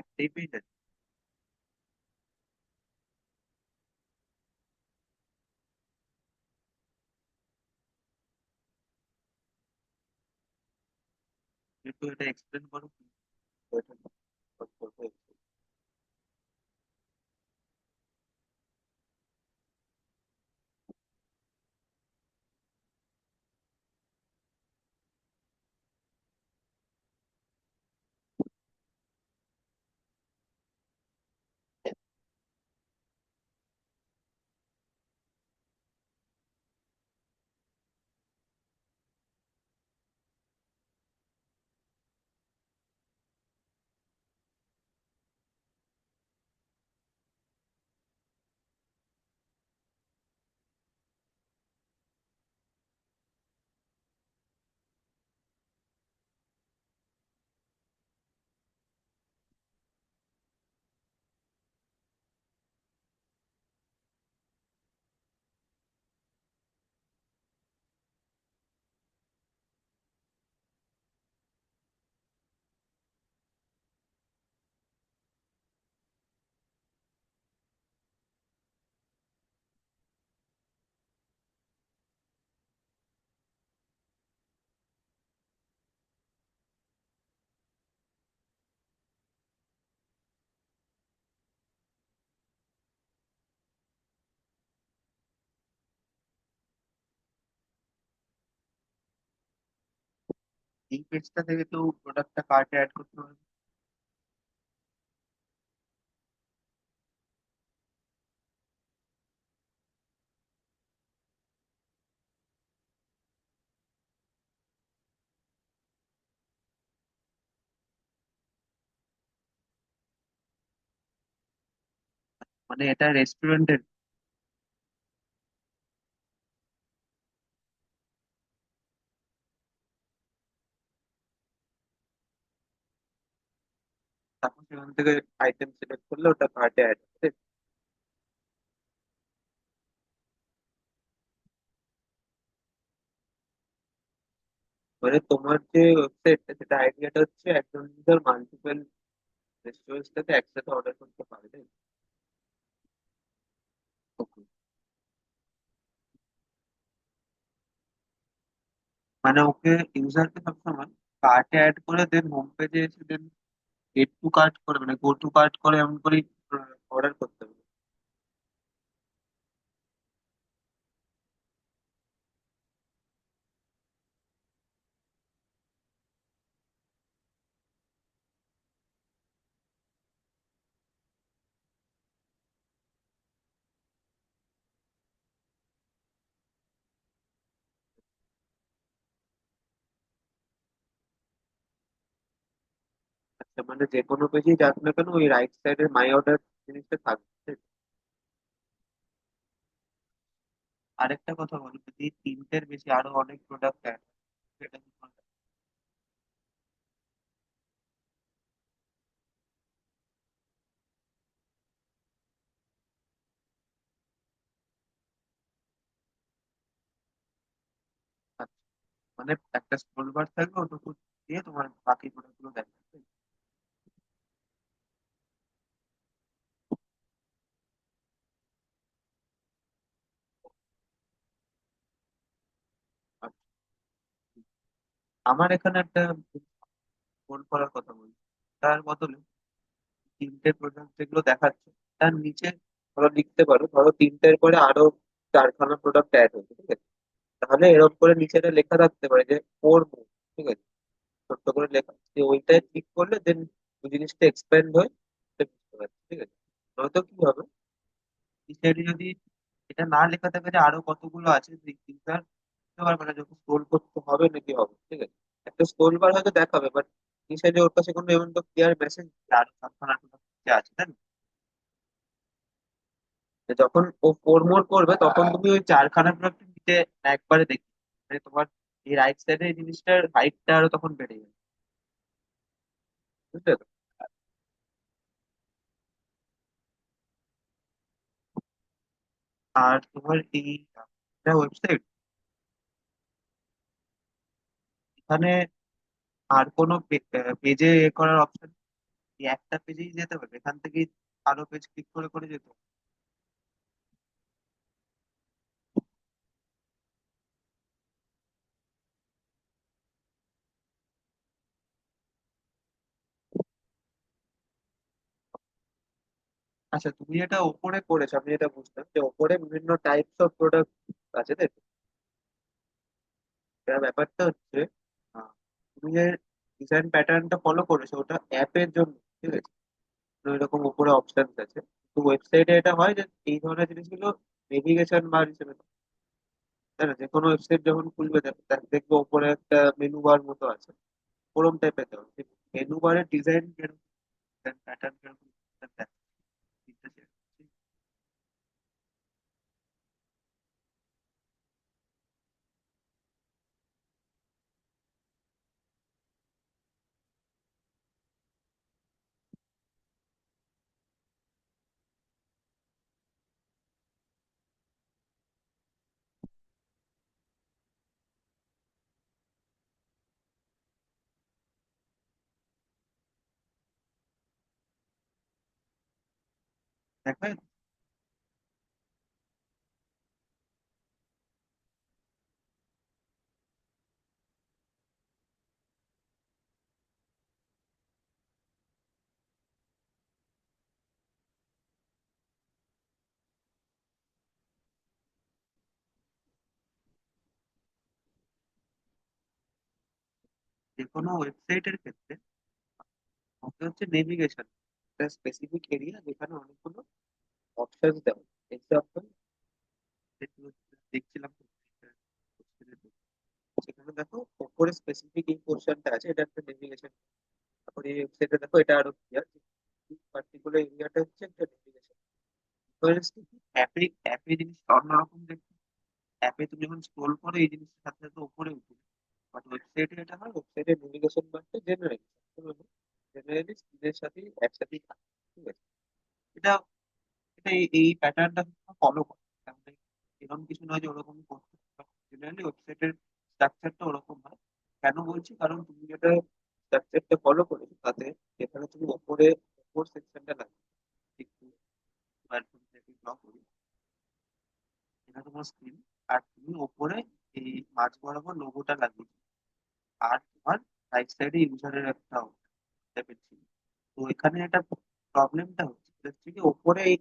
একটাই পেজ আছে? একটু এটা এক্সপ্লেন করো কি? ওইটা করতে হবে। এই পেজটা থেকে তো প্রোডাক্টটা কার্টে অ্যাড করতে হবে। মানে এটা রেস্টুরেন্টের? তারপর সেখান থেকে আইটেম সিলেক্ট করলে ওটা কার্টে অ্যাড হবে। মানে তোমার যে ওয়েবসাইট সেটা আইডিয়াটা হচ্ছে একজন ইউজার মাল্টিপল রেস্টুরেন্টস থেকে একসাথে অর্ডার করতে পারে, তাই তো? মানে ওকে, ইউজারকে সবসময় কার্টে অ্যাড করে দেন হোম পেজে এসে দেন এড টু কার্ট করে, মানে গো টু কার্ট করে এমন করে অর্ডার করতে হবে। আচ্ছা, মানে যে কোনো পেজেই যাক না কেন ওই রাইট সাইডের মাই অর্ডার জিনিসটা থাকবে। আরেকটা কথা বলি, যদি তিনটের বেশি আরো অনেক প্রোডাক্ট অ্যাড, সেটা কি করবে? আচ্ছা, মানে একটা স্ক্রোল বার থাকবে, ওটুকু দিয়ে তোমার বাকি প্রোডাক্ট গুলো দেখাবে। আচ্ছা, আমার এখানে একটা ফোন করার কথা বলছি, তার বদলে তিনটে প্রোডাক্ট যেগুলো দেখাচ্ছে তার নিচে ধরো লিখতে পারো, ধরো তিনটের পরে আরো চারখানা প্রোডাক্ট অ্যাড হচ্ছে, ঠিক আছে? তাহলে এরকম করে নিচেটা লেখা থাকতে পারে যে ফোর মোর, ঠিক আছে? ছোট্ট করে লেখা, যে ওইটায় ক্লিক করলে দেন ওই জিনিসটা এক্সপ্যান্ড হয়, সেটা বুঝতে পারছি, ঠিক আছে? নয়তো কি হবে, এই সাইডে যদি এটা না লেখা থাকে যে আরো কতগুলো আছে, ইউজার বুঝতে পারবে না যখন স্ক্রোল করতে হবে নাকি হবে, ঠিক আছে? একটা স্ক্রোল বার হয়তো দেখাবে, বাট এই সাইডে ওর কাছে কোনো এমন তো ক্লিয়ার মেসেজ আরো সাবধান আছে, তাই না? যে যখন ও ফোর মোর করবে তখন তুমি ওই চারখানা প্রোডাক্ট নিচে একবারে দেখবে, মানে তোমার এই রাইট সাইডে এই জিনিসটার হাইটটা আরো তখন বেড়ে যাবে, বুঝলে তো? আর তোমার এই ওয়েবসাইট, এখানে আর কোনো পেজে এ করার অপশন? এই একটা পেজেই যেতে হবে, এখান থেকেই আরো পেজ ক্লিক করে করে যেতে হবে। আচ্ছা, তুমি এটা ওপরে করেছো, আমি এটা বুঝলাম যে ওপরে বিভিন্ন টাইপস অফ প্রোডাক্ট আছে, তাই তো? এবার ব্যাপারটা হচ্ছে, আহ, তুমি যে ডিজাইন প্যাটার্নটা ফলো করেছো ওটা অ্যাপের জন্য, ঠিক আছে? তো এরকম উপরে অপশন আছে, তো ওয়েবসাইটে এটা হয় যে এই ধরনের জিনিসগুলো নেভিগেশন বার হিসেবে থাকে। তাই না? যে কোনো ওয়েবসাইট যখন খুলবে দেখবে উপরে একটা মেনু বার মতো আছে, ওরম টাইপের দেওয়া মেনু বারের ডিজাইন কিরকম, প্যাটার্ন কিরকম, দেখবে। যে কোনো ওয়েবসাইটের ক্ষেত্রে ওটা হচ্ছে নেভিগেশন, একটা স্পেসিফিক এরিয়া যেখানে অনেকগুলো অপশন দেওয়া। এক্সাম্পল দেখছিলাম, সেখানে দেখো ওপরে স্পেসিফিক এই পোর্শনটা আছে, এটা একটা নেভিগেশন। তারপরে এই ওয়েবসাইটে দেখো এটা আরো ক্লিয়ার, পার্টিকুলার এরিয়াটা হচ্ছে একটা নেভিগেশন। অ্যাপে অ্যাপে জিনিসটা অন্যরকম দেখতে। অ্যাপে তুমি যখন স্ক্রোল করো এই জিনিসটার সাথে সাথে উপরে উঠে, বাট ওয়েবসাইটে এটা হয়, ওয়েবসাইটে নেভিগেশন বারটা জেনারেলি জেনারেলি স্ক্রিনের সাথে একসাথেই থাকে, ঠিক আছে? এটা এটা এই প্যাটার্নটা ফলো করে, তাহলে এরকম কিছু নয় যে ওরকম করতে। জেনারেলি ওয়েবসাইটের স্ট্রাকচারটা ওরকম হয়। কেন বলছি, কারণ তুমি যেটা স্ট্রাকচারটা ফলো করেছো তাতে যেখানে তুমি ওপরে ওপর সেকশনটা লাগবে, একটু ব্লক করি, এটা তোমার স্ক্রিন, আর তুমি ওপরে এই মাঝ বরাবর লোগোটা লাগিয়ে দিবে। আর তোমার রাইট সাইডে ইউজারের একটা টাইপের ছিল। তো এখানে একটা প্রবলেমটা হচ্ছে, সেটা হচ্ছে কি ওপরে এই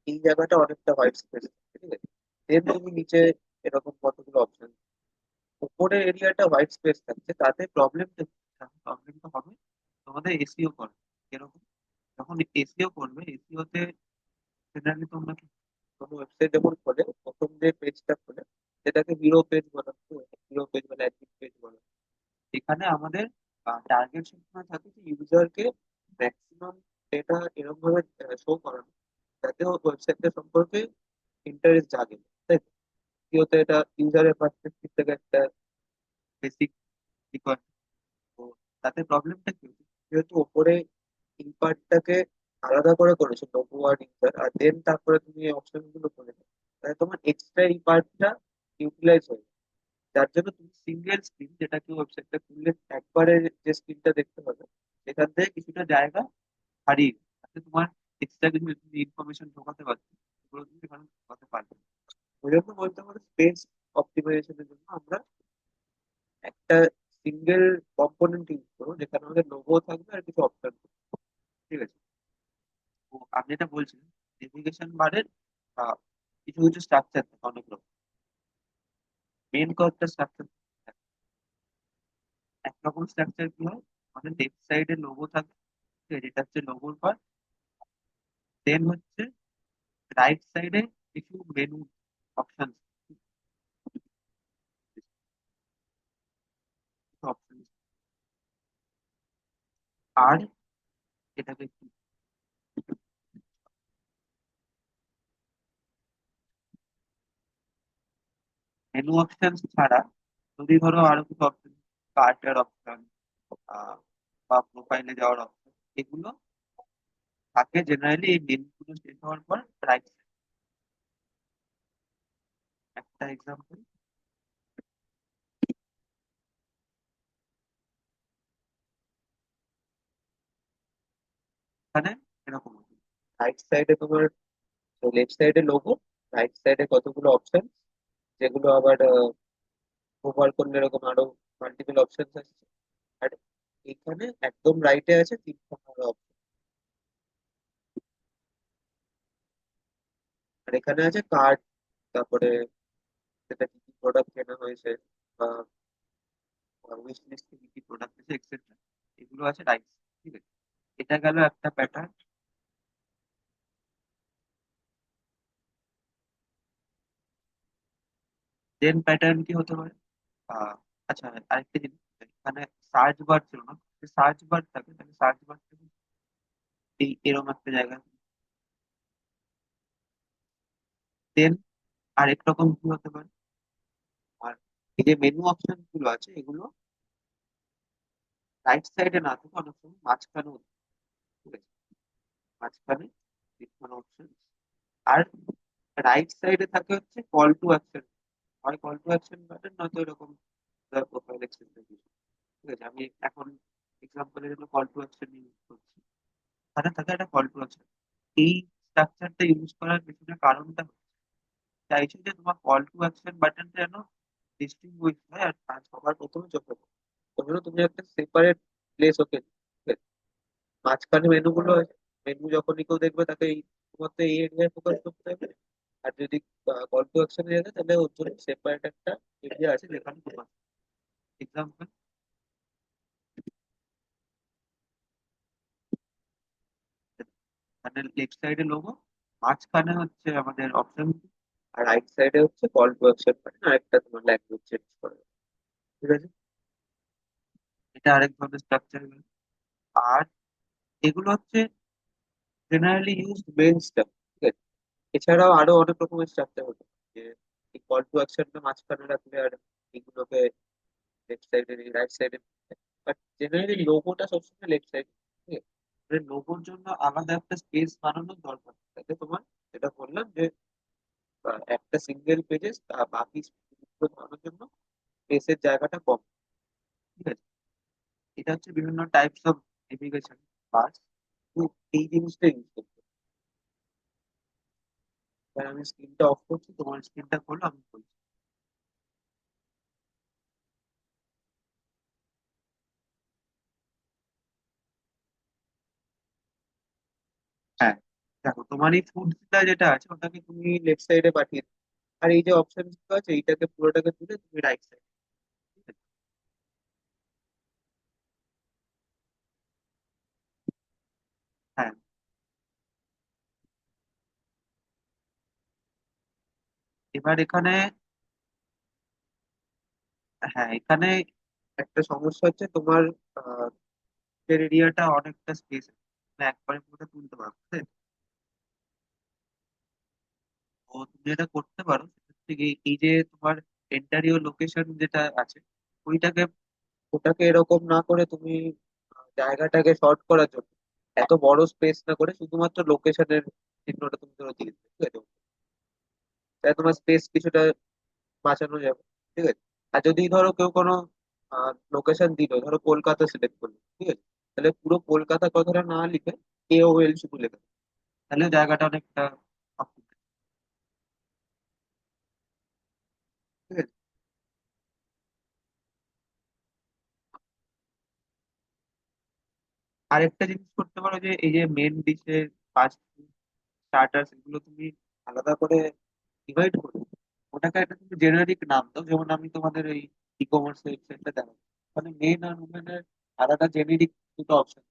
এই জায়গাটা অনেকটা হোয়াইট স্পেস, ঠিক আছে? দেন তুমি নিচে এরকম কতগুলো অপশন, উপরে এরিয়াটা হোয়াইট স্পেস থাকছে, তাতে প্রবলেমটা হবে তোমাদের এসিও করে। এরকম যখন এসিও করবে, এসিওতে জেনারেলি তোমরা কোনো ওয়েবসাইট যখন খোলে, প্রথম যে পেজটা খোলে সেটাকে হিরো পেজ বলা হয়, হিরো পেজ মানে অ্যাডমিন পেজ বলা হয়। এখানে আমাদের টার্গেট সবসময় থাকে যে ইউজারকে ম্যাক্সিমাম ডেটা এরকম ভাবে শো করানো যাতে ও ওয়েবসাইটটা সম্পর্কে ইন্টারেস্ট জাগে, তাই তো? দ্বিতীয়ত এটা ইউজারের পার্সপেক্টিভ থেকে একটা বেসিক রিকোয়ারমেন্ট। তো তাতে প্রবলেমটা কি হচ্ছে, যেহেতু ওপরে এই পার্টটাকে আলাদা করে করেছো লোগো আর ইউজার, আর দেন তারপরে তুমি এই অপশন গুলো করে দাও, তাহলে তোমার এক্সট্রা এই পার্টটা ইউটিলাইজ হয়ে যায়। যার জন্য তুমি সিঙ্গেল স্ক্রিন, যেটা কি ওয়েবসাইটটা খুললে একবারে যে স্ক্রিনটা দেখতে পাবে, সেখান থেকে কিছুটা জায়গা হারিয়ে গেছে। তাতে তোমার এক্সট্রা কিছু ইনফরমেশন ঢোকাতে পারবে, সেগুলো তুমি এখানে ঢোকাতে পারবে না। ওই জন্য বলতে পারো স্পেস অপটিমাইজেশনের জন্য আমরা একটা সিঙ্গেল কম্পোনেন্ট ইউজ করবো, যেখানে আমাদের লোগো থাকবে আর কিছু অপশন, ঠিক আছে? তো আমি যেটা বলছিলাম, নেভিগেশন বারের কিছু কিছু স্ট্রাকচার থাকে অনেক রকম। মেন কয়েকটা স্ট্রাকচার, একরকম স্ট্রাকচার কি হয়, আমাদের লেফট সাইডে লোগো থাকে, ঠিক আছে? যেটা হচ্ছে লোগোর পার্ট। দেন হচ্ছে রাইট সাইডে কিছু মেনু অপশন, অপশন, আর এটাকে মেনু অপশন ছাড়া যদি ধরো আরো কিছু অপশন, কার্টের অপশন বা প্রোফাইলে যাওয়ার অপশন, এগুলো থাকে জেনারেলি এই মেনুগুলো শেষ হওয়ার পর রাইট। একটা এক্সাম্পল, এখানে এরকম রাইট সাইডে তোমার, লেফট সাইডে লোগো, রাইট সাইডে কতগুলো অপশন, যেগুলো আবার ওভার করলে এরকম আরো মাল্টিপল অপশন আসছে। আর এখানে একদম রাইটে আছে তিনটা অপশন, আর এখানে আছে কার্ড, তারপরে সেটা কি কি প্রোডাক্ট কেনা হয়েছে, বা উইশ লিস্টে কি কি প্রোডাক্ট আছে এক্সেট্রা, এগুলো আছে রাইট। ঠিক আছে, এটা গেল একটা প্যাটার্ন। দেন প্যাটার্ন কি হতে পারে? আহ, আচ্ছা, আরেকটা জিনিস, এখানে সার্চ বার ছিল না, সার্চ বার থাকে, তাহলে সার্চ বার এই এরকম একটা জায়গা। দেন আরেক রকম কি হতে পারে, আর এই যে মেনু অপশন গুলো আছে এগুলো রাইট সাইডে না থাকে, অনেক সময় মাঝখানে হতে পারে। ঠিক আছে, মাঝখানে কোনো অপশন। আর রাইট সাইডে থাকে হচ্ছে কল টু অ্যাকশন, হয় কল টু অ্যাকশন বাটন, নয়তো এরকম প্রোফাইল এক্সটেনশন। ঠিক আছে, আমি এখন এক্সাম্পলের জন্য কল টু অ্যাকশন ইউজ করছি, তাহলে থাকে একটা কল টু অ্যাকশন। এই স্ট্রাকচারটা ইউজ করার পেছনে কারণটা হচ্ছে, চাইছি যে তোমার কল টু অ্যাকশন বাটনটা যেন ডিস্টিংগুইশ হয় আর সবার প্রথমে চোখে পড়ে। ওই জন্য তুমি একটা সেপারেট প্লেস ওকে, মাঝখানে মেনু গুলো আছে, মেনু যখনই কেউ দেখবে তাকে এই শুধুমাত্র এই এরিয়ায় ফোকাস করতে হবে। আর যদি কল টু অ্যাকশনে যেতে, তাহলে ওর জন্য সেপারেট একটা এরিয়া আছে যেখানে তোমার এক্সাম্পল, মানে লেফট সাইডে লোগো, মাঝখানে হচ্ছে আমাদের অপশন, আর রাইট সাইডে হচ্ছে কল টু অ্যাকশন বাটন, আর একটা তোমার ল্যাঙ্গুয়েজ চেঞ্জ করা যাবে। ঠিক আছে, এটা আরেক ধরনের স্ট্রাকচার। আর এগুলো হচ্ছে জেনারেলি ইউজ মেন স্ট্যাক। ঠিক আছে, এছাড়াও আরো অনেক রকমের স্ট্রাকচার হতে পারে, যে এই কল টু অ্যাকশনটা মাঝখানে রাখলে আর এগুলোকে লেফট সাইডে রাইট সাইডে। বাট জেনারেলি লোগোটা সবসময় লেফট সাইড। ঠিক আছে, মানে লোগোর জন্য আলাদা একটা স্পেস বানানোর দরকার, তাতে তোমার যেটা বললাম যে একটা সিঙ্গেল পেজে বাকি জিনিসগুলো বানানোর জন্য স্পেসের জায়গাটা কম। ঠিক আছে, এটা হচ্ছে বিভিন্ন টাইপস অফ নেভিগেশন পার্টস। তো এই জিনিসটা ইউজ করতে হবে। এবার আমি স্ক্রিনটা অফ করছি, তোমার স্ক্রিনটা খোলো, আমি বলছি। হ্যাঁ, দেখো তোমার এই ফুডটা যেটা আছে ওটাকে তুমি লেফট সাইডে পাঠিয়ে দাও। আর এই যে অপশন গুলো আছে এইটাকে পুরোটাকে তুলে তুমি রাইট সাইড। হ্যাঁ, এবার এখানে, হ্যাঁ এখানে একটা সমস্যা হচ্ছে তোমার এরিয়াটা অনেকটা স্পেস, একবারে পুরোটা তুলতে পারবে না। তো তুমি যেটা করতে পারো সেটা হচ্ছে কি, এই যে তোমার এন্টারিও লোকেশন যেটা আছে ওইটাকে, ওটাকে এরকম না করে তুমি জায়গাটাকে শর্ট করার জন্য এত বড় স্পেস না করে শুধুমাত্র লোকেশনের চিহ্নটা তুমি ধরো দিয়ে দিবে। ঠিক আছে, তাই তোমার স্পেস কিছুটা বাঁচানো যাবে। ঠিক আছে, আর যদি ধরো কেউ কোনো লোকেশন দিল, ধরো কলকাতা সিলেক্ট করলো, ঠিক আছে, তাহলে পুরো কলকাতা কথাটা না লিখে KOL শুধু লেখা, তাহলে জায়গাটা অনেকটা ফাঁকা থাকে। ঠিক আছে, আরেকটা জিনিস করতে পারো, যে এই যে মেন ডিশের ফাস্ট ফুড স্টার্টার্স এগুলো তুমি আলাদা করে ডিভাইড করো, ওটাকে একটা তুমি জেনারিক নাম দাও। যেমন আমি তোমাদের এই ই কমার্স ওয়েবসাইটটা দেখাবো, মানে মেন আর উমেনের আলাদা জেনেরিক দুটো অপশন,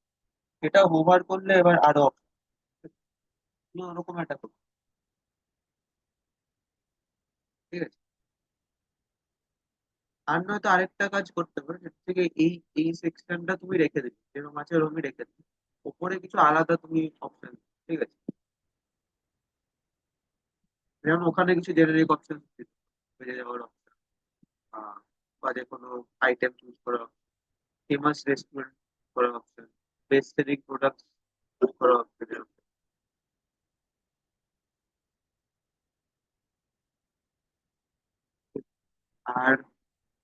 সেটা হোভার করলে এবার আরো অপশন, ওরকম একটা করো। ঠিক আছে, আর নয়তো আরেকটা কাজ করতে পারো, সেটা থেকে এই এই সেকশনটা তুমি রেখে দিবে, যেরকম আছে ওরকমই রেখে দিবে, ওপরে কিছু আলাদা তুমি অপশন। ঠিক আছে, যেমন ওখানে কিছু জেনারিক অপশন হয়ে যাওয়ার অপশন, বা যে কোনো আইটেম চুজ করা, ফেমাস রেস্টুরেন্ট করা option, best selling product choose করা অপশন। আর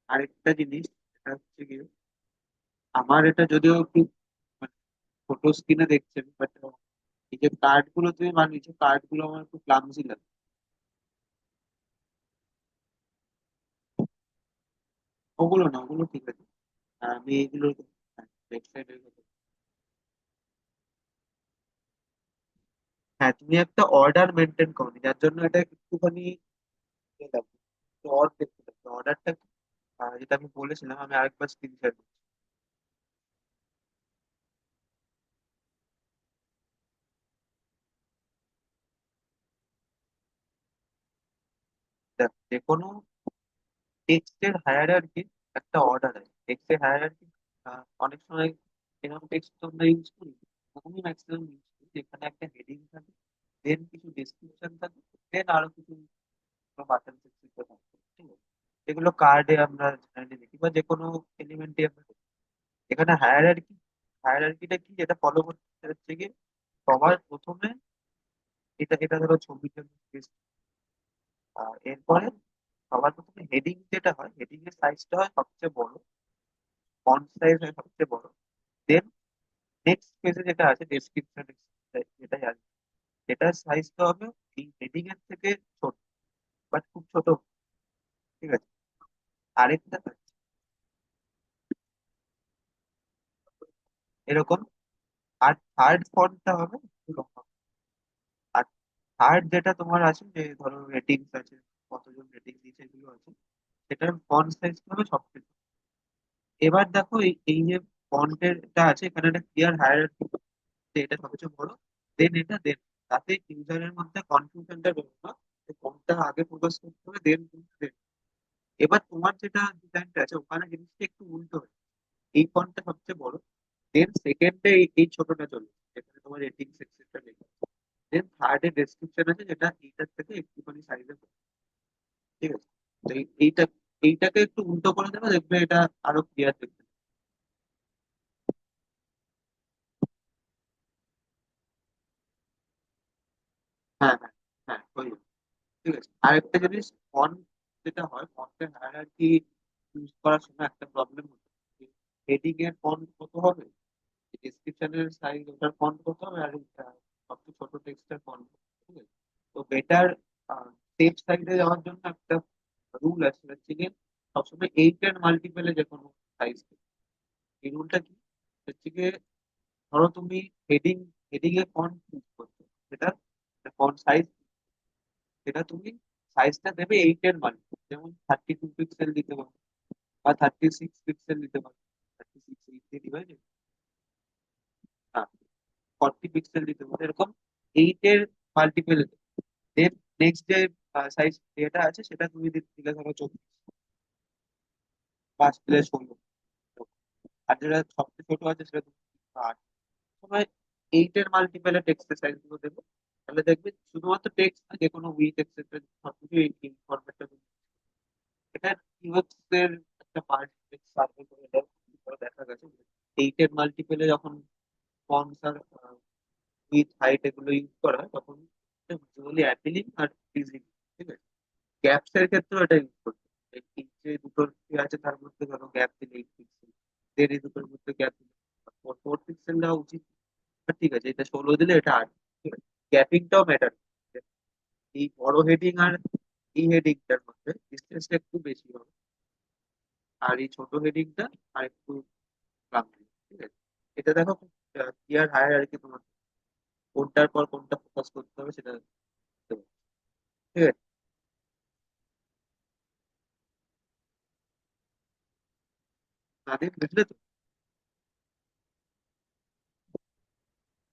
আরেকটা জিনিস, সেটা হচ্ছে কি, আমার এটা যদিও একটু ছোট স্ক্রিনে দেখছেন, বাট এই যে কার্ড গুলো তুমি বানিয়েছো, কার্ড গুলো আমার একটু ক্লামজি লাগে। ওগুলো না, ওগুলো ঠিক আছে। আমি এগুলো, ওয়েবসাইটের কথা। হ্যাঁ, তুমি একটা অর্ডার মেনটেন করো, যার জন্য এটা একটুখানি ইয়ে লাগবে। তো অর্ডার দেখতে লাগবে, অর্ডারটা যেটা আমি বলেছিলাম, আমি আরেকবার স্ক্রিন শেয়ার করছি। দেখ, যে কোনো টেক্সটের হায়ারার্কি একটা অর্ডার আছে। টেক্সটের হায়ারার্কি অনেক সময় এরকম টেক্সট তো আমরা ইউজ করি, আমি ম্যাক্সিমাম ইউজ করি, যেখানে একটা হেডিং থাকে, দেন কিছু ডেসক্রিপশন থাকে, দেন আরো কিছু বাটন থাকে। ঠিক আছে, এগুলো কার্ডে আমরা জেনারেলি দেখি, বা যে কোনো এলিমেন্টে আমরা দেখি। এখানে হায়ারার্কি, হায়ারার্কিটা কি যেটা ফলো করতে হচ্ছে গিয়ে, সবার প্রথমে এটা এটা ধরো ছবির জন্য space, এরপরে সবার প্রথমে হেডিং যেটা হয়, হেডিং এর সাইজটা হয় সবচেয়ে বড়, ফন্ট সাইজ হয় সবচেয়ে বড়। দেন নেক্সট পেজে যেটা আছে ডেসক্রিপশন, যেটাই আছে এটার সাইজটা হবে এই হেডিং এর থেকে ছোট, বাট খুব ছোট। ঠিক আছে, আরেকটা এরকম। আর থার্ড ফন্টটা হবে একটু লম্বা। আর থার্ড যেটা তোমার আছে, যে ধরো রেটিংস আছে, কতজন রেটিং দিয়েছে এগুলো আছে, সেটার ফন্ট সাইজটা হবে সবচেয়ে ছোট। এবার দেখো এই এই যে ফন্টেরটা আছে, এখানে একটা ক্লিয়ার হায়ারার্কি, এটা সবচেয়ে বড়, দেন এটা, দেন, তাতে ইউজারের মধ্যে কনফিউশনটা বেরো না যে কোনটা আগে প্রকাশ করতে হবে, দেন কোনটা দেন। এবার তোমার যেটা ডিজাইনটা আছে, ওখানে জিনিসটা একটু উল্টো হয়। এই ফন্টটা সবচেয়ে বড়, দেন সেকেন্ডে এই ছোটটা চলবে, যেখানে তোমার রেটিং সেকশনটা লেখা আছে, দেন থার্ডে ডেসক্রিপশন আছে, যেটা এইটার থেকে একটুখানি সাইজে। ঠিক আছে, তো এইটা, এইটাকে একটু উল্টো করে দেবে, দেখবে এটা আরো ক্লিয়ার দেখবে। হ্যাঁ, হ্যাঁ, হ্যাঁ, হয়ে যাবে। ঠিক আছে, আরেকটা জিনিস, ফন্ট যেটা হয়, ফন্টের হায়ারার্কি ইউজ করার সময় একটা প্রবলেম হচ্ছে, হেডিং এর ফন্ট কত হবে, ডেসক্রিপশনের সাইজ ওটার ফন্ট কত হবে, আর সবচেয়ে ছোট টেক্সটের ফন্ট। ঠিক আছে, তো বেটার সেফ সাইডে যাওয়ার জন্য একটা রুল আছে, সেটা হচ্ছে গিয়ে সবসময় 8 এর মাল্টিপেলে যে কোনো সাইজ। এই রুলটা কি হচ্ছে গিয়ে, ধরো তুমি হেডিং, হেডিং এ ফন্ট চুজ করছো, সেটা ফন্ট সাইজ, সেটা তুমি সাইজটা দেবে 8 এর মাল্টিপল, যেমন 32 পিক্সেল দিতে পারো, বা 36 পিক্সেল দিতে পারো। 36 এইট দিয়ে ডিভাইড, না, 40 পিক্সেল দিতে পারো, এরকম 8 এর মাল্টিপল। দেন নেক্সট যে সাইজ এটা আছে, সেটা তুমি দিলে ধরো 24, 5 দিলে 16। আর যেটা সবচেয়ে ছোট আছে সেটা তুমি 8। সময় 8 এর মাল্টিপেলে টেক্সটের সাইজ গুলো দেবো, তাহলে দেখবে শুধুমাত্র টেক্সট না, যে কোনো উইথ এক্সেট্রা সবকিছু এই ফরম্যাটটা। এটা ইউএক্স এর একটা পার্ট, সার্ভে করে দেখা গেছে 8 এর মাল্টিপেলে যখন ফন্টস আর উইথ হাইট এগুলো ইউজ করা হয়, তখন ভিজুয়ালি অ্যাপিলিং আর প্লিজিং। ঠিক আছে, গ্যাপস এর ক্ষেত্রেও এটা ইউজ করতে হবে। এই যে দুটোর কি আছে, তার মধ্যে ধরো গ্যাপ দিলে 8 পিক্সেল, দেন এই দুটোর মধ্যে গ্যাপ দিলে 4 পিক্সেল দেওয়া উচিত। আর ঠিক আছে, এটা 16 দিলে এটা 8। ঠিক আছে, গ্যাপিংটাও ম্যাটার। এই বড় হেডিং আর এই হেডিংটার মধ্যে ডিস্টেন্সটা একটু বেশি হবে, আর এই ছোট হেডিংটা আর একটু কম হবে। ঠিক আছে, এটা দেখো ক্লিয়ার হায়ার আর কি, তোমার কোনটার পর কোনটা ফোকাস করতে হবে সেটা দেখতে হবে। ঠিক আছে, নাদিম, বুঝলে তো?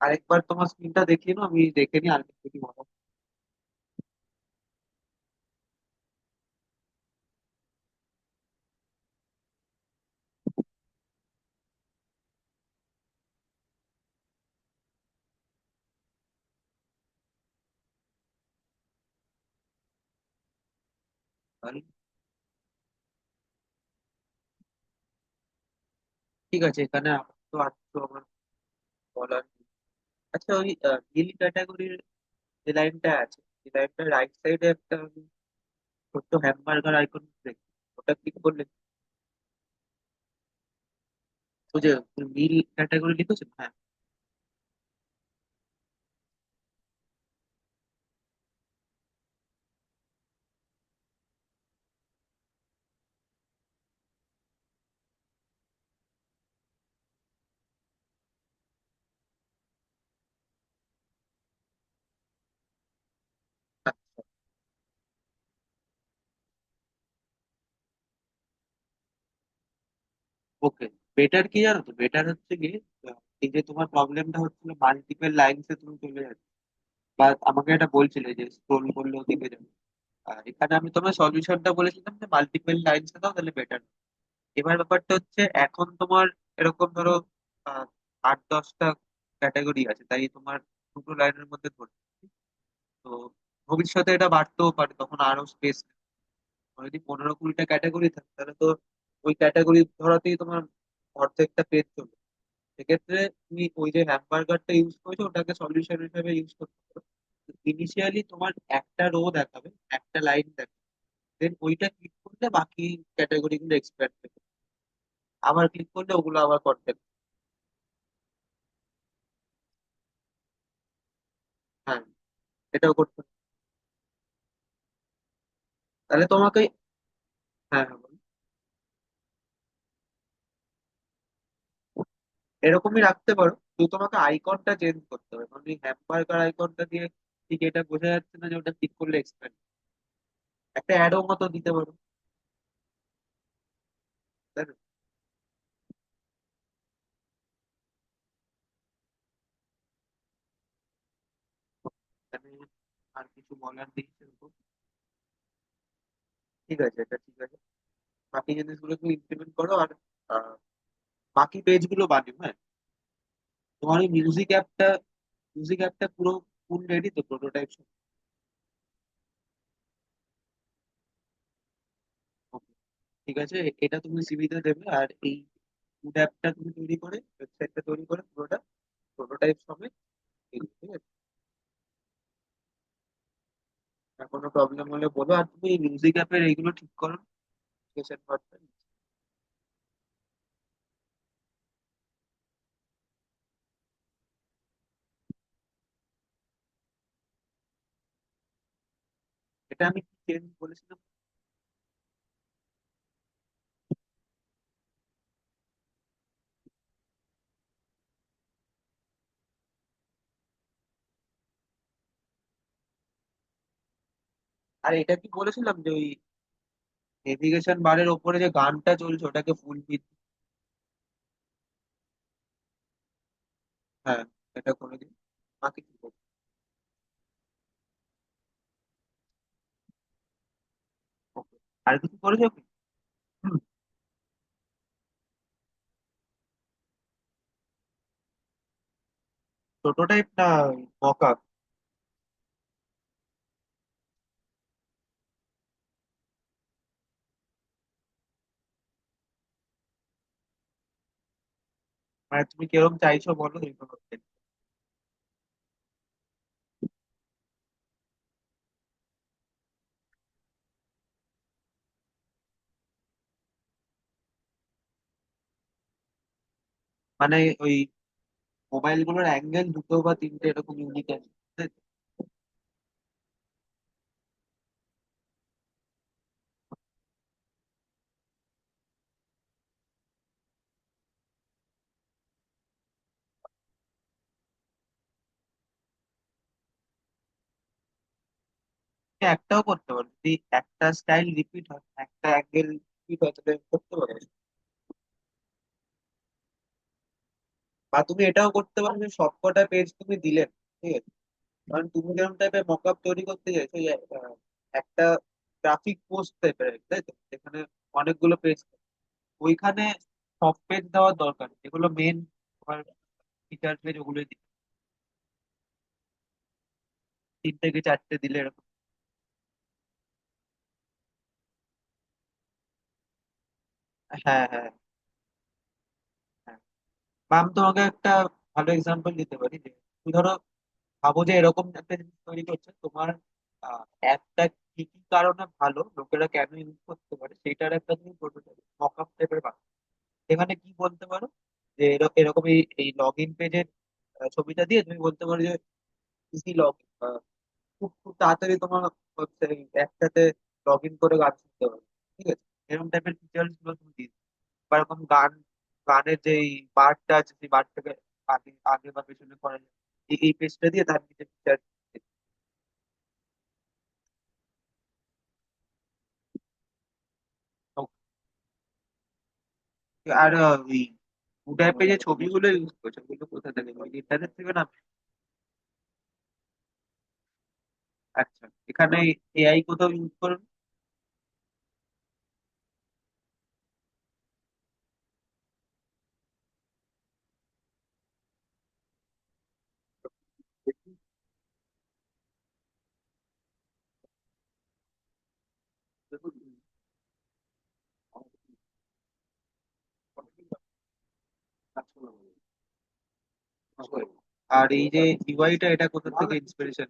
আরেকবার তোমার স্ক্রিনটা দেখিয়ে নাও, আমি দেখে নিই আর কি ভালো। তাহলে ঠিক আছে, এখানে তো আর তো আমার বলার নেই। আচ্ছা, ওই নীল ক্যাটাগরির যে লাইনটা আছে, এই লাইনটার রাইট সাইডে একটা আমি ছোট্ট হ্যামবার্গার আইকন দেখি, ওটা ক্লিক করলে, ওই যে নীল ক্যাটাগরি লিখেছে, হ্যাঁ, ওকে, বেটার কি জানো তো, বেটার হচ্ছে কি, এই যে তোমার প্রবলেমটা হচ্ছিল মাল্টিপল লাইনসে তুমি চলে যাচ্ছ, বা আমাকে এটা বলছিলে যে স্ক্রোল করলে ওদিকে যাবে। এখানে আমি তোমার সলিউশনটা বলেছিলাম যে মাল্টিপল লাইনসে দাও, তাহলে বেটার। এবার ব্যাপারটা হচ্ছে এখন তোমার এরকম ধরো আহ, 8-10টা ক্যাটাগরি আছে, তাই তোমার দুটো লাইনের মধ্যে ধরছি। তো ভবিষ্যতে এটা বাড়তেও পারে, তখন আরো স্পেস। যদি 15-20টা ক্যাটাগরি থাকে, তাহলে তো ওই ক্যাটাগরি ধরাতেই তোমার অর্ধেকটা পেজ চলে। সেক্ষেত্রে তুমি ওই যে হ্যামবার্গারটা ইউজ করেছো, ওটাকে সলিউশন হিসেবে ইউজ করতে পারো। ইনিশিয়ালি তোমার একটা রো দেখাবে, একটা লাইন দেখাবে, দেন ওইটা ক্লিক করলে বাকি ক্যাটাগরি গুলো এক্সপ্যান্ড হবে। আবার ক্লিক করলে ওগুলো আবার করতে হবে। হ্যাঁ, এটাও করতে হবে। তাহলে তোমাকে, হ্যাঁ হ্যাঁ বলো। এরকমই রাখতে পারো, তো তোমাকে আইকনটা চেঞ্জ করতে হবে, মানে হ্যামবার্গার আইকনটা দিয়ে ঠিক এটা বোঝা যাচ্ছে না যে ওটা ক্লিক করলে এক্সপ্যান্ড। একটা অ্যাডও মতো দিতে পারো, তাই না? এখানে আর কিছু বলার নেই সেরকম। ঠিক আছে, এটা ঠিক আছে। বাকি জিনিসগুলো তুমি ইমপ্লিমেন্ট করো, আর আহ, বাকি পেজ গুলো বানিও। হ্যাঁ, তোমার এই মিউজিক অ্যাপটা পুরো ফুল রেডি তো, প্রোটোটাইপ? ঠিক আছে, এটা তুমি সিভিতে দেবে, আর এই ফুড অ্যাপটা তুমি তৈরি করে, ওয়েবসাইটটা তৈরি করে পুরোটা প্রোটোটাইপ সমেত দিও, ঠিক আছে? আর কোনো প্রবলেম হলে বলো, আর তুমি মিউজিক অ্যাপের এইগুলো ঠিক করো, নোটিফিকেশন পার্টটা। এটা আমি কি চেঞ্জ বলেছিলাম? আর এটা কি বলেছিলাম যে ওই নেভিগেশন বারের ওপরে যে গানটা চলছে ওটাকে ফুল পিচ? হ্যাঁ, এটা করে দিন। বাকি কি করবো? Okay. আর কিছু করেছো কি? প্রোটোটাইপ না মক আপ? মানে তুমি কিরকম চাইছো বলো এইগুলো। মানে ওই মোবাইল গুলোর অ্যাঙ্গেল দুটো বা তিনটে এরকম ইউনিক আছে, তাই তো? তুমি একটাও করতে পারো, যদি একটা স্টাইল রিপিট হয়, একটা অ্যাঙ্গেল রিপিট হয়, তাহলে করতে পারো। বা তুমি এটাও করতে পারো যে সবকটা পেজ তুমি দিলে না, ঠিক আছে? কারণ তুমি যেরকম টাইপের মকআপ তৈরি করতে চাইছো, যে একটা গ্রাফিক পোস্ট টাইপের, তাই তো, যেখানে অনেকগুলো পেজ, ওইখানে সব পেজ দেওয়ার দরকার নেই। যেগুলো মেন তোমার ফিচার পেজ, ওগুলোই দিতে, 3 থেকে 4টে দিলে এরকম। হ্যাঁ হ্যাঁ হ্যাঁ। বা আমি তোমাকে একটা ভালো এক্সাম্পল দিতে পারি, যে তুমি ধরো ভাবো যে এরকম একটা জিনিস তৈরি করছে, তোমার অ্যাপটা কি কি কারণে ভালো, লোকেরা কেন ইউজ করতে পারে, সেটার একটা তুমি প্রোটোটাইপ মকআপ টাইপের বানাও। এখানে কি বলতে পারো, যে এরকম এই এই লগ ইন পেজের ছবিটা দিয়ে তুমি বলতে পারো যে ইজি লগ, খুব খুব তাড়াতাড়ি তোমার হচ্ছে এই একসাথে লগ ইন করে গান শুনতে পারো, ঠিক আছে? এরকম টাইপের ফিচার্স গুলো তুমি দিতে, বা এরকম গানের যে বারটা আছে, সেই বারটাকে আগে আগে বা পেছনে করা যায়, এই পেজটা দিয়ে তার নিচে ফিচার। আর ওই ফুড অ্যাপে যে ছবিগুলো ইউজ করছে ওগুলো কোথা থেকে, ওই ইন্টারনেট থেকে না? আচ্ছা, এখানে এআই কোথাও ইউজ করুন? আর এই যে ইউআইটা, এটা কোথা থেকে ইন্সপিরেশন?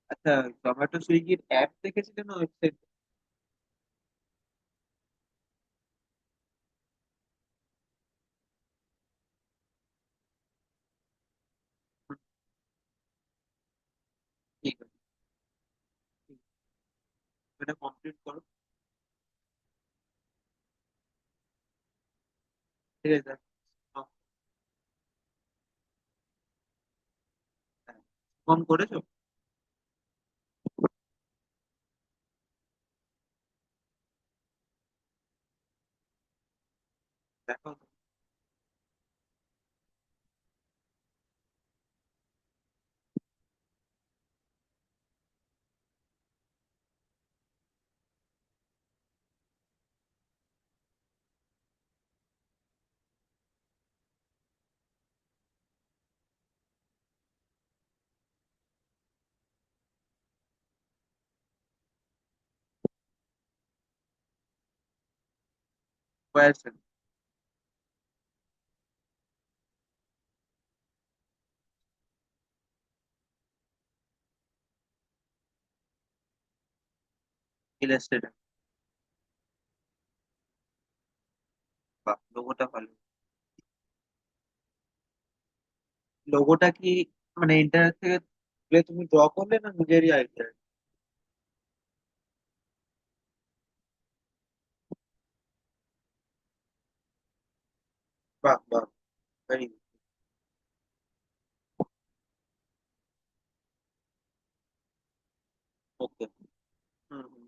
আচ্ছা, জোম্যাটো সুইগির অ্যাপ দেখেছিলেন না ওয়েবসাইট? ঠিক আছে, এটা কমপ্লিট করো। ঠিক আছে। ফোন করেছো? দেখো। ওয়ারসেল। ইলাস্ট্রেটর। বাহ, লোগোটা ভালো। লোগোটা কি মানে ইন্টারনেট থেকে তুলে তুমি ড্র করলে না নিজেরই আইডিয়া? বাহ বাহ, ভেরি গুড। ওকে। হুম হুম।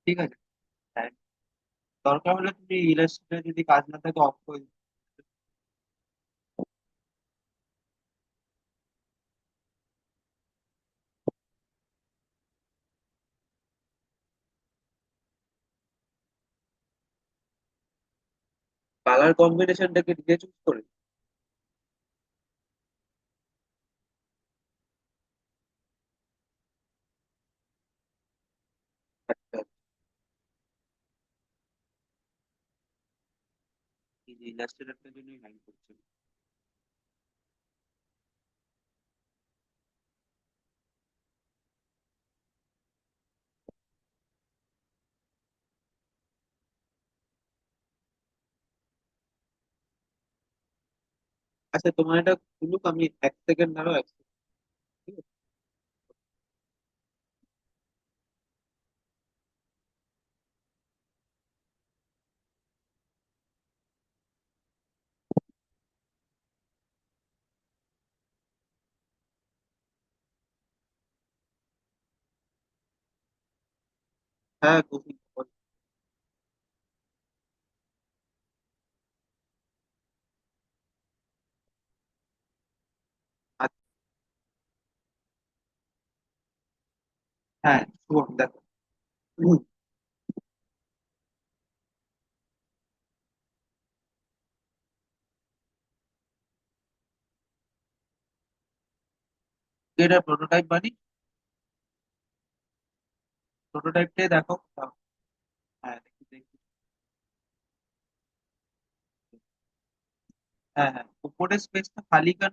ঠিক আছে। হ্যাঁ, দরকার হলে তুমি ইলাস্ট্রেটর যদি কাজ না থাকে অফ করে দিও। কালার কম্বিনেশনটাকে নিজে চুজ করে? আচ্ছা, ইলাস্ট্রেটরটার জন্যই হ্যান্ড করছে। আচ্ছা, তোমার এটা খুলুক, আমি 1 সেকেন্ড, আরো 1 সেকেন্ড। ঠিক আছে। হ্যাঁ, কফি। আচ্ছা, হ্যাঁ শুভ, দেখো। এটা প্রোটোটাইপ বানি, প্রোটোটাইপটাই দেখো। হ্যাঁ, দেখি দেখি। হ্যাঁ হ্যাঁ, উপরের স্পেসটা খালি কেন?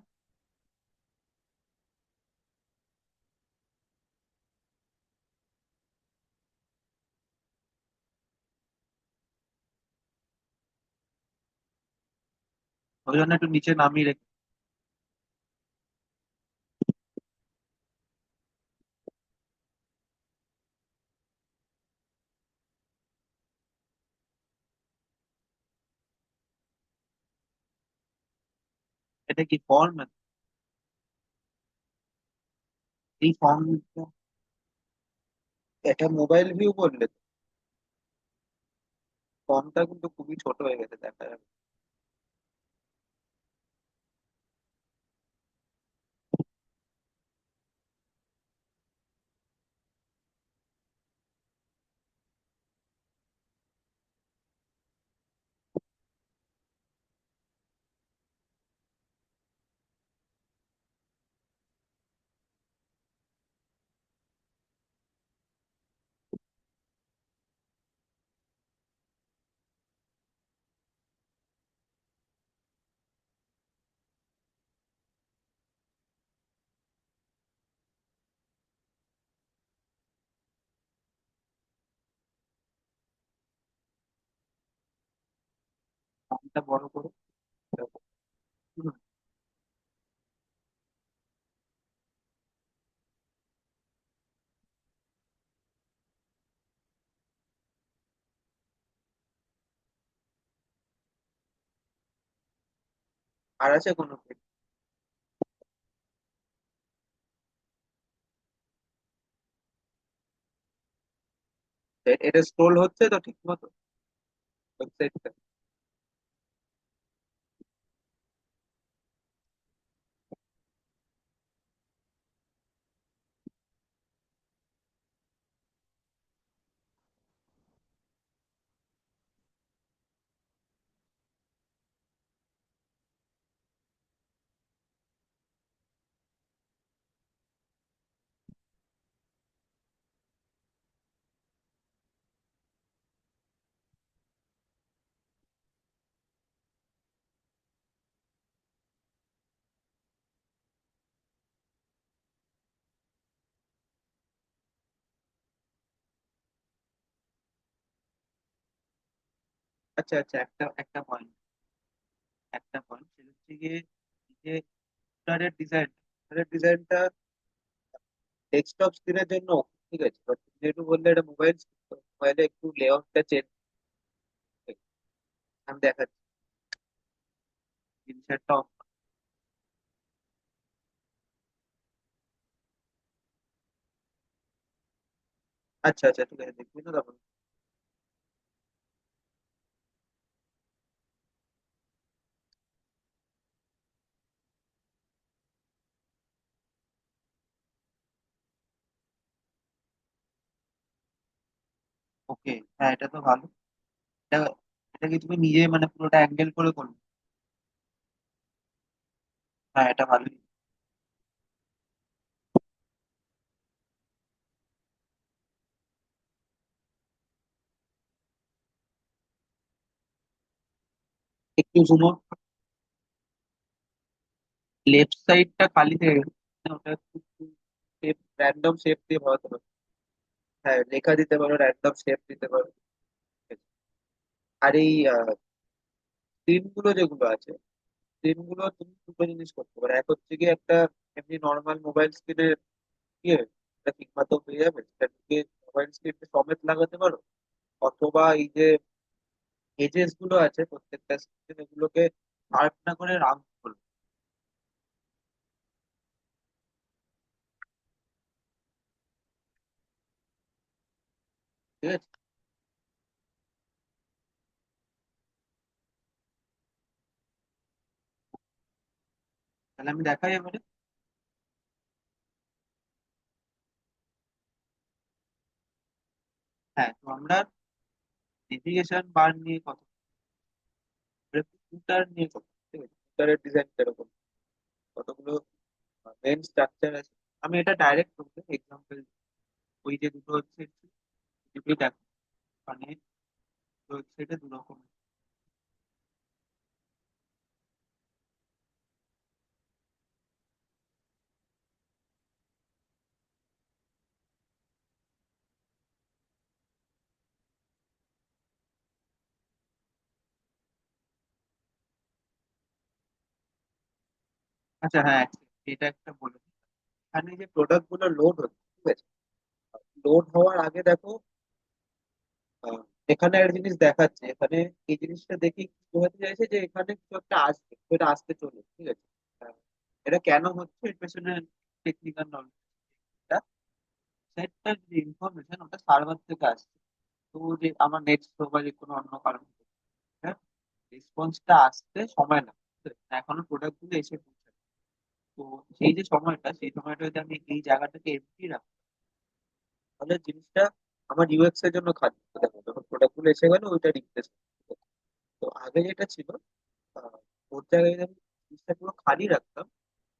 ওই জন্য একটু নিচে নামিয়ে রেখে। এটা কি ফর্ম? এই ফর্ম, এটা মোবাইল ভিউ করলে ফর্মটা কিন্তু খুবই ছোট হয়ে গেছে দেখা যাবে। ফর্মটা বড় করে। হুম, আর আছে কোনো page? এটা স্ক্রোল হচ্ছে তো ঠিক মতো ওয়েবসাইটটা? আচ্ছা আচ্ছা, একটা একটা পয়েন্ট, একটা পয়েন্ট সেটা হচ্ছে গিয়ে এই যে ডিজাইনটা ডেস্কটপ স্ক্রিনের জন্য okay, ঠিক আছে, বাট যেহেতু বললে এটা মোবাইল, মোবাইলে একটু লেআউটটা চেঞ্জ আমি দেখাচ্ছি। ইনসার্টটা আচ্ছা আচ্ছা, ঠিক আছে, দেখবি না তখন। ওকে, হ্যাঁ এটা তো ভালো। এটা এটা কি তুমি নিজে মানে পুরোটা অ্যাঙ্গেল করে করবে? হ্যাঁ এটা ভালোই। একটু জুমো, লেফট সাইডটা খালি থেকে গেছে না, ওটা একটু শেপ, র্যান্ডম শেপ দিয়ে ভরাতে পারো। হ্যাঁ লেখা দিতে পারো, র্যান্ডম শেপ দিতে পারো। আর এই স্ক্রিন গুলো যেগুলো আছে, স্ক্রিন গুলো তুমি দুটো জিনিস করতে পারো। এক হচ্ছে কি একটা এমনি নর্মাল মোবাইল স্ক্রিনের ইয়ে, এটা ঠিক মতো হয়ে যাবে, সেটাকে মোবাইল স্ক্রিনে সমেত লাগাতে পারো। অথবা এই যে এজেস গুলো আছে প্রত্যেকটা স্ক্রিন, এগুলোকে শার্প না করে রাউন্ড করবে। ঠিক আছে, তাহলে আমি দেখাই এবারে। হ্যাঁ, তো আমরা নেভিগেশন বার নিয়ে কথা, ফুটার নিয়ে কথা, ঠিক আছে, ফুটারের ডিজাইন কিরকম, কতগুলো মেন স্ট্রাকচার আছে। আমি এটা ডাইরেক্ট করবো এক্সাম্পল, ওই যে দুটো হচ্ছে দুটোই দেখো, মানে ওয়েবসাইটে দু রকম। আচ্ছা হ্যাঁ, এটা একটা বলে দিই। এখানে যে প্রোডাক্ট গুলো লোড হচ্ছে, ঠিক আছে, লোড হওয়ার আগে দেখো, আহ, এখানে একটা জিনিস দেখাচ্ছে, এখানে এই জিনিসটা দেখি বোঝাতে চাইছে যে এখানে কিছু একটা আসবে, সেটা আসতে চলে, ঠিক আছে। আহ, এটা কেন হচ্ছে এর পেছনে টেকনিক্যাল নলেজ, সেটার যে ইনফরমেশন ওটা সার্ভার থেকে আসছে। তো যে আমার নেট স্লো বা যে কোনো অন্য কারণ, রেসপন্সটা আসতে সময় লাগে, ঠিক আছে? এখনো প্রোডাক্ট গুলো এসে পৌঁছায়। তো সেই যে সময়টা, সেই সময়টা যদি আমি এই জায়গাটাকে এমটি রাখি, তাহলে জিনিসটা আমার ইউএক্স এর জন্য খারাপ হতে দেখো, যখন প্রোডাক্ট গুলো এসে গেল ওইটা রিপ্লেস। তো আগে যেটা ছিল, আহ, ওর জায়গায় যদি আমি জিনিসটা পুরো খালি রাখতাম,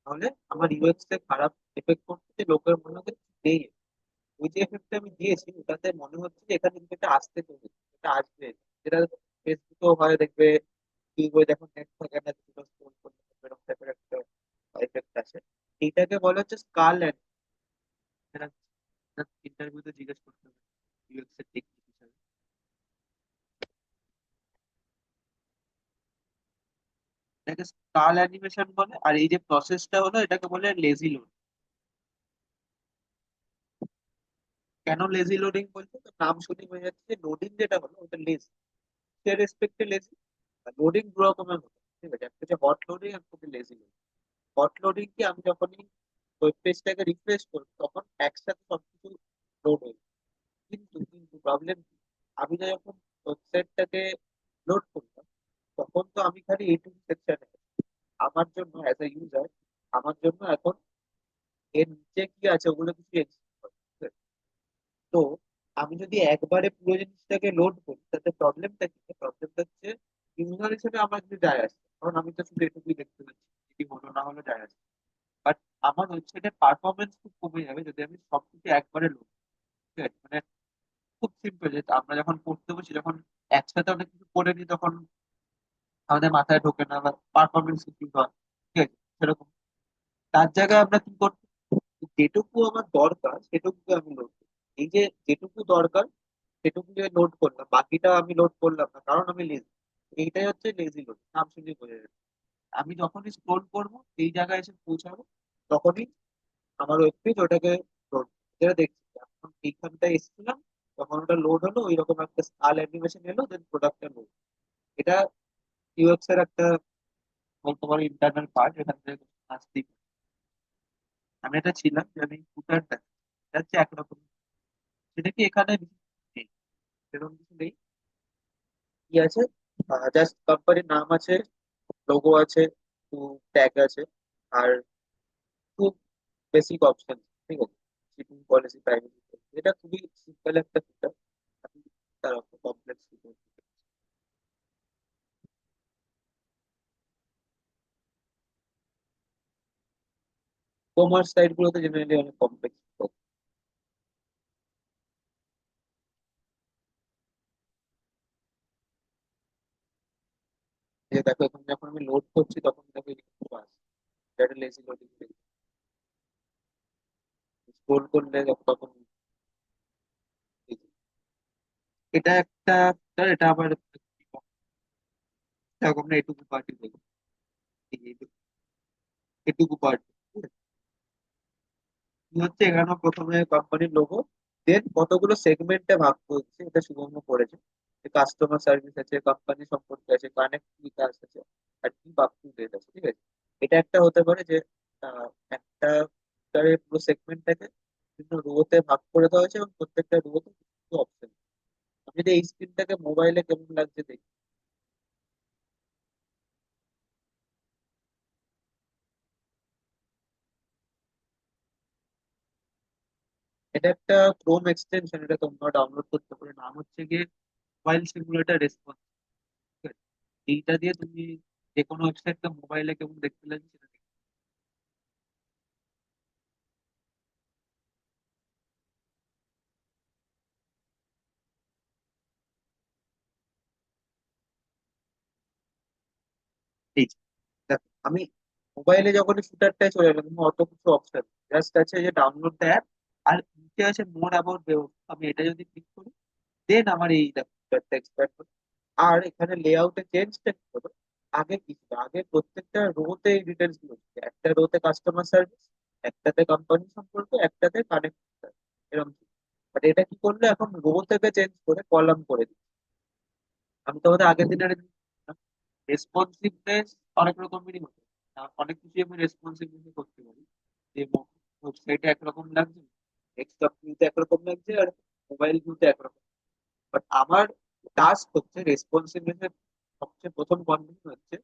তাহলে আমার ইউএক্স এ খারাপ এফেক্ট করতে, যে লোকের মনে হচ্ছে নেই। ওই যে এফেক্টটা আমি দিয়েছি ওটাতে মনে হচ্ছে যে এখানে কিন্তু এটা আসতে চলেছে, এটা আসবে। যেটা ফেসবুকেও হয় দেখবে, কিউবে যখন নেট থাকে না, দুটো স্ক্রোল করতে থাকবে, এরকম টাইপের একটা এফেক্ট আছে। এইটাকে বলা হচ্ছে স্কাল অ্যান্ড, যেটা ইন্টারভিউতে জিজ্ঞেস করতে হবে ইউএক্স এর টেকনিক হিসাবে। এটাকে স্কাল অ্যানিমেশন বলে, আর এই যে প্রসেসটা হলো এটাকে বলে লেজি লোড। কেন লেজি লোডিং বলছে, তো নাম শুনে বোঝা যাচ্ছে যে লোডিং যেটা হলো ওটা লেজি, সে রেসপেক্টে লেজি। লোডিং দু রকমের হতো, ঠিক আছে, একটা হচ্ছে হট লোডিং, একটা হচ্ছে লেজি লোডিং। হট লোডিং কি, আমি যখনই ওয়েব পেজটাকে রিফ্রেশ করি তখন একসাথে সবকিছু লোড হয়ে যায়। কিন্তু কিন্তু প্রবলেম, আমি যখন ওয়েবসাইটটাকে লোড করলাম, তখন তো আমি খালি এইটুকু সেকশনে, আমার জন্য অ্যাজ এ ইউজার, আমার জন্য এখন এর নিচে কি আছে ওগুলো কিছু exist করে, ঠিক আছে? তো আমি যদি একবারে পুরো জিনিসটাকে লোড করি, তাতে প্রবলেমটা কি, প্রবলেমটা হচ্ছে ইউজার হিসেবে আমার কিছু যায় আসে, কারণ আমি তো শুধু এটুকুই দেখতে পাচ্ছি, কি হলো না হলো যায় আসে। বাট আমার ওয়েবসাইটের পারফরমেন্স খুব কমে যাবে যদি আমি সবকিছু একবারে লোড, ঠিক আছে? মানে খুব সিম্পল, যে আমরা যখন পড়তে বসি, যখন একসাথে অনেক কিছু পড়ে নিই, তখন আমাদের মাথায় ঢোকে না বা পারফরমেন্স কিছু হয়, ঠিক আছে, সেরকম। তার জায়গায় আমরা কি করতে, যেটুকু আমার দরকার সেটুকু আমি লোড করি। এই যে যেটুকু দরকার সেটুকু যে লোড করলাম, বাকিটা আমি লোড করলাম না, কারণ আমি লেজি। এইটাই হচ্ছে লেজি লোড, নাম শুনে বোঝা যাবে। আমি যখনই স্ক্রোল করবো, এই জায়গায় এসে পৌঁছাবো, তখনই আমার ওয়েব পেজ ওটাকে লোড, যেটা দেখছি এখন এইখানটায় এসেছিলাম, তখন ওটা লোড হলো, ওই রকম একটা স্টাইল অ্যানিমেশন এলো, দেন প্রোডাক্টটা লোড। এটা ইউএক্স এর একটা বলতে পারো ইন্টারনাল পার্ট, এখান থেকে আসতেই পারে। আমি এটা ছিলাম যে আমি ফুটারটা যাচ্ছে একরকম, সেটা কি এখানে নেই, সেরকম কিছু নেই। কি আছে, জাস্ট কোম্পানির নাম আছে, লোগো আছে, একটু ট্যাগ আছে, আর খুব বেসিক অপশন, ঠিক আছে, শিপিং পলিসি, প্রাইভেসি, এটা খুবই সিম্পল একটা ফিচার। তার কমপ্লেক্স ফিচার, কমার্স সাইট গুলোতে জেনারেলি অনেক কমপ্লেক্স। যে দেখো এখন যখন আমি লোড করছি তখন দেখো এই কিছু আসছে, এটা লেজি লোডিং, স্ক্রোল করলে তখন এই যে, এটা একটা feature, এটা আবার দেখো আমরা এটুকু পার্টি দেখি, এই যে এটুকু পার্টি হচ্ছে এখানে প্রথমে কোম্পানির লোগো, দেন কতগুলো সেগমেন্টে ভাগ করছে, এটা শুভম করেছে। কাস্টমার সার্ভিস আছে, কোম্পানি সম্পর্কে আছে, কানেক্ট বিকাশ আছে, আর কি বাপু ডেট আছে, ঠিক আছে। এটা একটা হতে পারে যে একটা তার পুরো সেগমেন্টটাকে বিভিন্ন রোতে ভাগ করে দেওয়া হয়েছে, এবং প্রত্যেকটা রোতে কিছু অপশন। আমি যদি এই স্ক্রিনটাকে মোবাইলে কেমন লাগছে দেখি, এটা একটা ক্রোম এক্সটেনশন, এটা তোমরা ডাউনলোড করতে পারো, নাম হচ্ছে গিয়ে মোবাইল সিমুলেটর রেসপন্স। এইটা দিয়ে তুমি যে কোনো ওয়েবসাইটটা মোবাইলে কেমন দেখতে লাগছে সেটা দেখতে পাচ্ছি। দেখো আমি মোবাইলে যখন শুটারটায় চলে গেলাম, তুমি অত কিছু অপশন, জাস্ট আছে যে ডাউনলোড দ্য অ্যাপ, আর নিচে আছে মোর অ্যাবাউট বেউস, আমি এটা যদি ক্লিক করি, দেন আমার এই দেখো শুটারটা এক্সপায়ার করে। আর এখানে লেআউটে চেঞ্জটা কি হলো, আগে কি ছিল, আগে প্রত্যেকটা রোতে এই ডিটেলস গুলো ছিল। একটা রোতে কাস্টমার সার্ভিস, একটাতে কোম্পানি সম্পর্কে, একটাতে কানেক্ট, এরকম। বাট এটা কি করলো, এখন রো থেকে চেঞ্জ করে কলাম করে দিচ্ছে। আমি তোমাদের আগের দিনের রেসপন্সিভনেস অনেক রকমেরই হতে পারে। অনেক কিছু আমি রেসপন্সিভনেস করতে পারি, যে ওয়েবসাইটে একরকম লাগছে, ডেস্কটপ ভিউতে একরকম লাগছে, আর মোবাইল ভিউতে একরকম। বাট আমার টাস্ক হচ্ছে রেসপন্সিভনেস, সবচেয়ে প্রথম কন্ডিশন হচ্ছে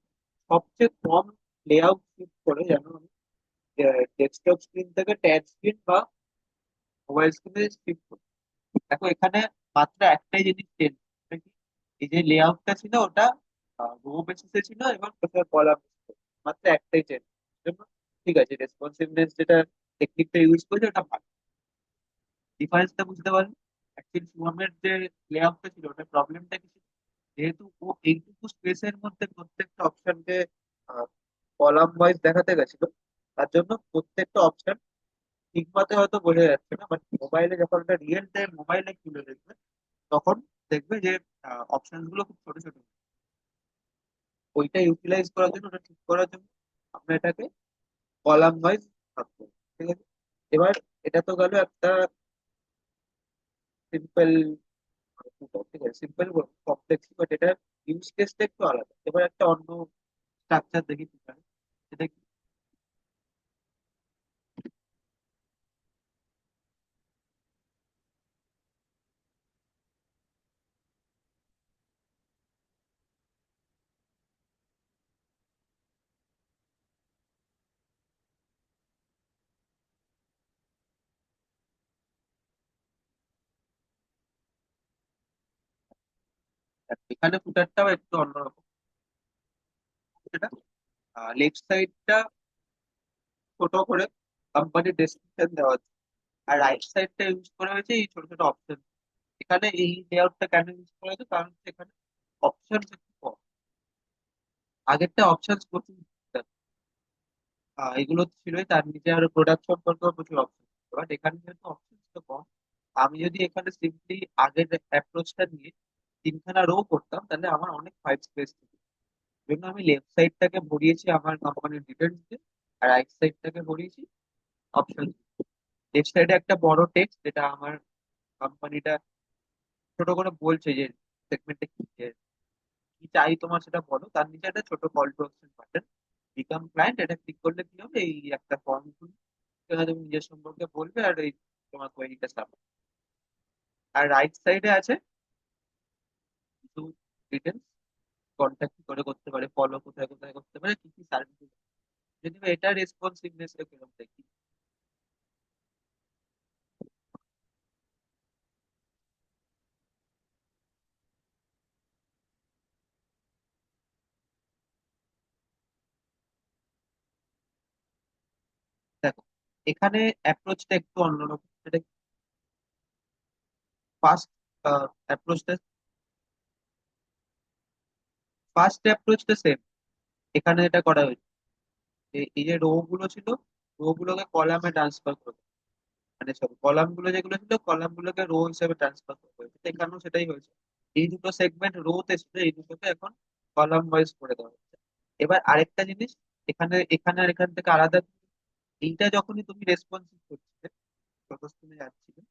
সবচেয়ে কম লেআউট শিফট করে যেন আমি ডেস্কটপ স্ক্রিন থেকে ট্যাচ স্ক্রিন বা মোবাইল স্ক্রিনে শিফট করি। দেখো এখানে মাত্র একটাই জিনিস চেঞ্জ, এই যে লেআউটটা ছিল ওটা রো বেসিসে ছিল এবং ওটা কলাম, মাত্র একটাই চেঞ্জ। ঠিক আছে, রেসপন্সিভনেস যেটা টেকনিকটা ইউজ করেছে ওটা ভালো। ডিফারেন্সটা বুঝতে পারবে। অ্যাকচুয়ালি শুভমের যে লেআউটটা ছিল ওটা প্রবলেমটা কি ছিল, যেহেতু ও এইটুকু স্পেসের মধ্যে প্রত্যেকটা অপশনকে কলাম ওয়াইজ দেখাতে গেছিল, তার জন্য প্রত্যেকটা অপশন ঠিক মতো হয়তো বোঝা যাচ্ছে না। বাট মোবাইলে যখন একটা রিয়েল টাইম মোবাইলে খুলে দেখবে, তখন দেখবে যে অপশন গুলো খুব ছোট ছোট। ওইটা ইউটিলাইজ করার জন্য, ওটা ঠিক করার জন্য আমরা এটাকে কলাম ওয়াইজ ভাববো। ঠিক আছে, এবার এটা তো গেল একটা সিম্পল, ঠিক আছে সিম্পল কমপ্লেক্স, বাট এটা ইউজ কেসটা একটু আলাদা। এবার একটা অন্য স্ট্রাকচার দেখি কি পারে। সেটা কি, এখানে ফুটারটাও একটু অন্যরকম। সেটা লেফট সাইডটা ছোট করে কোম্পানির ডেসক্রিপশন দেওয়া আছে, আর রাইট সাইডটা ইউজ করা হয়েছে এই ছোট ছোট অপশন। এখানে এই লেআউটটা কেন ইউজ করা হয়েছে, কারণ হচ্ছে এখানে অপশন একটু কম। আগেরটা অপশন প্রচুর ছিল। এগুলো ছিলই, তার নিচে আরো প্রোডাক্ট সম্পর্কেও প্রচুর অপশন। বাট এখানে যেহেতু অপশন তো কম, আমি যদি এখানে সিম্পলি আগের অ্যাপ্রোচটা নিয়ে তিনখানা রো করতাম, তাহলে আমার অনেক হোয়াইট স্পেস ছিল। জন্য আমি লেফট সাইডটাকে ভরিয়েছি আমার কোম্পানির ডিটেলস দিয়ে, আর রাইট সাইডটাকে ভরিয়েছি অপশন। লেফট সাইডে একটা বড় টেক্সট, যেটা আমার কোম্পানিটা ছোট করে বলছে যে সেগমেন্টে কি কি চাই তোমার সেটা বলো। তার নিচে একটা ছোট call to action button, become client, এটা ক্লিক করলে কি হবে, এই একটা ফর্ম সেখানে তুমি নিজের সম্পর্কে বলবে আর এই তোমার কোয়েরিটা সাবমিট। আর রাইট সাইডে আছে কিছু ডিটেলস, কন্ট্যাক্ট কি করে করতে পারে, ফলো কোথায় কোথায় করতে পারে, কি কি সার্ভিস। যদি এটা রেসপন্সিভনেস কিরকম দেখি। দেখো এখানে অ্যাপ্রোচটা একটু অন্যরকম। সেটা ফার্স্ট অ্যাপ্রোচটা, ফার্স্ট অ্যাপ্রোচটা সেম। এখানে এটা করা হয়েছে, এই যে রো গুলো ছিল, রো গুলোকে কলামে ট্রান্সফার করে, মানে সব কলাম গুলো যেগুলো ছিল কলাম গুলোকে রো হিসেবে ট্রান্সফার করা হয়েছে। তো এখানেও সেটাই হয়েছে, এই দুটো সেগমেন্ট রোতে ছিল, এই দুটোকে এখন কলাম ওয়াইজ করে দেওয়া হচ্ছে। এবার আরেকটা জিনিস, এখানে এখানে আর এখান থেকে আলাদা, এইটা যখনই তুমি রেসপন্সিভ করছিলে, যত তুমি যাচ্ছিলে,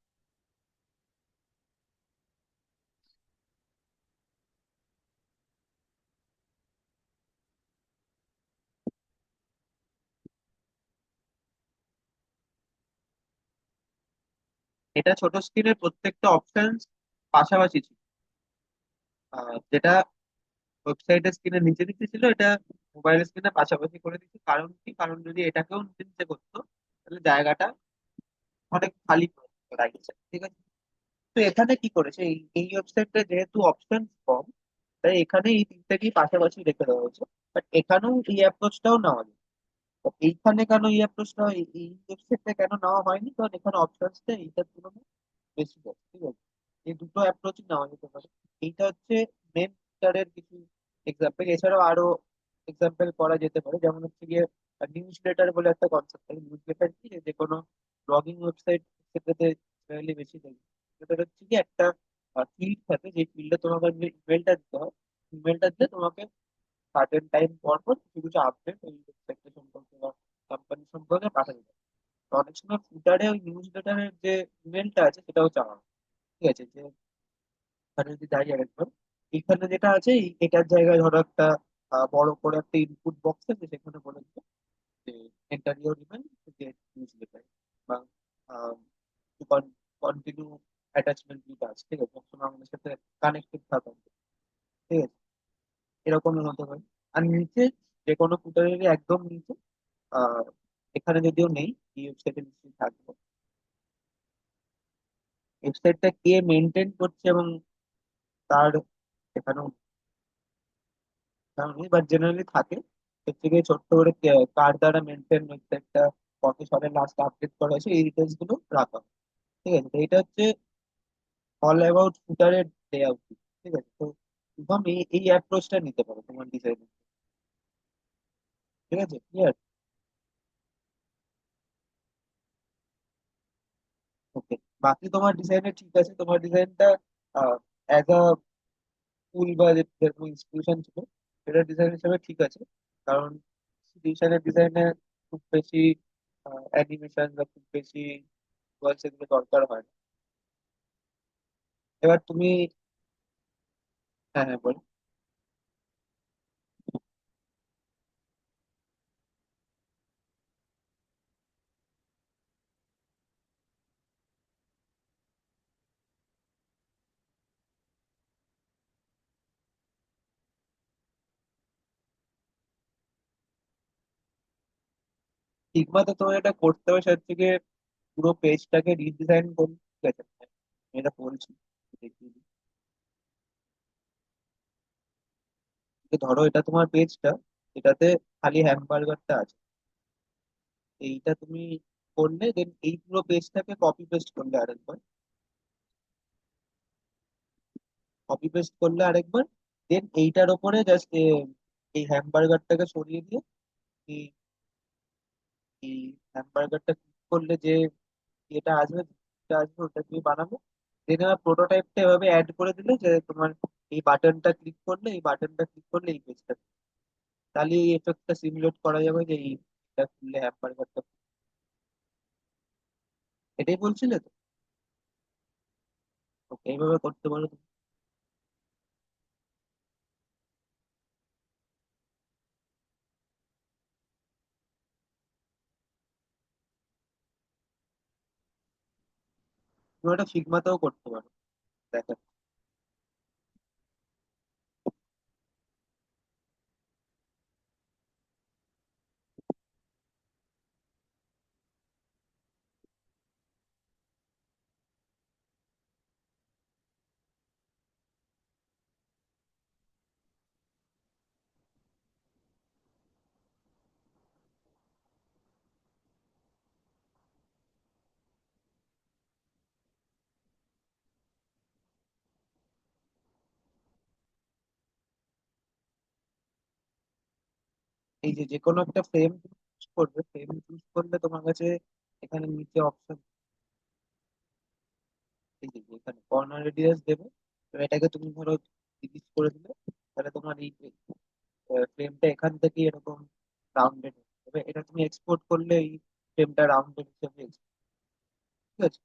এটা ছোট স্ক্রিনের প্রত্যেকটা অপশন পাশাপাশি ছিল। যেটা ওয়েবসাইটের স্ক্রিনের নিচে নিচে ছিল, এটা মোবাইল স্ক্রিনে পাশাপাশি করে দিচ্ছে। কারণ কি, কারণ যদি এটাকেও নিচে নিচে করতো, তাহলে জায়গাটা অনেক খালি রাখছে। ঠিক আছে, তো এখানে কি করেছে, এই এই ওয়েবসাইটটা যেহেতু অপশন কম, তাই এখানে এই তিনটাকেই পাশাপাশি রেখে দেওয়া হয়েছে। বাট এখানেও এই অ্যাপ্রোচটাও নেওয়া যায়। তো এইখানে কেন এই অ্যাপ্রোচটা, এই ওয়েবসাইটটা কেন নেওয়া হয়নি, কারণ এখানে অপশনসটা এইটার তুলনায় বেশি আছে। ঠিক আছে, এই দুটো অ্যাপ্রোচই নেওয়া যেতে পারে। এইটা হচ্ছে মেন ফিচারের কিছু এক্সাম্পল। এছাড়াও আরো এক্সাম্পল করা যেতে পারে, যেমন হচ্ছে গিয়ে নিউজ লেটার বলে একটা কনসেপ্ট থাকে। নিউজ লেটার কি, যে কোনো ব্লগিং ওয়েবসাইট ক্ষেত্রে generally বেশি থাকে। সেটা হচ্ছে কি, একটা ফিল্ড থাকে, যে ফিল্ডে তোমাকে ইমেলটা দিতে হয়। ইমেলটা দিলে তোমাকে সার্টেন টাইম পর পর কিছু কিছু আপডেট ওই ওয়েবসাইটটা সম্পর্কে বা কোম্পানি সম্পর্কে পাঠাতে পারে। তো অনেক সময় ফুটারে ওই নিউজ লেটারের যে ইমেলটা আছে সেটাও চাওয়া হয়। ঠিক আছে, যে এখানে যদি যাই আরেকবার, এখানে যেটা আছে এটার জায়গায় ধরো একটা বড় করে একটা ইনপুট বক্স আছে, সেখানে বলে দিবে যে enter your email to get newsletter, বা to continue attachment with us. ঠিক আছে, সবসময় আমাদের সাথে কানেক্টেড থাকা। ঠিক আছে, এরকমই হতে পারে। আর নিচে যে কোনো ফুটারের একদম নিচে, আহ এখানে যদিও নেই, এই ওয়েবসাইটে নিশ্চয়ই থাকবে, ওয়েবসাইটটা কে মেনটেন করছে এবং তার এখানেও নেই, বাট জেনারেলি থাকে। এর থেকে ছোট্ট করে কার দ্বারা মেনটেন ওয়েবসাইটটা, কত সালে লাস্ট আপডেট করা হয়েছে, এই ডিটেলস গুলো রাখা হয়। ঠিক আছে, তো এটা হচ্ছে অল অ্যাবাউট ফুটারের লেআউট। ঠিক আছে, তো শুভম এই এই অ্যাপ্রোচটা নিতে পারো তোমার ডিজাইনে। ঠিক আছে, ক্লিয়ার? ওকে, বাকি তোমার ডিজাইনে ঠিক আছে, তোমার ডিজাইনটা অ্যাজ আ স্কুল বা যেরকম ইনস্টিটিউশন ছিল সেটা ডিজাইন হিসেবে ঠিক আছে। কারণ ইনস্টিটিউশনের ডিজাইনে খুব বেশি অ্যানিমেশন বা খুব বেশি ভয়েস এগুলো দরকার হয় না। এবার তুমি, হ্যাঁ হ্যাঁ বলো। ফিগমাতে তোমার এটা করতে হবে সেটা থেকে পুরো পেজটাকে রিডিজাইন করতে। ঠিক আছে, আমি এটা বলছি, দেখিয়ে দিই। যে ধরো এটা তোমার পেজটা, এটাতে খালি হ্যামবার্গারটা আছে, এইটা তুমি করলে, দেন এই পুরো পেজটাকে কপি পেস্ট করলে আরেকবার, কপি পেস্ট করলে আরেকবার, দেন এইটার ওপরে জাস্ট এই হ্যামবার্গারটাকে সরিয়ে দিয়ে এই এই হ্যামবার্গারটা ক্লিক করলে যে এটা আসবে, যেটা আসবে ওটা তুমি বানাবে। দেন আমার প্রোটোটাইপটা এভাবে অ্যাড করে দিলে যে তোমার এই বাটনটা ক্লিক করলে, এই বাটনটা ক্লিক করলে এই পেজটা, তাহলে এই এফেক্টটা সিমুলেট করা যাবে যে এইটা খুললে হ্যামবার্গারটা। এটাই বলছিলে তো? ওকে, এইভাবে করতে পারো তুমি। তুমি ওটা ফিগমাতেও করতে পারো, দেখো। এই যে যে কোনো একটা ফ্রেম চুজ করবে, ফ্রেম চুজ করলে তোমার কাছে এখানে নিচে অপশন, এই যে এখানে কর্নার রেডিয়াস দেবে। তো এটাকে তুমি ধরো 30 করে দিলে, তাহলে তোমার এই ফ্রেমটা এখান থেকে এরকম রাউন্ডেড হবে। এটা তুমি এক্সপোর্ট করলে এই ফ্রেমটা রাউন্ডেড হিসেবে ঠিক আছে,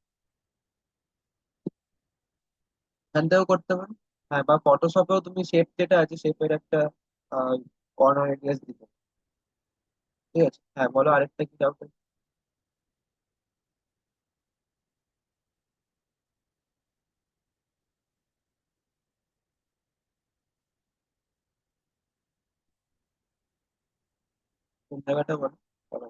এখান থেকেও করতে পারো। হ্যাঁ, বা ফটোশপেও তুমি শেপ যেটা আছে শেপের একটা কর্নার রেডিয়াস দিতে পারো। ঠিক আছে, হ্যাঁ বলো, আরেকটা কি ডাউট? কোন জায়গাটা বলো, বলো।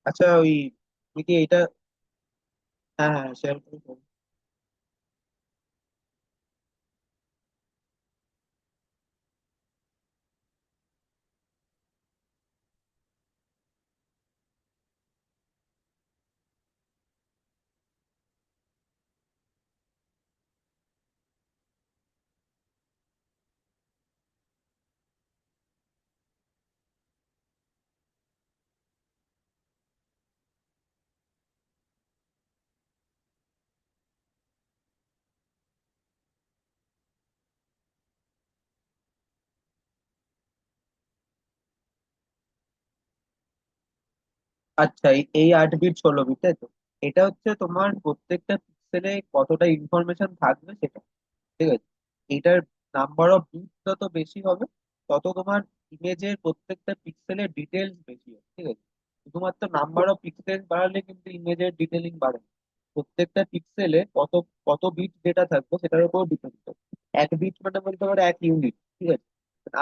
আচ্ছা ওই তুমি কি এটা, হ্যাঁ হ্যাঁ শেয়ার করে বলো। আচ্ছা এই 8 বিট 16 বিট তাই তো? এটা হচ্ছে তোমার প্রত্যেকটা পিক্সেলে কতটা ইনফরমেশন থাকবে সেটা, ঠিক আছে? এটার নাম্বার অফ বিট যত বেশি হবে, তত তোমার ইমেজের প্রত্যেকটা পিক্সেলের ডিটেলস বেশি হবে, ঠিক আছে? শুধুমাত্র নাম্বার অফ পিক্সেল বাড়ালে কিন্তু ইমেজের ডিটেলিং বাড়ে না। প্রত্যেকটা পিক্সেলে কত কত বিট ডেটা থাকবে সেটার উপর ডিপেন্ড করে। 1 বিট মানে বলতে পারো 1 ইউনিট, ঠিক আছে?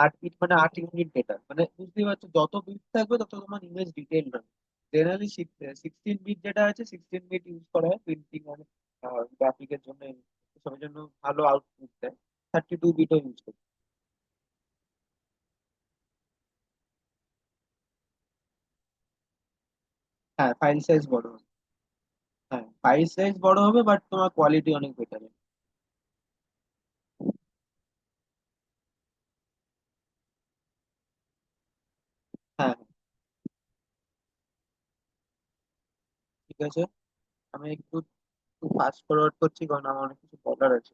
8 বিট মানে 8 ইউনিট ডেটা, মানে বুঝতেই পারছো যত বিট থাকবে তত তোমার ইমেজ ডিটেল হবে। জেনারেলি 16 বিট যেটা আছে, 16 বিট ইউজ করা হয় প্রিন্টিং আর গ্রাফিকের জন্য, এসবের জন্য ভালো আউটপুট দেয়। 32 বিটও ইউজ করি। হ্যাঁ ফাইল সাইজ বড় হবে। হ্যাঁ ফাইল সাইজ বড় হবে, বাট তোমার কোয়ালিটি অনেক বেটার হবে। হ্যাঁ হ্যাঁ, ঠিক আছে। আমি একটু একটু ফাস্ট ফরওয়ার্ড করছি কারণ আমার অনেক কিছু বলার আছে।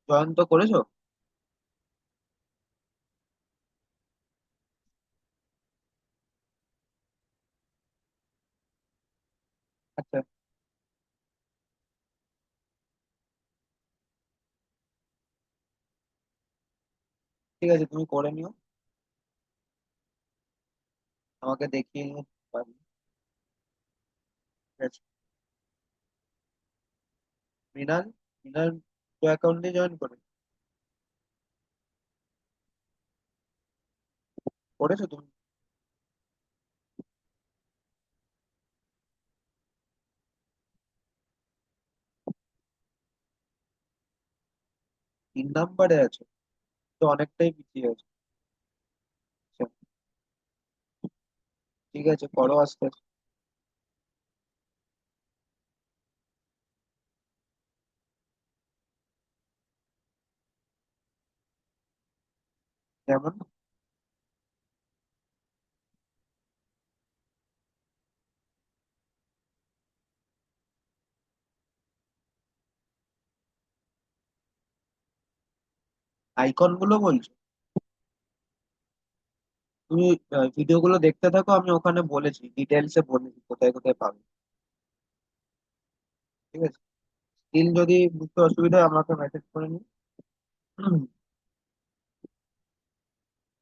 জয়েন তো করেছো? আচ্ছা ঠিক আছে, তুমি করে নিও, আমাকে দেখিয়ে নিও পারবে। ঠিক আছে। মৃণাল, মৃণাল অ্যাকাউন্টে জয়েন করে করেছো তুমি? তিন নাম্বারে আছে, তো অনেকটাই পিছিয়ে আছে। আচ্ছা, ঠিক আছে করো আস্তে আস্তে। যেমন আইকন গুলো বলছো? তুমি ভিডিও গুলো দেখতে থাকো, আমি ওখানে বলেছি, ডিটেলসে বলেছি কোথায় কোথায় পাবে। ঠিক আছে, স্টিল যদি বুঝতে অসুবিধা হয় আমাকে মেসেজ করে নিও। হুম,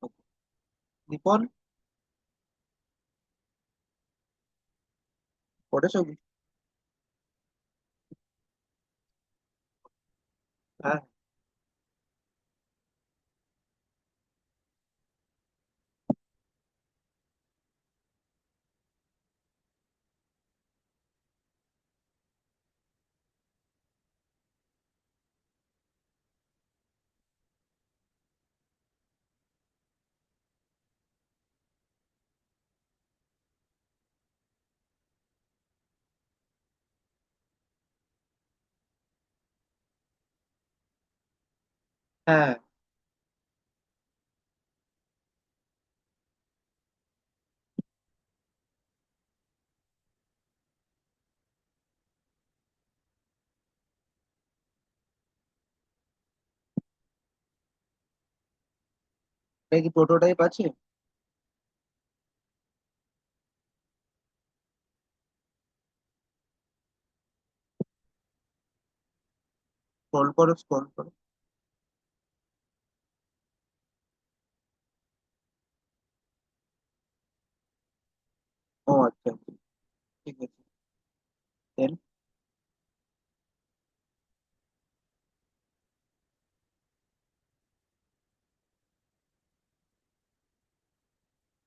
okay. নিপন, করেছো কি? হ্যাঁ হ্যাঁ, এটা কি প্রোটোটাইপ আছে? স্ক্রল করো স্ক্রল করো। ও আচ্ছা আচ্ছা, ঠিক আছে। Then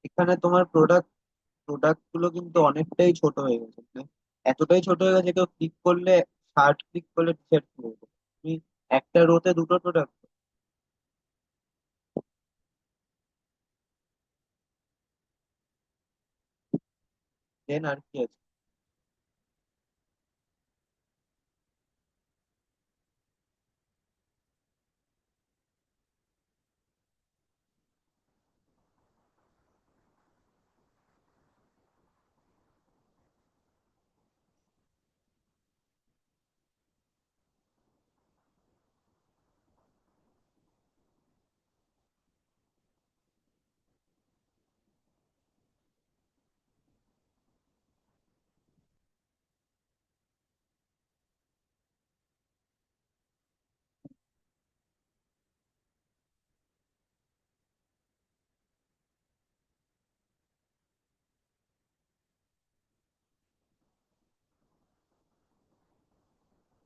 এখানে তোমার প্রোডাক্ট প্রোডাক্ট গুলো কিন্তু অনেকটাই ছোট হয়ে গেছে, মানে এতটাই ছোট হয়ে গেছে কেউ ক্লিক করলে, 60 ক্লিক করলে টি শার্ট খুলে যাবে। তুমি একটা রোতে দুটো প্রোডাক্ট, দেন আর কি আছে?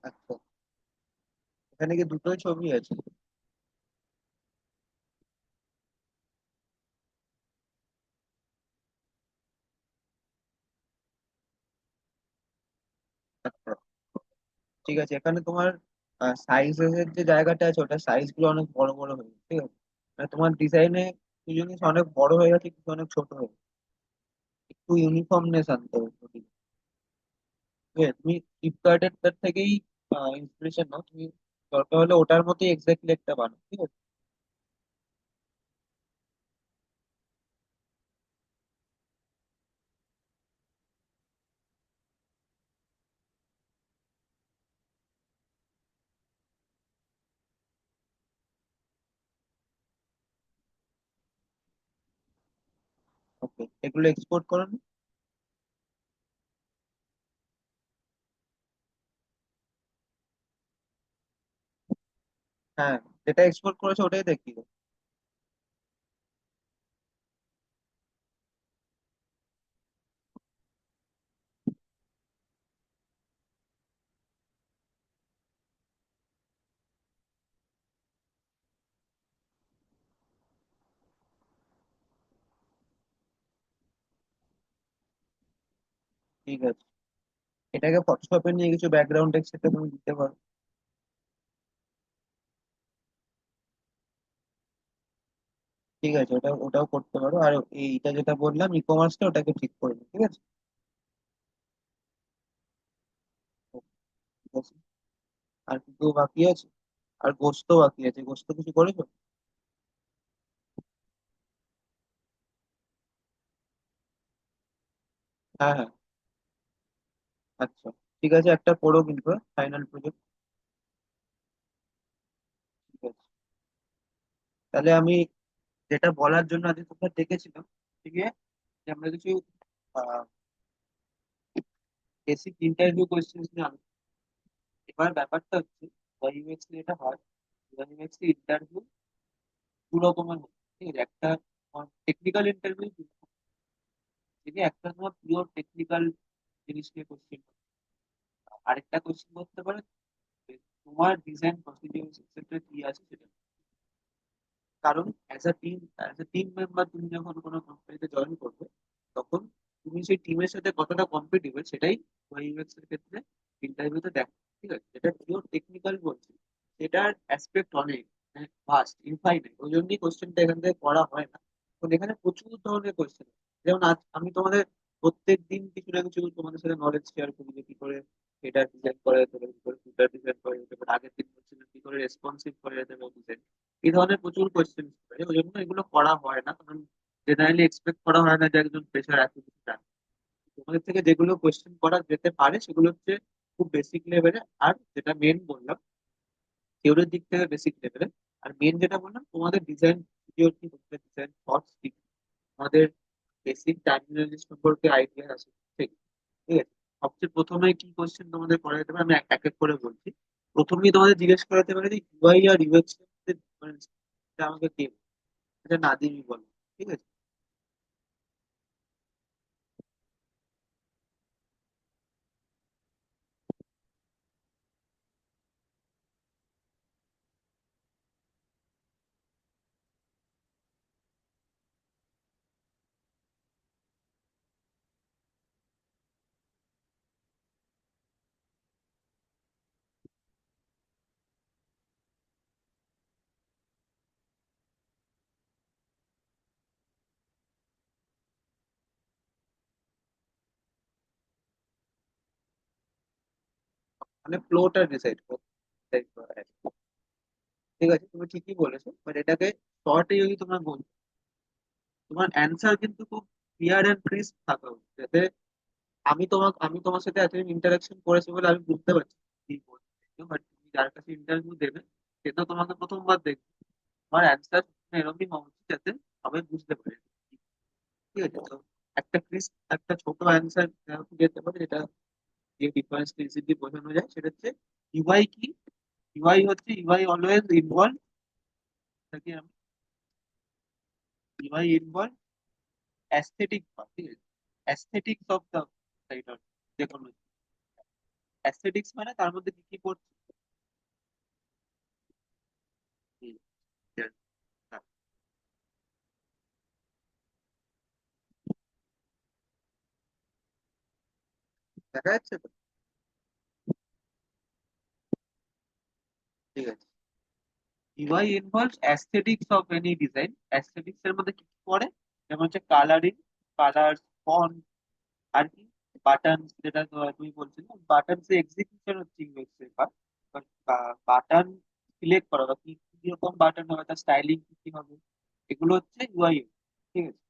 আচ্ছা, এখানে কি দুটোই ছবি আছে? আচ্ছা, ঠিক আছে। এখানে তোমার সাইজের যে জায়গাটা আছে, ওটা সাইজ গুলো অনেক বড় বড় হয়ে গেছে, ঠিক আছে? মানে তোমার ডিজাইনে কিছু জিনিস অনেক বড় হয়ে গেছে, কিছু অনেক ছোট হয়ে গেছে। একটু ইউনিফর্মনেস আনতে হবে body তে। ঠিক আছে? তুমি ফ্লিপকার্টের তার থেকেই ইন্সপিরেশন নাও তুমি, দরকার হলে ওটার মতোই এক্স্যাক্টলি একটা বানাও, ঠিক আছে? ওকে, এগুলো এক্সপোর্ট করো না? হ্যাঁ, যেটা এক্সপোর্ট করেছো ওটাই দেখি। ঠিক আছে, এটাকে ফটোশপে নিয়ে কিছু ব্যাকগ্রাউন্ড টেক্সট সেটা তুমি দিতে পারো। ঠিক আছে, ওটাও করতে পারো। আর এইটা যেটা বললাম ই কমার্সটা, ওটাকে ঠিক করে নিও, ঠিক আছে? ঠিক আছে। আর কিছু বাকি আছে? আর গোস্ত বাকি আছে, গোস্ত কিছু করেছো? হ্যাঁ, হ্যাঁ। আচ্ছা, ঠিক আছে, একটা করো কিন্তু, ফাইনাল প্রজেক্ট। ঠিক আছে, তাহলে আমি যেটা বলার জন্য আজকে তোমরা ডেকেছিলাম, ঠিক আছে, যে আমরা কিছু বেসিক ইন্টারভিউ কোয়েশ্চেন নিয়ে আলোচনা। এবার ব্যাপারটা হচ্ছে, ওয়াইএক্স যেটা হয়, ওয়াইএক্স ইন্টারভিউ দু রকমের হয়, ঠিক আছে? একটা টেকনিক্যাল ইন্টারভিউ, থেকে একটা তোমার পিওর টেকনিক্যাল জিনিস নিয়ে কোশ্চেন, আরেকটা কোশ্চেন করতে পারে যে তোমার ডিজাইন প্রসিডিউর এক্সেট্রা কি আছে সেটা। কারণ অ্যাজ এ টিম মেম্বার তুমি যখন কোনো কোম্পানিতে জয়েন করবে, তখন তুমি সেই টিমের সাথে কতটা কম্পিটিবল সেটাই ইউএক্স এর ক্ষেত্রে ইন্টারভিউতে দেখো। ঠিক আছে, যেটা পিওর টেকনিক্যাল বলছি, সেটার অ্যাসপেক্ট অনেক ভাস্ট ইনফাইনাইট, ওই জন্যই কোশ্চেনটা এখান থেকে করা হয় না। তো এখানে প্রচুর ধরনের কোশ্চেন, যেমন আজ আমি তোমাদের প্রত্যেক দিন কিছু না কিছু তোমাদের সাথে নলেজ শেয়ার করি, যে কি করে এটা ডিজাইন করা যেতে পারে, কি করে ফিল্টার ডিজাইন করা যেতে পারে, আগের দিন বলছিলাম কি করে রেসপন্সিভ করা যেতে পারে ডিজাইন। এই ধরনের প্রচুর কোয়েশ্চেন, ওই জন্য এগুলো করা হয় না, কারণ জেনারেলি এক্সপেক্ট করা হয় না যে একজন ফ্রেশার এত কিছু জানে। তোমাদের থেকে যেগুলো কোয়েশ্চেন করা যেতে পারে সেগুলো হচ্ছে খুব বেসিক লেভেলে, আর যেটা মেন বললাম থিওরির দিক থেকে বেসিক লেভেলে। আর মেন যেটা বললাম, তোমাদের ডিজাইন ভিডিও কি হচ্ছে, ডিজাইন থটস কি, আমাদের বেসিক টার্মিনোলজি সম্পর্কে আইডিয়া আছে, ঠিক ঠিক আছে? সবচেয়ে প্রথমে কি কোশ্চেন তোমাদের করা যেতে পারে, আমি এক এক করে বলছি। প্রথমেই তোমাদের জিজ্ঞেস করা যেতে পারে যে ইউআই আর ইউএক্স এর মধ্যে difference টা আমাকে কে, এটা নাদিমই বলো, ঠিক আছে? মানে ফ্লোটা ডিসাইড করতে পারে। ঠিক আছে, তুমি ঠিকই বলেছো, বাট এটাকে শর্টে যদি তোমরা বলছো, তোমার অ্যান্সার কিন্তু খুব ক্লিয়ার এন্ড ক্রিস্প থাকা উচিত, যাতে আমি তোমার সাথে এতদিন ইন্টারাকশন করেছি বলে আমি বুঝতে পারছি কি বলছো। বাট তুমি যার কাছে ইন্টারভিউ দেবে, সে তো তোমাকে প্রথমবার দেখবে, তোমার অ্যান্সার এরকমই হওয়া উচিত যাতে সবাই বুঝতে পারে। ঠিক আছে, তো একটা ক্রিস্প একটা ছোট অ্যান্সার যেতে পারে, এটা যে ডিফারেন্সটা ইজিলি বোঝানো যায়, সেটা হচ্ছে ইউআই কি। UI always involve, UI involve aesthetic, ঠিক আছে, অ্যাস্থেটিক্স অফ দ্য রাইটার, যে কোনো অ্যাস্থেটিক্স মানে তার মধ্যে কি কি পড়ছে। হুম, yes, হ্যাঁ, দেখা যাচ্ছে তো? ঠিক আছে, UI involves aesthetics of any design. Aesthetics এর মধ্যে কি কি পড়ে, যেমন হচ্ছে কালারিং, কালার, ফন্ট, আর কি বাটন, যেটা তুমি বলছিলে বাটন এক্সিকিউশন হচ্ছে ইউএক্স এর কাজ। বাটন সিলেক্ট করা বা কি কিরকম বাটন হবে, তার স্টাইলিং কি কি হবে, এগুলো হচ্ছে ইউআই। ঠিক আছে,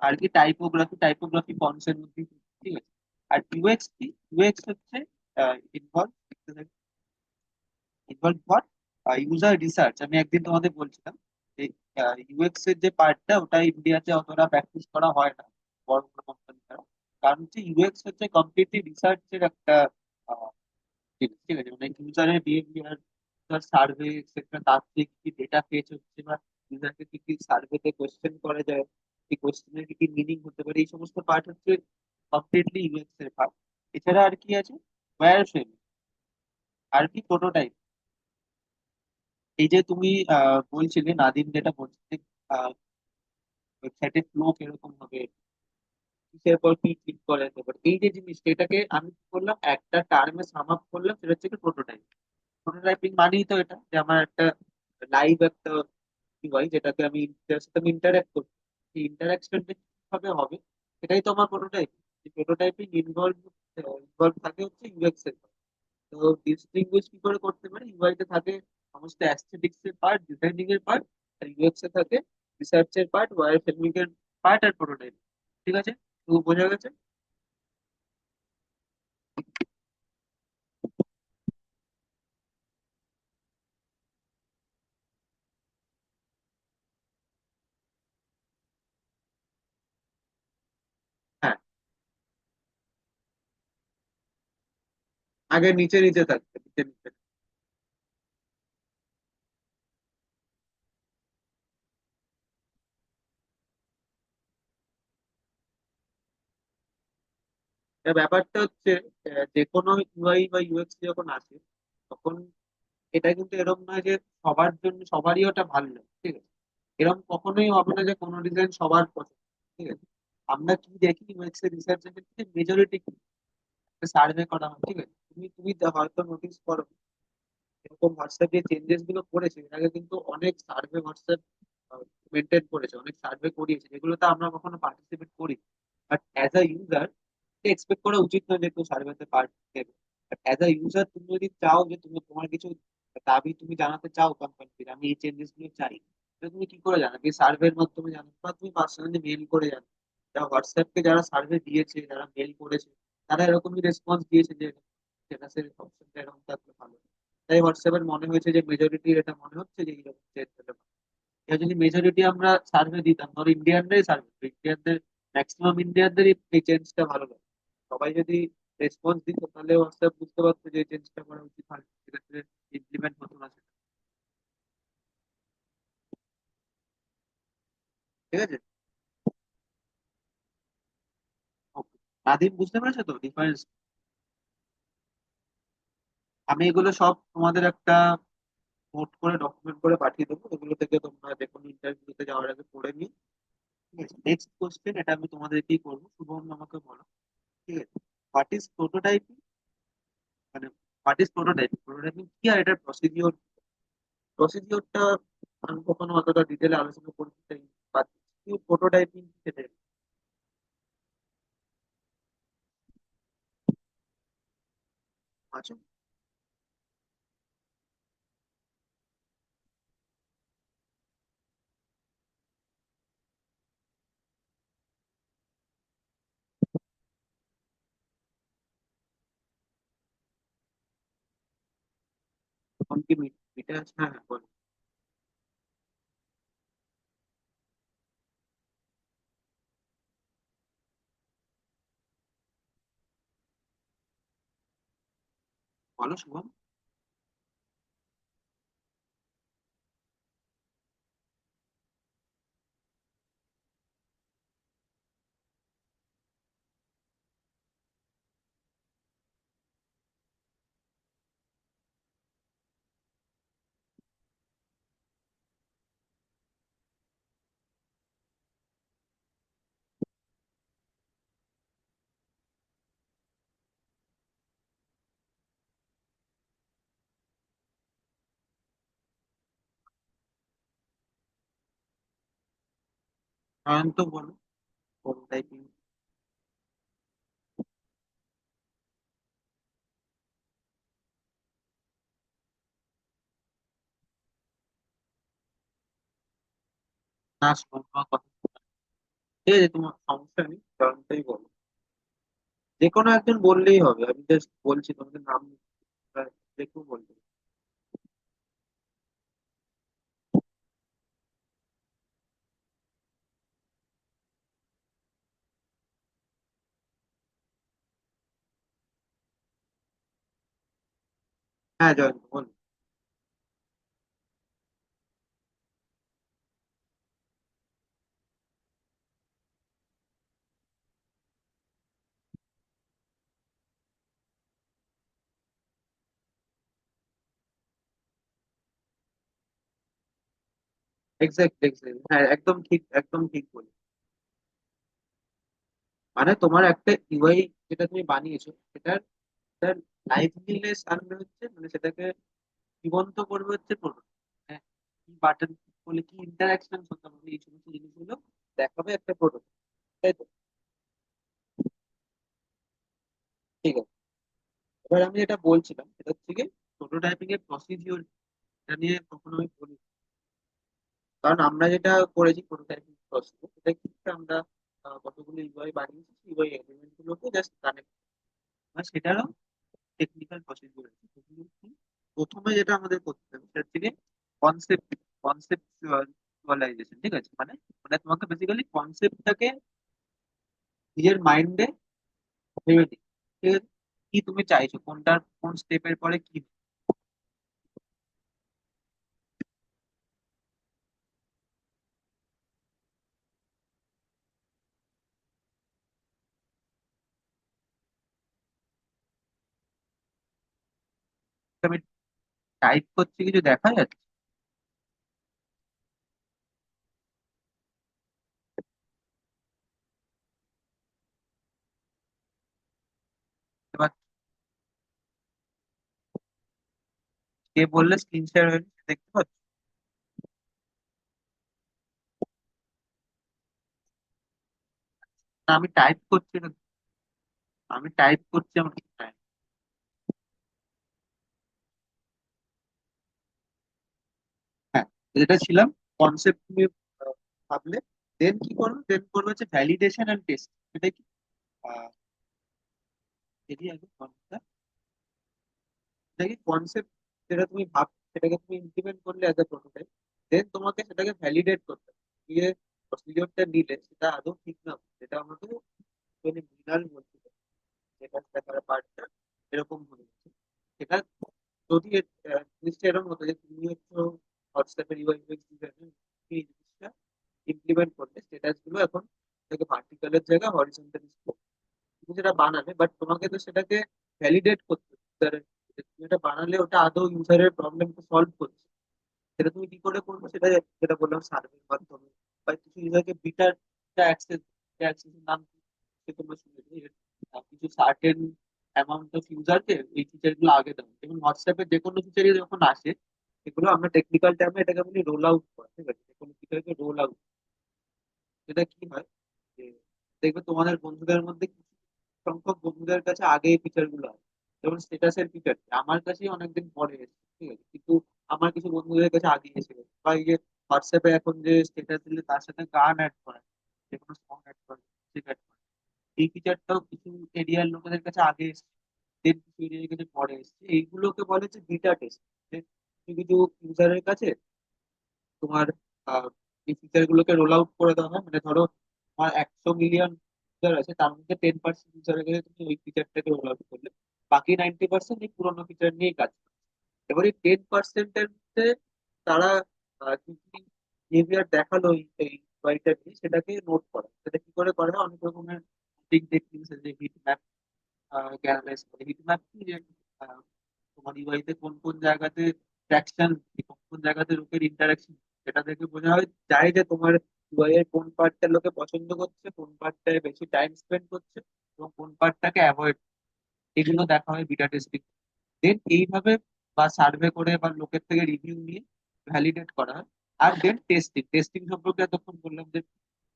আর কি টাইপোগ্রাফি ফন্টস এর মধ্যে, ঠিক আছে। আর ইউএক্স কি, ইউএক্স হচ্ছে involve involve what, user research. আমি একদিন তোমাদের বলছিলাম যে ইউএক্স এর যে পার্টটা, ওটা ইন্ডিয়াতে অতটা প্র্যাকটিস করা হয় না বড় বড় কোম্পানি ছাড়া। কারণ হচ্ছে ইউএক্স হচ্ছে কমপ্লিটলি রিসার্চের একটা জিনিস। ঠিক আছে, মানে ইউজারের বিহেভিয়ার, সার্ভে এক্সেট্রা, তার থেকে কি ডেটা ফেচ হচ্ছে, বা ইউজারকে কি কি সার্ভেতে কোয়েশ্চেন করা যায়, এই কোয়েশ্চেনের কি কি মিনিং হতে পারে, এই সমস্ত পার্ট হচ্ছে কমপ্লিটলি ইউএক্স এর পার্ট। এছাড়া আর কি আছে, ওয়্যার ফ্রেমিং, আর কি প্রোটোটাইপ। এই যে তুমি বলছিলে, নাদিম যেটা বলছিলে, ওয়েবসাইটে ফ্লো কিরকম হবে, কিসের পর কি ক্লিক করে, তারপর এই যে জিনিসটা, এটাকে আমি কি করলাম, একটা টার্মে সাম আপ করলাম, সেটা হচ্ছে প্রোটোটাইপ। প্রোটোটাইপিং মানেই তো এটা, যে আমার একটা লাইভ একটা ডিভাইস, যেটাকে আমি যার সাথে আমি ইন্টারাক্ট করছি, সেই ইন্টারাকশনটা কিভাবে হবে, সেটাই তো আমার প্রোটোটাইপ। প্রোটোটাইপিং ইনভলভ থাকে হচ্ছে ইউএক্স এর। তো ডিস্টিংগুইশ কি করে করতে পারে, ইউআই তে থাকে সমস্ত অ্যাস্থেটিক্স এর পার্ট, ডিজাইনিং এর পার্ট, আর ইউএক্স এ থাকে রিসার্চের পার্ট, ওয়্যার ফ্রেমিং এর পার্ট, আর প্রোটোটাইপ। ঠিক আছে, তো বোঝা গেছে। হ্যাঁ, আগে নিচে নিচে থাকবে, নিচে নিচে। এবার ব্যাপারটা হচ্ছে, যে কোনো ইউআই বা ইউএক্স যখন আসে, তখন এটা কিন্তু এরকম নয় যে সবার জন্য সবারই ওটা ভালো লাগে। ঠিক আছে, এরকম কখনোই হবে না যে কোনো ডিজাইন সবার পছন্দ। ঠিক আছে, আমরা কি দেখি ইউএক্স এর রিসার্চের ক্ষেত্রে মেজরিটি সার্ভে করা হয়। ঠিক আছে, তুমি হয়তো নোটিস করো, এরকম হোয়াটসঅ্যাপ যে চেঞ্জেস গুলো করেছে, এর আগে কিন্তু অনেক সার্ভে হোয়াটসঅ্যাপ মেনটেন করেছে, অনেক সার্ভে করিয়েছে, যেগুলোতে আমরা কখনো পার্টিসিপেট করি। But as a user expect করা উচিত নয় যে কেউ সার্ভেতে পার্ট নেবে। বাট অ্যাজ আ ইউজার তুমি যদি চাও যে তুমি তোমার কিছু দাবি তুমি জানাতে চাও কোম্পানিকে, আমি এই চেঞ্জেস গুলো চাই, তাহলে তুমি কি করে জানাবে, সার্ভের মাধ্যমে জানাবে, বা তুমি পার্সোনালি মেল করে জানাবে। যারা হোয়াটসঅ্যাপকে যারা সার্ভে দিয়েছে, যারা মেল করেছে, তারা এরকমই রেসপন্স দিয়েছে যে স্ট্যাটাসের অপশনটা এরকম থাকলে ভালো হয়। তাই হোয়াটসঅ্যাপের মনে হয়েছে যে মেজরিটির এটা মনে হচ্ছে যে এইরকম চেঞ্জ হতে পারে। এবার যদি মেজরিটি আমরা সার্ভে দিতাম, ধরো ইন্ডিয়ানরাই সার্ভে, ইন্ডিয়ানদের ম্যাক্সিমাম ইন্ডিয়ানদের এই চেঞ্জটা ভালো লাগে, সবাই যদি রেসপন্স দিত, তাহলে হোয়াটসঅ্যাপ বুঝতে পারতো যে চেঞ্জটা করা উচিত হয়, সেক্ষেত্রে ইমপ্লিমেন্ট হতো না সেটা। ঠিক আছে, ওকে, নাদিম বুঝতে পেরেছো তো ডিফারেন্স? আমি এগুলো সব তোমাদের একটা নোট করে ডকুমেন্ট করে পাঠিয়ে দেবো, এগুলো থেকে তোমরা যে কোনো ইন্টারভিউতে যাওয়ার আগে পড়ে নিও। ঠিক আছে, নেক্সট কোশ্চেন, এটা আমি তোমাদেরকেই করবো, শুভম আমাকে বলো। ঠিক আছে, হোয়াট ইজ প্রোটোটাইপিং, মানে হোয়াট ইজ প্রোটোটাইপিং, প্রোটোটাইপিং কি, আর এটার প্রসিডিওর, প্রসিডিওরটা আমি কখনো অতটা ডিটেলে আলোচনা করতে চাই, প্রোটোটাইপিং সেটা। আচ্ছা, তখন কি মিটে আছে? হ্যাঁ হ্যাঁ, বলো। বলো শুভম। কারণ তো বলো, কোন টাইপিং। না শুভম, তোমার কথা ঠিক আছে, তোমার সমস্যা নেই, কারণটাই বলো। যে কোনো একজন বললেই হবে, আমি জাস্ট বলছি তোমাদের নাম। দেখো বলবে। হ্যাঁ জয়ন্ত বল। এক্স্যাক্টলি এক্স্যাক্টলি, হ্যাঁ একদম ঠিক, একদম ঠিক বলি। মানে তোমার একটা ইউআই যেটা তুমি বানিয়েছো, সেটার লাইভলিনেস আনবে হচ্ছে, মানে সেটাকে জীবন্ত করবে হচ্ছে প্রোডাক্ট। হ্যাঁ, কি বাটন বলে, কি ইন্টারাকশন হতে পারে, এই সমস্ত জিনিসগুলো দেখাবে একটা প্রোডাক্ট, তাই তো? ঠিক আছে, এবার আমি যেটা বলছিলাম সেটা হচ্ছে কি, প্রোটোটাইপিং এর প্রসিডিওর নিয়ে কখনো আমি বলি। কারণ আমরা যেটা করেছি প্রোটোটাইপিং প্রসেস, সেটা কিন্তু আমরা কতগুলো ইউআই বানিয়েছি, ইউআই এলিমেন্ট গুলোকে জাস্ট কানেক্ট, সেটারও টেকনিক্যাল প্রসিডিওর আছে সেগুলো কি। প্রথমে যেটা আমাদের করতে হবে সেটা থেকে কনসেপ্ট কনসেপ্টুয়ালাইজেশন, ঠিক আছে? মানে মানে তোমাকে বেসিক্যালি কনসেপ্টটাকে নিজের মাইন্ডে ভেবে নিই, ঠিক আছে? কি তুমি চাইছো, কোনটার কোন স্টেপের পরে কি। আমি টাইপ করছি, কিছু দেখা যাচ্ছে? এবার কে বললে স্ক্রিন শেয়ার হয়েছে দেখতে পাচ্ছ? না, আমি টাইপ করছি না, আমি টাইপ করছি আমার time। হ্যাঁ, যেটা ছিলাম, কনসেপ্ট তুমি ভাবলে, দেন কি করবে, দেন করবে হচ্ছে ভ্যালিডেশন এন্ড টেস্ট। সেটা কি, এটি আগে সেটাকে কনসেপ্ট, যেটা তুমি ভাব, সেটাকে তুমি ইমপ্লিমেন্ট করলে অ্যাজ এ প্রোটোটাইপ, দেন তোমাকে সেটাকে ভ্যালিডেট করতে হবে। দিয়ে প্রসিডিওরটা নিলে সেটা আদৌ ঠিক না, সেটা আমাকে মানে মৃণাল বলছিল, যেটা দেখার পার্টটা এরকম হয়ে গেছে। সেটা যদি জিনিসটা এরকম হতো যে তুমি হচ্ছে হোয়াটসঅ্যাপের ইউআই ইউএক্স ডিজাইনের এই জিনিসটা ইমপ্লিমেন্ট করলে, স্ট্যাটাস গুলো এখন থেকে ভার্টিক্যালের জায়গায় হরিজন্টাল, তুমি যেটা বানালে, বাট তোমাকে তো সেটাকে ভ্যালিডেট করতে হবে user এর। যে তুমি এটা বানালে ওটা আদৌ ইউজারের প্রবলেমকে সলভ করছে, সেটা তুমি কি করে করবে, সেটা যেটা বললাম সার্ভের মাধ্যমে, বা কিছু ইউজারকে বিটার অ্যাক্সেস, অ্যাক্সেসের নাম কি, সে তোমরা শুনেছি কিছু সার্টেন অ্যামাউন্ট অফ ইউজারকে এই ফিচার গুলো আগে দেওয়া, যেমন হোয়াটসঅ্যাপের যে কোনো ফিচারই যখন আসে, এগুলো আমরা টেকনিক্যাল টার্মে এটাকে বলি রোল আউট করা, ঠিক আছে? যে কোনো ফিচারকে রোল আউট, সেটা কি হয় যে দেখবে তোমাদের বন্ধুদের মধ্যে কিছু সংখ্যক বন্ধুদের কাছে আগে এই ফিচার গুলো আছে, যেমন স্ট্যাটাসের ফিচার আমার কাছে অনেকদিন পরে এসেছে, ঠিক আছে, কিন্তু আমার কিছু বন্ধুদের কাছে আগে এসে গেছে। বা এই যে হোয়াটসঅ্যাপে এখন যে স্ট্যাটাস দিলে তার সাথে গান অ্যাড করা, যে কোনো সং অ্যাড করা, মিউজিক অ্যাড করা, এই ফিচারটাও কিছু এরিয়ার লোকেদের কাছে আগে এসেছে, দেন কিছু এরিয়ার কাছে পরে এসেছে। এইগুলোকে বলে যে বিটা টেস্ট। কিছু কিছু ইউজারের কাছে তোমার এই ফিচার গুলোকে রোল আউট করে দেওয়া হয়। মানে ধরো তোমার 100 মিলিয়ন ইউজার আছে, তার মধ্যে 10% ইউজারের কাছে তুমি ওই ফিচারটাকে রোল আউট করলে, বাকি 90% এই পুরোনো ফিচার নিয়ে কাজ করে। এবার এই 10%-এর মধ্যে তারা কি কি বিহেভিয়ার দেখালো এই ওয়াইটা নিয়ে, সেটাকে নোট করা। সেটা কি করে করে, অনেক রকমের টেকনিক আছে, যে হিট ম্যাপ গ্যানালাইজ করে। হিট ম্যাপ কি, যে আহ, তোমার ইউআইতে কোন কোন জায়গাতে ট্র্যাকশন, কোন কোন জায়গাতে লোকের ইন্টারাকশন, সেটা দেখে বোঝা হয় যায় যে তোমার ইউআই এর কোন পার্টটা লোকে পছন্দ করছে, কোন পার্টটায় বেশি টাইম স্পেন্ড করছে, এবং কোন পার্টটাকে অ্যাভয়েড। এগুলো দেখা হয় বিটা টেস্টিং। দেন এইভাবে বা সার্ভে করে বা লোকের থেকে রিভিউ নিয়ে ভ্যালিডেট করা হয়। আর দেন টেস্টিং, টেস্টিং সম্পর্কে এতক্ষণ বললাম যে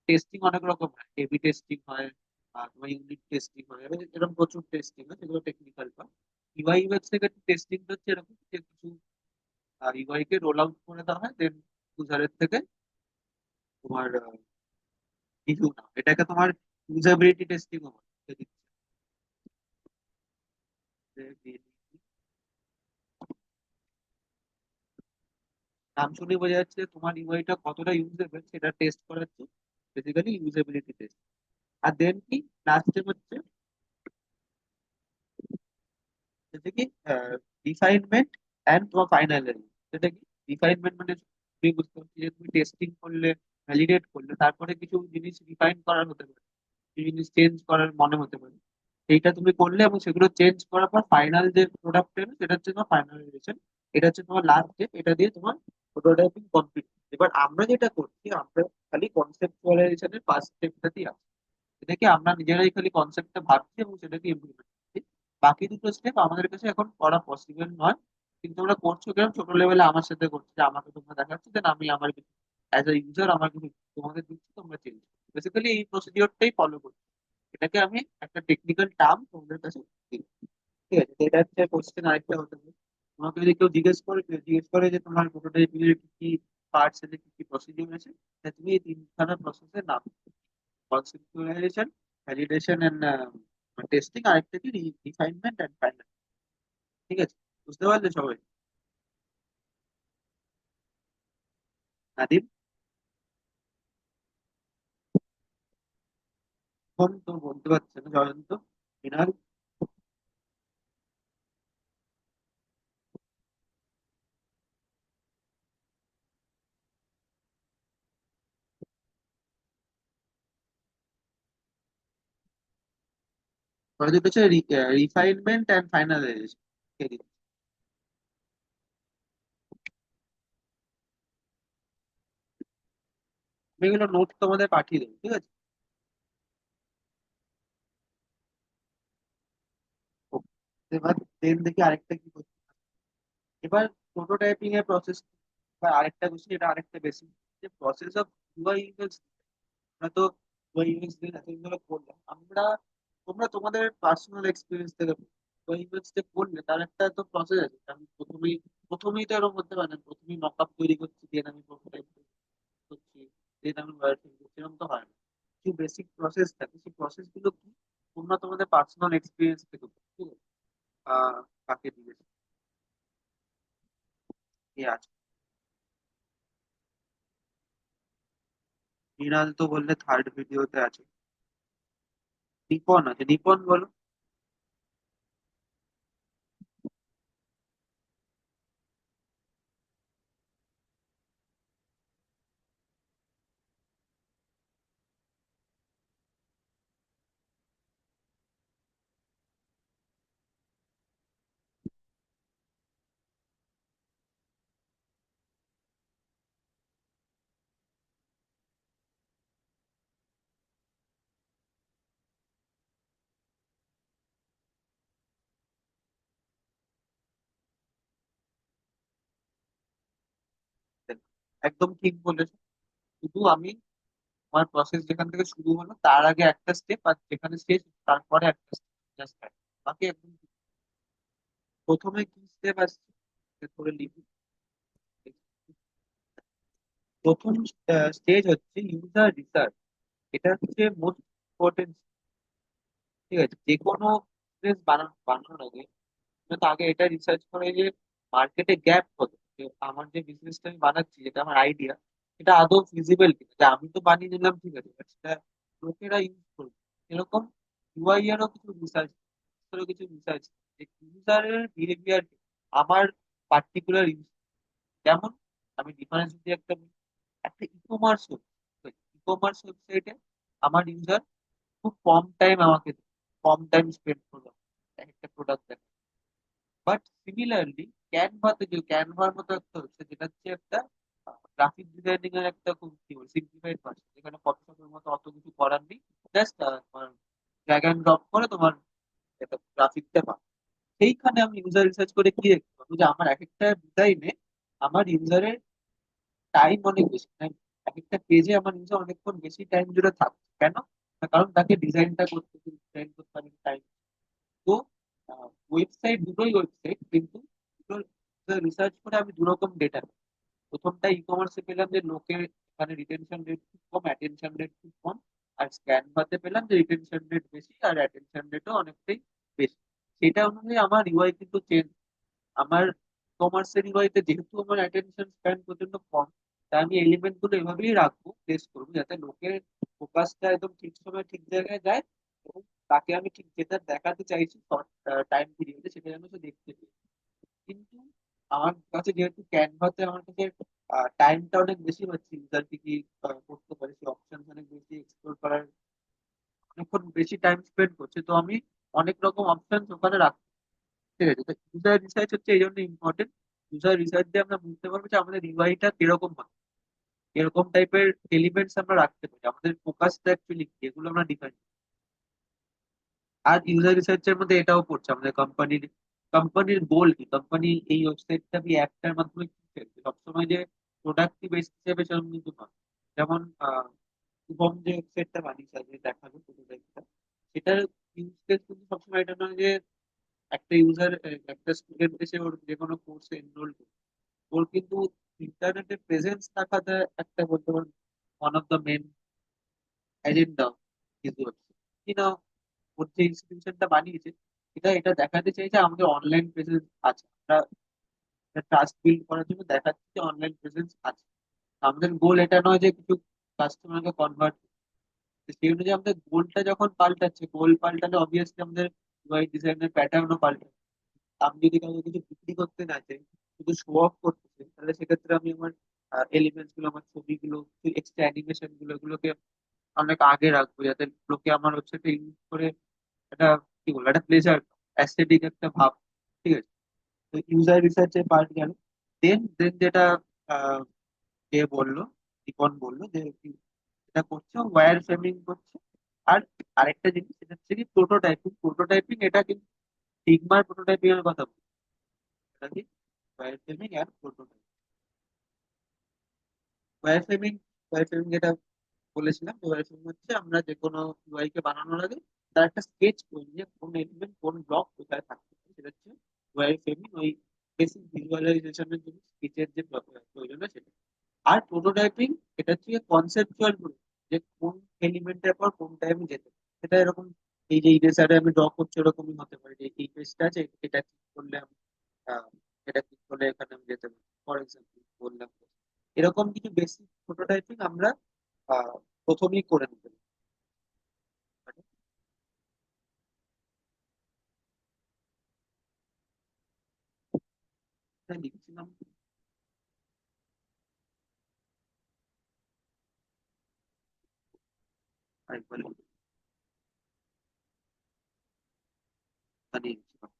টেস্টিং অনেক রকম হয়, এবি টেস্টিং হয়, আর তোমার ইউনিট টেস্টিং হয়, এরকম প্রচুর টেস্টিং হয়, সেগুলো টেকনিক্যাল পার্ট। ইউআই ইউএক্স থেকে টেস্টিং হচ্ছে এরকম যে কিছু ইউআই কে রোল আউট করে দেওয়া হয়, দেন ইউজারের থেকে তোমার রিভিউ না, এটাকে তোমার ইউজাবিলিটি টেস্টিং বলে। নাম শুনে বোঝা যাচ্ছে যে তোমার ইউআইটা কতটা ইউজেবল সেটা টেস্ট করাচ্ছে, বেসিক্যালি ইউজেবিলিটি টেস্ট। আর দেন কি, লাস্টে হচ্ছে যেটা কি রিফাইনমেন্ট অ্যান্ড তোমার ফাইনাল। সেটা কি রিফাইনমেন্ট, মানে তুমি বুঝতে পারছি যে তুমি টেস্টিং করলে, ভ্যালিডেট করলে, তারপরে কিছু জিনিস রিফাইন করার হতে পারে, কিছু জিনিস চেঞ্জ করার মনে হতে পারে, সেইটা তুমি করলে, এবং সেগুলো চেঞ্জ করার পর ফাইনাল যে প্রোডাক্ট এলো সেটা হচ্ছে তোমার ফাইনালাইজেশন। এটা হচ্ছে তোমার লাস্ট স্টেপ, এটা দিয়ে তোমার প্রোটোটাইপিং কমপ্লিট। এবার আমরা যেটা করছি, আমরা খালি কনসেপ্টুয়ালাইজেশনের ফার্স্ট স্টেপটাতেই আছি। এটাকে আমরা নিজেরাই খালি কনসেপ্টটা ভাবছি এবং সেটাকে ইমপ্লিমেন্ট করছি। বাকি দুটো স্টেপ আমাদের কাছে এখন করা পসিবল নয়, কিন্তু আমরা করছো কেন, ছোট লেভেলে আমার সাথে করছি, যে আমাকে তোমরা দেখাচ্ছি, দেন আমি আমার কিছু অ্যাজ এ ইউজার আমার কিছু তোমাদের দিচ্ছি, তোমরা চেঞ্জ। বেসিক্যালি এই প্রসিডিওরটাই ফলো করছি। এটাকে আমি একটা টেকনিক্যাল টার্ম তোমাদের কাছে দিই। ঠিক আছে, তো এটা হচ্ছে কোশ্চেন। আরেকটা হতে পারে, তোমাকে যদি কেউ জিজ্ঞেস করে যে তোমার প্রোটোটাইপিং এর কি কি পার্টস আছে, কি কি প্রসিডিওর আছে, তা তুমি এই তিনখানা প্রসেসের নাম, কনসেপ্টুয়ালাইজেশন, ভ্যালিডেশন এন্ড টেস্টিং, আরেকটা কি রিফাইনমেন্ট এন্ড ফাইনাল। ঠিক আছে, বুঝতে পারলে সবাই? নাদিম, এখন তো বলতে পারছে না জয়ন্ত, মৃণাল। ওরা দুটো হচ্ছে রিফাইনমেন্ট এন্ড ফাইনালাইজেশন। আমি এগুলো নোট তোমাদের পাঠিয়ে দেবো, ঠিক আছে? Okay. এবার দেন দেখি আরেকটা কি করছি। এবার প্রোটোটাইপিং এর প্রসেস, বা আরেকটা কোশ্চেন, এটা আরেকটা বেশি, যে প্রসেস অফ ইউআই ইউএক্স। আমরা তো ইউআই ইউএক্স দিয়ে এতদিন ধরে করলাম আমরা, তোমরা তোমাদের পার্সোনাল এক্সপিরিয়েন্স থেকে ইউআই ইউএক্স যে করলে তার একটা তো প্রসেস আছে। আমি প্রথমেই তো এরকম করতে পারি না, প্রথমেই মকআপ তৈরি করছি, দেন আমি প্রোটোটাইপ করছি, দেন আমি ওয়ার্কিং করছি, এরকম তো হয় না। কিছু বেসিক প্রসেস থাকে, সেই প্রসেস গুলো কি তোমরা তোমাদের পার্সোনাল এক্সপিরিয়েন্স থেকে করো, ঠিক আছে? কাকে দিয়েছে, কে আছে? মৃণাল তো বললে থার্ড ভিডিওতে আছে। দীপন আছে, দীপন বলো। একদম ঠিক বলেছো। শুধু আমি, আমার প্রসেস যেখান থেকে শুরু হলো তার আগে একটা স্টেপ, আর যেখানে শেষ তারপরে একটা স্টেপ, জাস্ট বাকি একদম ঠিক। প্রথমে কি স্টেপ আসছে এটা করে লিখি। প্রথম স্টেজ হচ্ছে ইউজার রিসার্চ। এটা হচ্ছে মোস্ট ইম্পর্টেন্ট। ঠিক আছে, যে কোনো বিজনেস বানানোর আগে তো আগে এটা রিসার্চ করে যে মার্কেটে গ্যাপ কত, যে আমার যে বিজনেসটা আমি বানাচ্ছি, যেটা আমার আইডিয়া, এটা আদৌ ফিজিবল কিনা। যে আমি তো বানিয়ে নিলাম ঠিক আছে, but সেটা লোকেরা ইউজ করবে এরকম। ইউআই এরও কিছু রিসার্চ, কিছু রিসার্চ যে ইউজারের বিহেভিয়ার আমার পার্টিকুলার ইউজ। যেমন আমি ডিফারেন্স যদি একটা একটা ই কমার্স, ই কমার্স ওয়েবসাইটে আমার ইউজার খুব কম টাইম আমাকে স্পেন্ড করলো একটা প্রোডাক্ট। বাট সিমিলারলি ক্যানভাতে, যে ক্যানভার মতো একটা হচ্ছে যেটা হচ্ছে একটা গ্রাফিক ডিজাইনিং এর একটা খুব কি বল সিম্পলিফাইড ভার্সন, যেখানে ফটোশপের মতো অত কিছু করার নেই। জাস্ট তোমার ড্র্যাগ অ্যান্ড ড্রপ করে তোমার একটা গ্রাফিকটা পাবে। সেইখানে আমি ইউজার রিসার্চ করে কি দেখতে পাবো যে আমার এক একটা ডিজাইনে আমার ইউজারের টাইম অনেক বেশি, মানে এক একটা পেজে আমার ইউজার অনেকক্ষণ বেশি টাইম জুড়ে থাকছে। কেন? না, কারণ তাকে ডিজাইনটা করতে, ডিজাইন করতে অনেক টাইম। তো ওয়েবসাইট, দুটোই ওয়েবসাইট, কিন্তু রিসার্চ করে আমি দু রকম ডেটা। প্রথমটা ই কমার্সে পেলাম যে লোকের এখানে রিটেনশন রেট খুব কম, অ্যাটেনশন রেট খুব কম। আর ক্যানভাতে পেলাম যে রিটেনশন রেট বেশি আর অ্যাটেনশন রেটও অনেকটাই বেশি। সেটা অনুযায়ী আমার ইউআই কিন্তু চেঞ্জ। আমার কমার্সের ইউআইতে যেহেতু আমার অ্যাটেনশন স্প্যান প্রচন্ড কম, তাই আমি এলিমেন্ট গুলো এভাবেই রাখবো, প্লেস করবো, যাতে লোকের ফোকাসটা একদম ঠিক সময় ঠিক জায়গায় যায়, এবং তাকে আমি ঠিক যেটা দেখাতে চাইছি শর্ট টাইম পিরিয়ডে, সেটা যেন সে দেখতে পাই। কিন্তু আমার কাছে যেহেতু ক্যানভাতে আমার কাছে টাইমটা অনেক বেশি পাচ্ছি, ইউজার কি কি করতে পারে সেই অপশন অনেক বেশি এক্সপ্লোর করার, অনেকক্ষণ বেশি টাইম স্পেন্ড করছে, তো আমি অনেক রকম অপশন ওখানে রাখছি। ঠিক আছে, তো ইউজার রিসার্চ হচ্ছে এই জন্য ইম্পর্টেন্ট। ইউজার রিসার্চ দিয়ে আমরা বুঝতে পারবো যে আমাদের ইউআইটা কিরকম হয়, এরকম টাইপের এলিমেন্টস আমরা রাখতে পারি, আমাদের ফোকাসটা অ্যাকচুয়ালি কি, এগুলো আমরা ডিফাইন। আর ইউজার রিসার্চের মধ্যে এটাও পড়ছে আমাদের কোম্পানির কোম্পানির গোল কি, কোম্পানি এই ওয়েবসাইটটা কি অ্যাপটার মাধ্যমে কি চাইছে। সবসময় যে প্রোডাক্টই বেস হিসেবে সেরকম কিন্তু নয়। যেমন শুভম যে ওয়েবসাইটটা বানিয়েছে আজকে দেখালো প্রোটোটাইপটা, সেটার ইউজ কেস কিন্তু সবসময় এটা নয় যে একটা ইউজার, একটা স্টুডেন্ট এসে ওর যে কোনো কোর্সে এনরোল করে। ওর কিন্তু ইন্টারনেটে প্রেজেন্স থাকাটা একটা বলতে পারেন one of the main agenda কিছু হচ্ছে কিনা। ওর যে ইনস্টিটিউশনটা বানিয়েছে, এটা এটা দেখাতে চাইছে আমাদের অনলাইন প্রেজেন্স আছে। আমরা ট্রাস্ট বিল্ড করার জন্য দেখাচ্ছি যে অনলাইন প্রেজেন্স আছে। আমাদের গোল এটা নয় যে কিছু কাস্টমারকে কনভার্ট। সেই অনুযায়ী আমাদের গোলটা যখন পাল্টাচ্ছে, গোল পাল্টালে অবভিয়াসলি আমাদের ইউআই ডিজাইনের প্যাটার্নও পাল্টাচ্ছে। আমি যদি কাউকে কিছু বিক্রি করতে না চাই, শুধু শো অফ করতে চাই, তাহলে সেক্ষেত্রে আমি আমার এলিমেন্টস গুলো, আমার ছবিগুলো, এক্সট্রা অ্যানিমেশন গুলো, এগুলোকে অনেক আগে রাখবো, যাতে লোকে আমার ওয়েবসাইটে ইউজ করে একটা কি বলবো, একটা প্লেজার, অ্যাস্থেটিক একটা ভাব। ঠিক আছে, তো ইউজার রিসার্চের পার্ট গেল। দেন দেন যেটা আহ, কে বললো, দীপন বললো যে এটা করছে, ওয়্যার ফ্রেমিং করছে। আর আরেকটা জিনিস সেটা হচ্ছে কি প্রোটোটাইপিং। এটা কিন্তু ফিগমার প্রোটোটাইপিং এর কথা বলছি। এটা কি ওয়্যার ফ্রেমিং আর প্রোটোটাইপিং। ওয়্যার ফ্রেমিং, যেটা বলেছিলাম, ওয়্যার ফ্রেমিং হচ্ছে আমরা যে কোনো ইউআই কে বানানোর আগে তার একটা স্কেচ করি যে কোন এলিমেন্ট কোন ব্লক কোথায় থাকতে পারে, সেটা হচ্ছে ওয়্যার ফ্রেমিং। ওই বেসিক ভিজুয়ালাইজেশনের জন্য স্কেচের যে প্রয়োজন হয় সেটা। আর প্রোটোটাইপিং, এটা হচ্ছে কনসেপচুয়াল, যে কোন এলিমেন্টের পর কোনটা আমি যেতে পারি। সেটা এরকম, এই যে ইরেজারে আমি ড্র করছি এরকমই হতে পারে যে এই পেজটা আছে, এটা ক্লিক করলে আমি আহ, এটা ক্লিক করলে এখানে আমি যেতে পারি, ফর এক্সাম্পল বললাম। এরকম কিছু বেসিক প্রোটোটাইপিং আমরা আহ, প্রথমেই করে নিতে পারি। হ্যাঁ, লিখছিলাম। আরেকবার বানিয়ে নিচ্ছিলাম।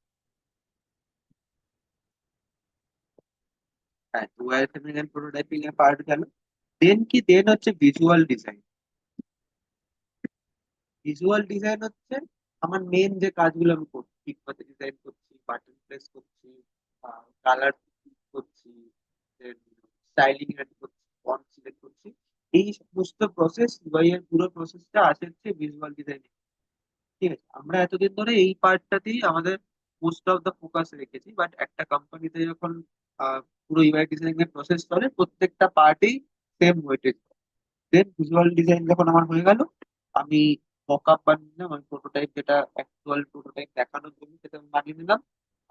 হ্যাঁ, তো ওয়্যার ফ্রেমিং এন্ড প্রোটোটাইপিং এর পার্ট গেল। দেন হচ্ছে ভিজুয়াল ডিজাইন। ভিজুয়াল ডিজাইন হচ্ছে আমার মেন যে কাজগুলো আমি করছি, ফিগমাতে ডিজাইন করছি, বাটন প্লেস করছি, কালার করছি, স্টাইলিং এড করছি, ফন্ট সিলেক্ট করছি। এই সমস্ত প্রসেস, ইউআই এর পুরো প্রসেসটা আসে হচ্ছে ভিজুয়াল ডিজাইনিং। ঠিক আছে, আমরা এতদিন ধরে এই পার্টটাতেই আমাদের মোস্ট অফ দ্য ফোকাস রেখেছি, বাট একটা কোম্পানিতে যখন পুরো ইউআই ডিজাইনিং এর প্রসেস চলে প্রত্যেকটা পার্টেই সেম ওয়েটেজ। দেন ভিজুয়াল ডিজাইন যখন আমার হয়ে গেল, আমি মকআপ বানিয়ে নিলাম, আমি প্রোটোটাইপ যেটা অ্যাকচুয়াল প্রোটোটাইপ দেখানোর জন্য সেটা আমি বানিয়ে নিলাম।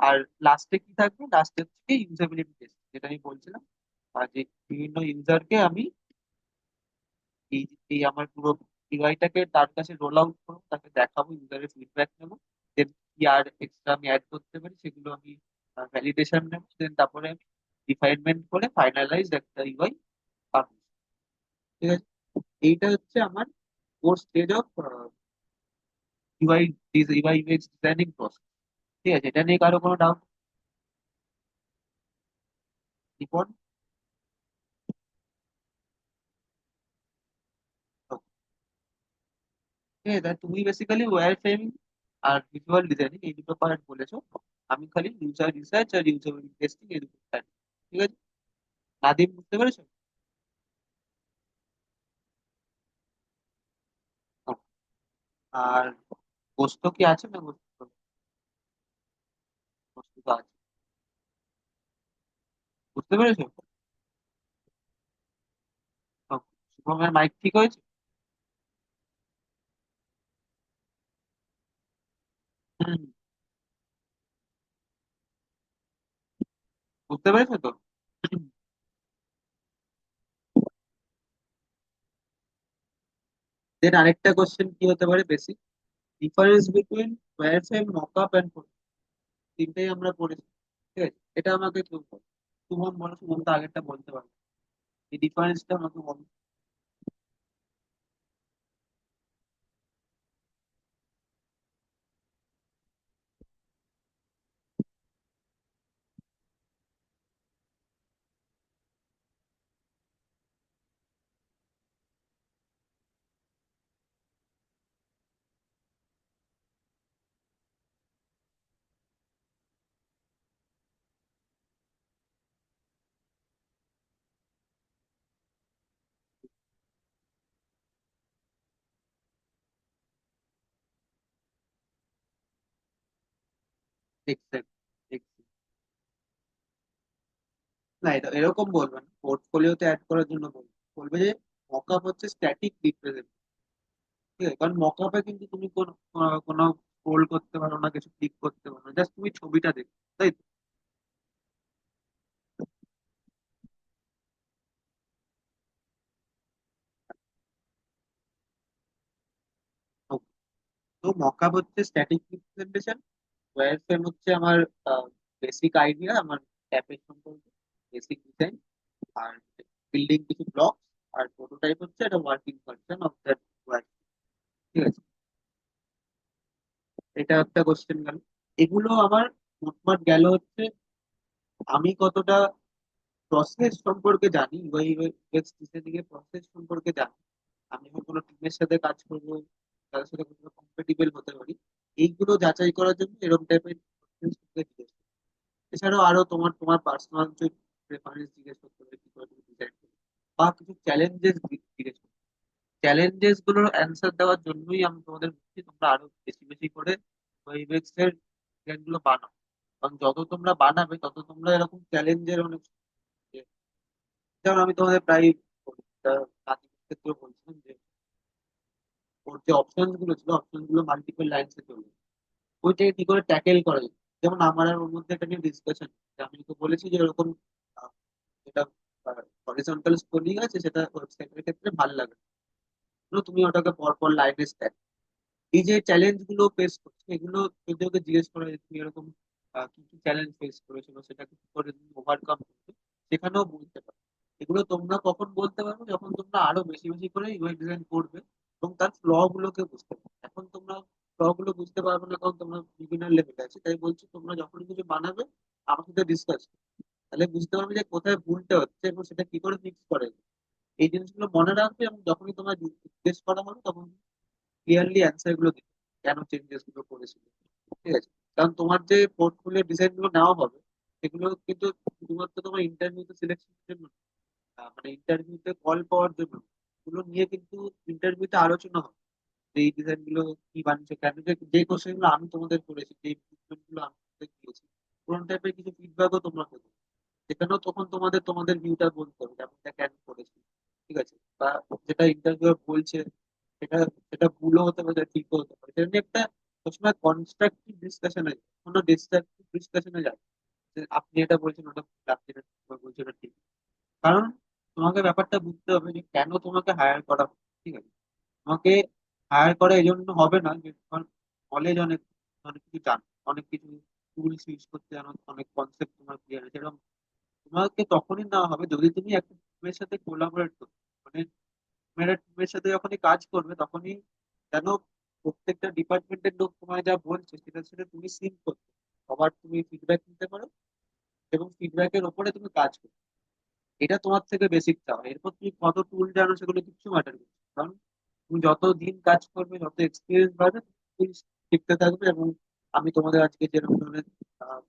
আর লাস্টে কি থাকবে, লাস্টে হচ্ছে ইউজেবিলিটি টেস্ট, যেটা আমি বলছিলাম। আর যে বিভিন্ন ইউজারকে আমি এই এই আমার পুরো ইউআইটাকে তার কাছে রোল আউট করবো, তাকে দেখাবো, ইউজারের ফিডব্যাক নেবো। দেন কি আর এক্সট্রা আমি অ্যাড করতে পারি সেগুলো আমি ভ্যালিডেশন নেবো। দেন তারপরে রিফাইনমেন্ট করে ফাইনালাইজ একটা ইউআই পাবলিশ। ঠিক আছে, এইটা হচ্ছে আমার four stage of UI UI UX designing process. ঠিক আছে, এটা নিয়ে কারো কোনো ডাউট? রিপোর্ট? ঠিক আছে, তাহলে তুমি বেসিক্যালি ওয়্যার ফ্রেমিং আর ভিজুয়াল ডিজাইনিং এই দুটো পার্ট বলেছো। আমি খালি ইউজার রিসার্চ আর ইউজার টেস্টিং এই দুটো part। ঠিক আছে, নাদিম বুঝতে পেরেছো? হ্যাঁ। আর গোস্ত কি আছে না? গোস্ত, গোস্ত তো আছে। বুঝতে পেরেছো? হ্যাঁ। শুভমের মাইক ঠিক হয়েছে? হুম, বুঝতে পেরেছো তো? দেন আরেকটা কোশ্চেন কি হতে পারে basic, difference between wireframe, mockup and তিনটেই আমরা পড়েছি। ঠিক আছে, এটা আমাকে কেউ বলো। শুভম বলো, শুভম তো আগেরটা বলতে পারবে। এই ডিফারেন্সটা আমাকে বলো। এক্সাক্ট। না, এটা এরকম বলবে না, পোর্টফোলিওতে অ্যাড করার জন্য বলবে। বলবে যে মকআপ হচ্ছে স্ট্যাটিক রিপ্রেজেন্ট। ঠিক আছে, কারণ মকআপে কিন্তু তুমি কোনো কোনো স্ক্রোল করতে পারো না, কিছু ক্লিক করতে পারো না, জাস্ট তুমি ছবিটা দেখো, তাই তো? তো মকআপ হচ্ছে স্ট্যাটিক রিপ্রেজেন্টেশন, ওয়্যার ফ্রেম হচ্ছে আমার বেসিক আইডিয়া, আমার অ্যাপের সম্পর্কে বেসিক ডিজাইন আর বিল্ডিং কিছু ব্লক। আর প্রোটোটাইপ হচ্ছে একটা working version of that wire. ঠিক আছে, এটা একটা কোশ্চেন গেল। এগুলো আমার মোটমাট গেল হচ্ছে আমি কতটা প্রসেস সম্পর্কে জানি, ইউএক্স ডিজাইনিং এর প্রসেস সম্পর্কে জানি। আমি যখন কোনো টিমের সাথে কাজ করবো, তাদের সাথে কতটা কম্পেটিবল হতে পারি, এইগুলো যাচাই করার জন্য এরকম টাইপের জিজ্ঞেস করি। এছাড়াও আরো তোমার তোমার পার্সোনাল প্রেফারেন্স জিজ্ঞেস করতে পারে, কি করে তুমি ডিজাইন করবে, বা কিছু চ্যালেঞ্জেস জিজ্ঞেস করতে। চ্যালেঞ্জেস গুলোর অ্যান্সার দেওয়ার জন্যই আমি তোমাদের বলছি তোমরা আরো বেশি বেশি করে ইউএক্স এর ডিজাইন গুলো বানাও। কারণ যত তোমরা বানাবে তত তোমরা এরকম চ্যালেঞ্জের অনেক, যেমন আমি তোমাদের প্রায় নাতির ক্ষেত্রে বলছিলাম যে ওর যে অপশন গুলো ছিল, অপশন গুলো মাল্টিপল লাইন্সে চলে, ওইটাকে কি করে ট্যাকেল করা যায়। যেমন আমার আর ওর মধ্যে একটা নিয়ে ডিসকাশন, আমি তো বলেছি যে এরকম আহ, যেটা হরিজন্টাল স্ক্রোলিং আছে সেটা ওয়েবসাইটের ক্ষেত্রে ভালো লাগে না। তো তুমি ওটাকে পর পর লাইনে স্ট্যাক, এই যে চ্যালেঞ্জ গুলো ফেস করছে এগুলো যদি ওকে জিজ্ঞেস করা যায় তুমি এরকম কি কি চ্যালেঞ্জ ফেস করেছিল, সেটাকে কি করে তুমি ওভারকাম করবে, সেখানেও বলতে পারো। এগুলো তোমরা কখন বলতে পারবে, যখন তোমরা আরো বেশি বেশি করে ইউআই ডিজাইন করবে এবং তার ফ্ল গুলোকে বুঝতে পারবে। এখন তোমরা ফ্ল গুলো বুঝতে পারবে না, কারণ তোমরা বিগিনার লেভেলে আছে। তাই বলছি তোমরা যখন কিছু বানাবে আমার সাথে ডিসকাস, তাহলে বুঝতে পারবে যে কোথায় ভুলটা হচ্ছে এবং সেটা কি করে ফিক্স করে। এই জিনিসগুলো মনে রাখবে এবং যখনই তোমার জিজ্ঞেস করা হবে তখন ক্লিয়ারলি অ্যান্সার গুলো দিবে, কেন চেঞ্জেস গুলো করেছিল। ঠিক আছে, কারণ তোমার যে পোর্টফোলিও ডিজাইন গুলো নেওয়া হবে সেগুলো কিন্তু শুধুমাত্র তোমার ইন্টারভিউতে সিলেকশনের জন্য না, মানে ইন্টারভিউতে কল পাওয়ার জন্য না। এগুলো নিয়ে কিন্তু ইন্টারভিউতে আলোচনা হবে যে এই ডিজাইন গুলো কি বানিয়েছে, কেন যে যে কোশ্চেন গুলো আমি তোমাদের করেছি, যে ইমপ্রুভমেন্ট গুলো গিয়েছি, কোন টাইপের কিছু ফিডব্যাকও তোমরা পেতে, সেখানেও তখন তোমাদের তোমাদের ভিউটা বলতে হবে যে আমি এটা কেন করেছি, ঠিক আছে? বা যেটা ইন্টারভিউ বলছে সেটা সেটা ভুলও হতে পারে, ঠিকও হতে পারে, সেটা নিয়ে একটা সবসময় কনস্ট্রাকটিভ ডিসকাশনে, কোনো ডিস্ট্রাকটিভ ডিসকাশনে যায় যে আপনি এটা বলছেন ওটা ভুল, আপনি এটা বলছেন ওটা ঠিক। কারণ তোমাকে ব্যাপারটা বুঝতে হবে যে কেন তোমাকে হায়ার করা হবে, ঠিক আছে? তোমাকে হায়ার করা এই জন্য হবে না যে তোমার নলেজ অনেক, অনেক কিছু জানো, অনেক কিছু টুলস ইউজ করতে জানো, অনেক কনসেপ্ট তোমার ক্লিয়ার আছে, এরকম তোমাকে তখনই নেওয়া হবে যদি তুমি একটা টিমের সাথে কোলাবোরেট করবে। মানে তুমি একটা টিমের সাথে যখনই কাজ করবে তখনই যেন প্রত্যেকটা ডিপার্টমেন্টের লোক তোমায় যা বলছে সেটার সাথে তুমি সিঙ্ক করতে, সবার তুমি ফিডব্যাক নিতে পারো এবং ফিডব্যাকের ওপরে তুমি কাজ করো। এটা তোমার থেকে বেসিক চাওয়া। এরপর তুমি কত টুল জানো সেগুলো কিছু ম্যাটার করছে না। কারণ তুমি যত দিন কাজ করবে, যত এক্সপিরিয়েন্স বাড়বে, তুমি শিখতে থাকবে। এবং আমি তোমাদের আজকে যেরকম ধরনের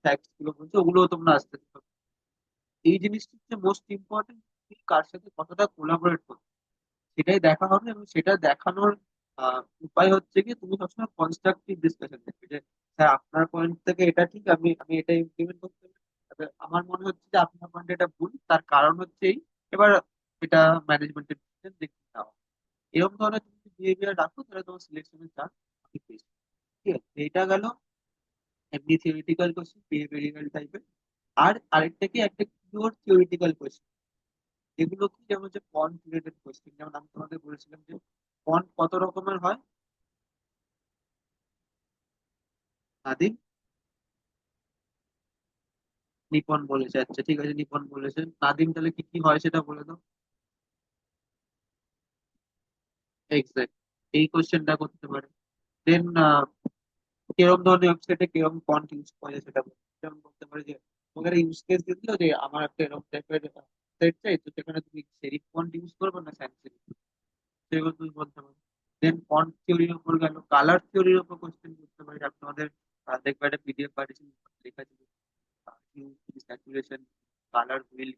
ফ্যাক্টস গুলো বলছি ওগুলো তোমরা আস্তে আস্তে পারবে। এই জিনিসটা হচ্ছে মোস্ট ইম্পর্টেন্ট, তুমি কার সাথে কতটা কোলাবোরেট করবে সেটাই দেখা হবে। এবং সেটা দেখানোর উপায় হচ্ছে কি তুমি সবসময় কনস্ট্রাকটিভ ডিসকাশন দেখবে যে স্যার আপনার পয়েন্ট থেকে এটা ঠিক, আমি আমি এটা ইমপ্লিমেন্ট করতে পারি, তবে আমার মনে হচ্ছে যে আপনার পয়েন্ট এটা ভুল, তার কারণ হচ্ছে এই। এবার এটা ম্যানেজমেন্টের দেখতে হবে। এরকম ধরনের তুমি বিহেভিয়ার রাখো তাহলে তোমার সিলেকশনের চান্স অনেক বেশি। ঠিক আছে, এটা গেল এমনি থিওরিটিক্যাল কোশ্চেন, বিহেভিয়ারাল টাইপের। আর আরেকটা কি, একটা পিওর থিওরিটিক্যাল কোশ্চেন, এগুলো কি যেমন হচ্ছে ফন্ট রিলেটেড কোশ্চেন। যেমন আমি তোমাদের বলেছিলাম যে ফন্ট কত রকমের হয়। নাদিম, নিপন বলেছে, আচ্ছা ঠিক আছে, নিপন বলেছেন। নাদিম তাহলে কি কি হয় সেটা বলে দাও। এক্সাক্ট, এই কোশ্চেনটা করতে পারে। দেন কিরকম ধরনের ওয়েবসাইটে কিরকম ফন্ট ইউজ করে সেটা বলে। যেমন বলতে পারে যে তোমাকে ইউজ কেস দিয়ে দিল যে আমার একটা এরকম টাইপের ওয়েবসাইট চাই, তো সেখানে তুমি সেরিফ ফন্ট ইউজ করবে না স্যান্স সেরিফ, সেগুলো তুমি বলতে পারো। দেন ফন্ট থিওরির উপর গেল, কালার থিওরির উপর কোশ্চেন করতে পারি। আপনাদের দেখবে একটা পিডিএফ পাঠিয়েছি, লেখা ছিল স্যাচুরেশন, কালার হুইল,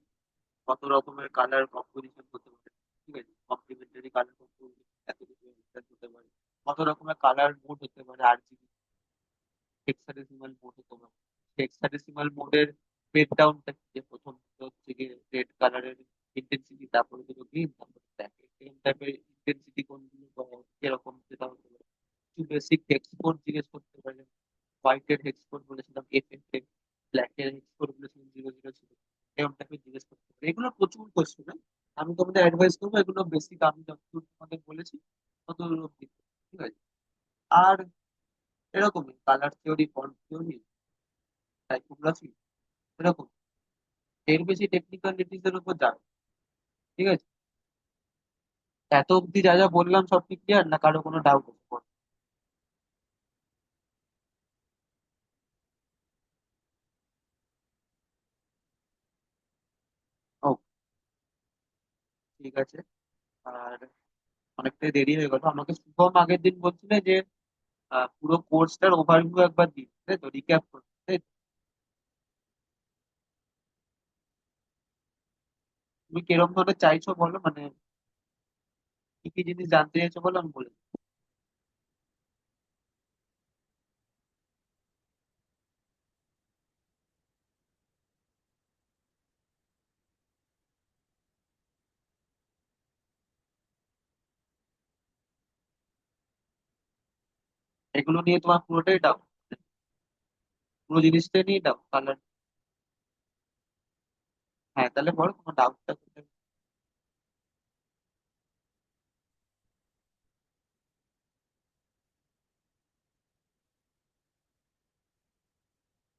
কত রকমের কালার কম্পোজিশন হতে পারে, ঠিক আছে? কমপ্লিমেন্টারি কালার কম্পোজিশন এত কিছু হতে পারে, কত রকমের কালার মোড হতে পারে, RGB, হেক্সাডেসিমাল মোড হতে পারে। হেক্সাডেসিমাল মোডের ব্রেক ডাউনটা কি, যে প্রথম হচ্ছে গিয়ে রেড কালারের ইন্টেন্সিটি, তারপরে হলো গ্রিন, তারপরে ব্ল্যাক, সেম টাইপের ইন্টেন্সিটি কোনগুলো কিরকম সেটা হতে পারে। কিছু বেসিক টেক্সট কোড জিজ্ঞেস করতে পারে। হোয়াইটের হেক্স কোড বলেছিলাম FFA, ব্ল্যাকের হেক্স কোড বলেছিলাম 00 ছিল, এরকম টাইপের জিজ্ঞেস করতে পারে। এগুলো প্রচুর কোশ্চেন। আমি তোমাদের অ্যাডভাইস করবো এগুলো বেসিক আমি যতদূর তোমাদের বলেছি ততদূর অব্দি, ঠিক আছে? আর এরকমই colour theory, font theory, typography, এরকম এর বেশি টেকনিক্যালিটিস এর উপর যাবে, ঠিক আছে? এত অব্দি যা যা বললাম সব কি ক্লিয়ার, না কারো কোনো ডাউট আছে? ও, ঠিক আছে। আর অনেকটাই দেরি হয়ে গেল, আমাকে শুভম আগের দিন বলছিলে যে পুরো কোর্সটার ওভারভিউ একবার দিই, তাই তো, রিক্যাপ করতে, তাই তো? তুমি কিরকম ভাবে চাইছো বলো, মানে কি কি জিনিস জানতে চাইছো বলো, আমি বলে দিই। এগুলো নিয়ে তোমার পুরোটাই ডাউট, পুরো জিনিসটা নিয়ে ডাউট কালার? হ্যাঁ, তাহলে বলো তোমার ডাউটটা কোথায়।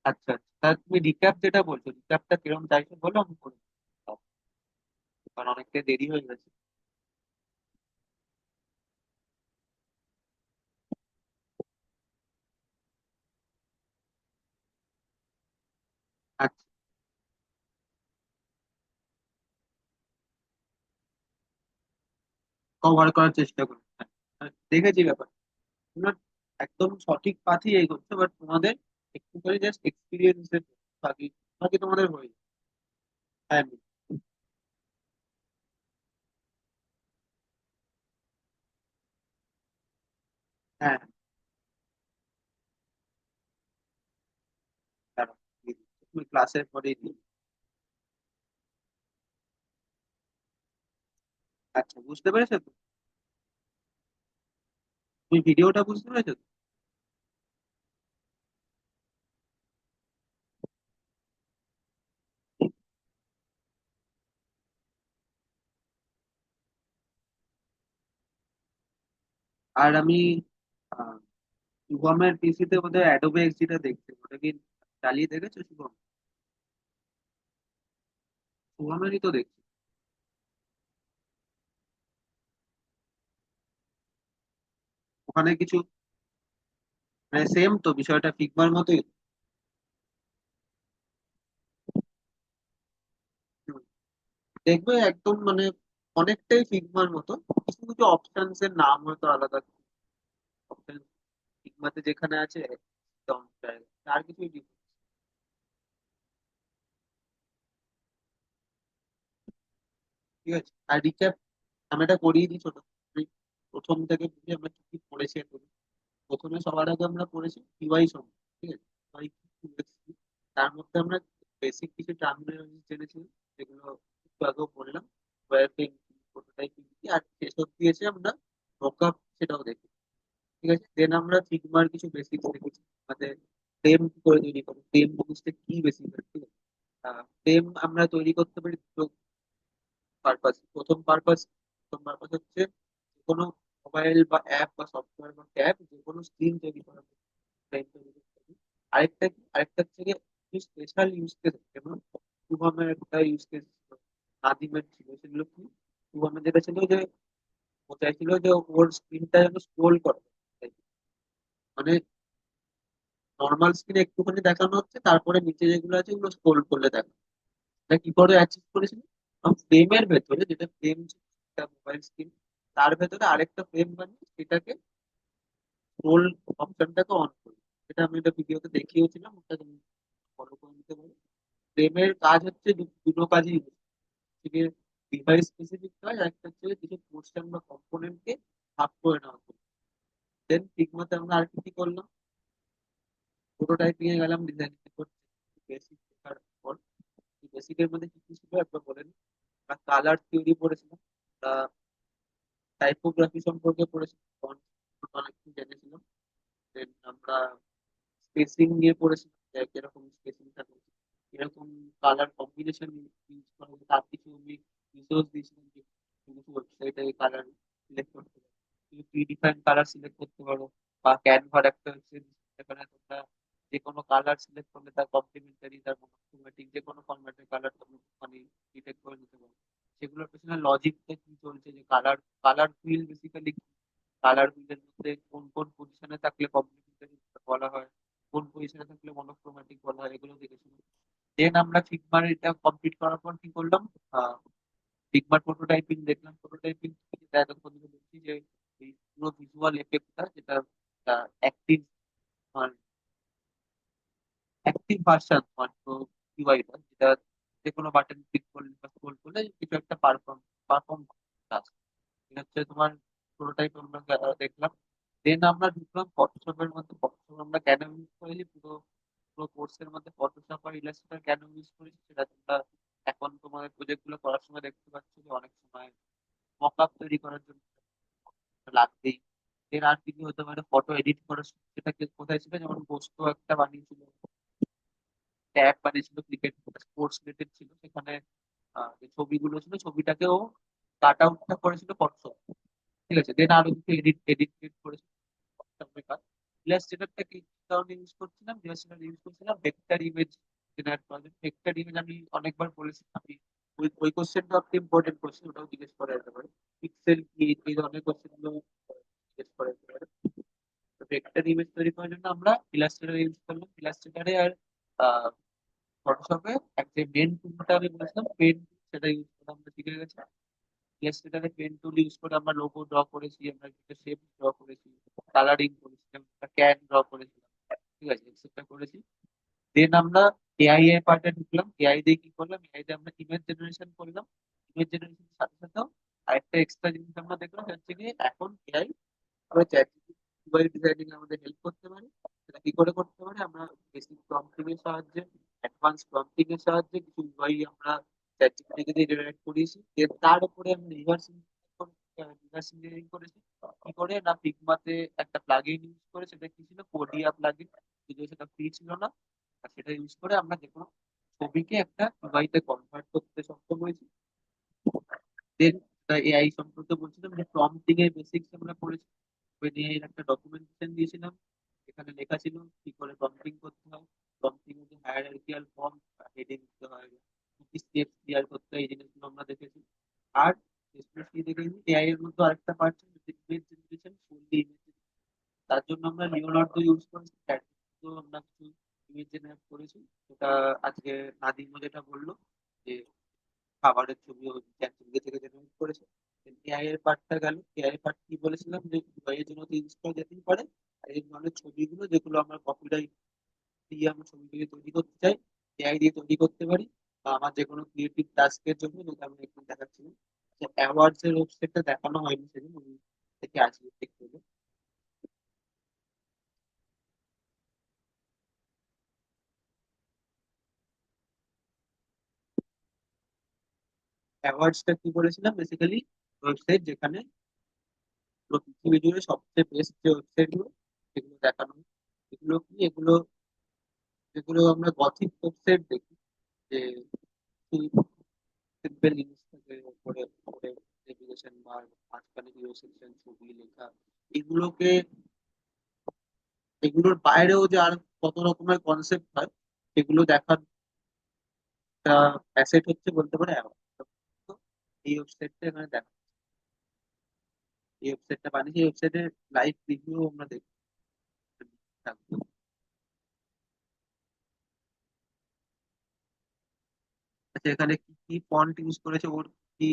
আচ্ছা আচ্ছা, তাহলে তুমি রিক্যাপ যেটা বলছো, রিক্যাপটা কিরকম চাইছো বলো, আমি করে দিই। কারণ অনেকটাই দেরি হয়ে গেছে। আচ্ছা, কভার করার চেষ্টা করি, হ্যাঁ। দেখেছি ব্যাপার, তোমরা একদম সঠিক পাথেই এগোচ্ছে, বাট তোমাদের একটু করে জাস্ট এক্সপিরিয়েন্সের বাকি, বাকি তোমাদের হয়ে যাবে। হ্যাঁ হ্যাঁ, তুমি ক্লাসের পরেই দিই। আচ্ছা, বুঝতে পেরেছো তো? তুমি ভিডিওটা বুঝতে পেরেছো তো? আর আমি শুভমের পিসিতে বোধহয় অ্যাডোবে এক্সডিটা দেখছি, ওটা কি চালিয়ে দেখেছো শুভম? শুভমেরই তো দেখছি। ওখানে কিছু মানে সেম তো বিষয়টা ফিগমার মতোই। হুম, দেখবে একদম মানে অনেকটাই ফিগমার মতো, কিছু কিছু অপশনস এর নাম হয়তো আলাদা। অপশন ফিগমাতে যেখানে আছে একদম আর কিছুই different। ঠিক আছে, আর রিক্যাপ আমি এটা করিয়ে দিই ছোট করে। প্রথম থেকে বুঝি আমরা কি কি পড়েছি এখন। প্রথমে সবার আগে আমরা পড়েছি টিওয়াই সম্বন্ধে। ঠিক আছে, TY কি বলেছি, তার মধ্যে আমরা বেসিক কিছু টার্মিনোলজি জেনেছি, যেগুলো একটু আগেও বললাম। ওয়্যারফ্রেম কি, প্রোটোটাইপিং কি, আর শেষক দিয়েছে আমরা মকআপ, সেটাও দেখি। ঠিক আছে, দেন আমরা ফিগমার কিছু বেসিক্স দেখেছি, আমাদের ফ্রেম কি করে তৈরি করে, ফ্রেম জিনিসটা কি বেসিক। ঠিক আছে, ফ্রেম আমরা তৈরি করতে পারি দুটো পারপাস। প্রথম পারপাস হচ্ছে কোনো মোবাইল বা অ্যাপ বা সফটওয়্যার বা ট্যাব যে কোনো স্ক্রিন তৈরি করা, ফ্রেম তৈরি করতে পারি। আরেকটা হচ্ছে গিয়ে স্পেশাল ইউজ কেস, যেমন শুভমের একটা ইউজ কেস ছিল, নাদিমের ছিল, সেগুলো কি শুভমের যেটা ছিল যে ও চাইছিল যে ওর স্ক্রিনটা যেন স্ক্রোল করে। মানে নর্মাল স্ক্রিনে একটুখানি দেখানো হচ্ছে, তারপরে নিচে যেগুলো আছে ওগুলো স্ক্রোল করলে দেখা। এটা কি করে অ্যাচিভ করেছিল, ফ্রেমের ভেতরে যেটা ফ্রেম, মোবাইল স্ক্রিন, তার ভেতরে আরেকটা ফ্রেম বানিয়ে সেটাকে স্ক্রোল অপশনটাকে অন করি। এটা আমি একটা ভিডিওতে দেখিয়েছিলাম, ওটা তুমি ফলো করে নিতে পারো। ফ্রেমের কাজ হচ্ছে দুটো কাজই, থেকে ডিভাইস স্পেসিফিক কাজ, আর একটা হচ্ছে কিছু পোর্শন বা কম্পোনেন্টকে ভাগ করে নেওয়া। দেন ঠিকমতো আমরা আর কি কি করলাম, প্রোটোটাইপিং এ গেলাম, ডিজাইন করছি। বেসিক শেখার পর বেসিকের মধ্যে কি কি ছিল একবার বলে নিই। আমরা কালার থিওরি পড়েছিলাম, টাইপোগ্রাফি সম্পর্কে পড়েছিলাম, font অনেক কিছু জেনেছিলাম। Then আমরা স্পেসিং নিয়ে পড়েছিলাম, যে কিরকম স্পেসিং থাকে, কিরকম কালার কম্বিনেশন ইউজ করা হয়, তার কিছু আমি রিসোর্স দিয়েছিলাম যে তুমি কিছু ওয়েবসাইটে কালার সিলেক্ট করতে পারো, তুমি প্রিডিফাইন্ড কালার সিলেক্ট করতে পারো, বা ক্যানভার একটা ওয়েবসাইট যেখানে তোমরা যে কোনো কালার সিলেক্ট করলে তার কমপ্লিমেন্টারি, তার মোনোক্রোমেটিক যে কোনো ফরম্যাটের কালার তুমি মানে ডিটেক্ট করে নিতে পারো। সেগুলোর পেছনে লজিকটা কি চলছে, যে colour colour wheel basically, colour হুইলের মধ্যে কোন কোন পজিশনে থাকলে কমপ্লিমেন্টারি বলা হয়, কোন পজিশনে থাকলে মনোক্রোম্যাটিক বলা হয়, এগুলো দেখেছিল। দেন আমরা ফিগমার এটা কমপ্লিট করার পর কি করলাম, ফিগমার প্রোটোটাইপিং দেখলাম। প্রোটোটাইপিং এতক্ষণ ধরে বলছি যে এই পুরো ভিজুয়াল এফেক্টটা, যেটা অ্যাক্টিভ অ্যাক্টিভ ভার্সন তো ইউআইটা, যেটা যে কোনো বাটন ক্লিক করলে বা স্ক্রোল করলে কিছু একটা পারফর্ম পারফর্ম টাস্ক, এটা হচ্ছে তোমার প্রোটোটাইপ আমরা দেখলাম। দেন আমরা ঢুকলাম ফটোশপের মধ্যে। ফটোশপ আমরা কেন ইউজ করেছি, পুরো পুরো কোর্সের মধ্যে ফটোশপ আর ইলাস্ট্রেটর কেন ইউজ করেছি সেটা তোমরা এখন তোমাদের প্রজেক্ট গুলো করার সময় দেখতে পাচ্ছ যে অনেক সময় মকআপ তৈরি করার জন্য লাগবেই। এর আর কি কি হতে পারে, ফটো এডিট করার সময় সেটাকে কোথায় ছিল, যেমন পোস্ট একটা বানিয়েছিল, ট্যাগ বানিয়েছিল, ক্রিকেট স্পোর্টস রিলেটেড ছিল, সেখানে যে ছবিগুলো ছিল ছবিটাকেও কাট আউটটা করেছিল ফটোশপ। ঠিক আছে, দেন আরো কিছু এডিট এডিট করেছিল কাজ। ইলাস্ট্রেটরটা কি কারণে ইউজ করছিলাম, ইলাস্ট্রেটর ইউজ করছিলাম ভেক্টর ইমেজ জেনারেট করার জন্য। ভেক্টর ইমেজ আমি অনেকবার বলেছি, আমি ওই ওই কোশ্চেনটা আপনি ইম্পর্টেন্ট কোশ্চেন, ওটাও জিজ্ঞেস করা যেতে পারে। পিক্সেল কি, এই ধরনের কোশ্চেন গুলো জিজ্ঞেস করা যেতে পারে। ভেক্টর ইমেজ তৈরি করার জন্য আমরা ইলাস্ট্রেটর ইউজ করলাম। ইলাস্ট্রেটরে আর ফটোশপে একটা মেন টুলটা আমি বলেছিলাম পেন, সেটা ইউজ করে আমরা শিখে গেছি। ইলাস্ট্রেটরে পেন টুল ইউজ করে আমরা লোগো ড্র করেছি, আমরা একটা শেপ ড্র করেছি, কালারিং করেছি, একটা ক্যান ড্র করেছিলাম। ঠিক আছে, এক্সেপ্টটা করেছি। দেন আমরা এআই এর পার্টে ঢুকলাম। এআই দিয়ে কি করলাম, এআই দিয়ে আমরা ইমেজ জেনারেশন করলাম। ইমেজ জেনারেশনের সাথে সাথেও আরেকটা এক্সট্রা জিনিস আমরা দেখলাম, সেটা হচ্ছে কি এখন এআই আমরা চ্যাট ডিজাইনিং আমাদের হেল্প করতে পারি। সেটা কি করে করতে পারি, আমরা বেসিক প্রম্পটিংয়ের সাহায্যে অ্যাডভান্স প্রম্পটিং এর সাহায্যে কিছু UI আমরা চ্যাটজিপিটি দিয়ে জেনারেট করিয়েছি, তার উপরে আমি রিভার্স ইঞ্জিনিয়ারিং করেছি। কি করে না, ফিগমাতে একটা প্লাগইন ইউজ করে, সেটা কি ছিল, কোডিয়া প্লাগইন, যদিও সেটা ফ্রি ছিল না। আর সেটা ইউজ করে আমরা যে কোনো ছবিকে একটা UI তে কনভার্ট করতে সক্ষম হয়েছি। দেন এআই সম্পর্কে বলছিলাম যে প্রম্পটিং এর বেসিক্স আমরা পড়েছি। ওয়েদিআই এর একটা ডকুমেন্টেশন দিয়েছিলাম, এখানে লেখা ছিল কি করে প্রম্পটিং করতে হয়, প্রম্পটিং এর যে হায়ারার্কিয়াল ফর্ম, হেডিং দিতে হয়, কি কি স্টেপ ক্লিয়ার করতে হয়, এই জিনিসগুলো আমরা দেখেছি। আর স্পেশালি দেখেছি এআই এর মধ্যে আরেকটা পার্ট ছিল ইমেজ জেনারেশন, ফুললি ইমেজ। তার জন্য আমরা লিওনার্দো ইউজ করেছি, তো আমরা কিছু ইমেজ জেনারেট করেছি। সেটা আজকে নাদিমও যেটা বললো যে খাবারের ছবিও চ্যাটজিপিটি থেকে জেনারেট করেছে। এআই এর পার্টটা গেল, এআই পার্ট কি বলেছিলাম যে এআই এর জন্য তো ইউজ করা যেতেই পারে। আর এই ধরনের ছবিগুলো যেগুলো আমরা কপিরাইট দিয়ে আমরা ছবিগুলো তৈরি করতে চাই, এআই দিয়ে তৈরি করতে পারি। বা আমার যে কোনো ক্রিয়েটিভ টাস্কের জন্য, যেটা আমি একটু দেখাচ্ছিলাম, অ্যাওয়ার্ডস এর ওয়েবসাইটটা দেখানো হয়নি সেদিন, আমি থেকে আজকে চেক করবো। অ্যাওয়ার্ডসটা কি বলেছিলাম, বেসিক্যালি ওয়েবসাইট যেখানে পুরো পৃথিবী জুড়ে সবচেয়ে বেস্ট যে ওয়েবসাইট গুলো সেগুলো দেখানো হয়। এগুলো কি, এগুলো যেগুলো আমরা গথিক ওয়েবসাইট দেখি, যে সিম্পল জিনিস থাকে, উপরে উপরে নেভিগেশন বার, মাঝখানে জিরো সেকশন, ছবি লেখা, এগুলোকে, এগুলোর বাইরেও যে আর কত রকমের কনসেপ্ট হয় সেগুলো দেখার একটা অ্যাসেট হচ্ছে বলতে পারে অ্যাওয়ার্ড। তো এই ওয়েবসাইটটা এখানে দেখা, এই ওয়েবসাইটটা বানিয়েছি, এই ওয়েবসাইটের লাইভ রিভিউ আমরা দেখতে থাকবো। আচ্ছা, এখানে কি কি ফন্ট ইউজ করেছে, ওর কি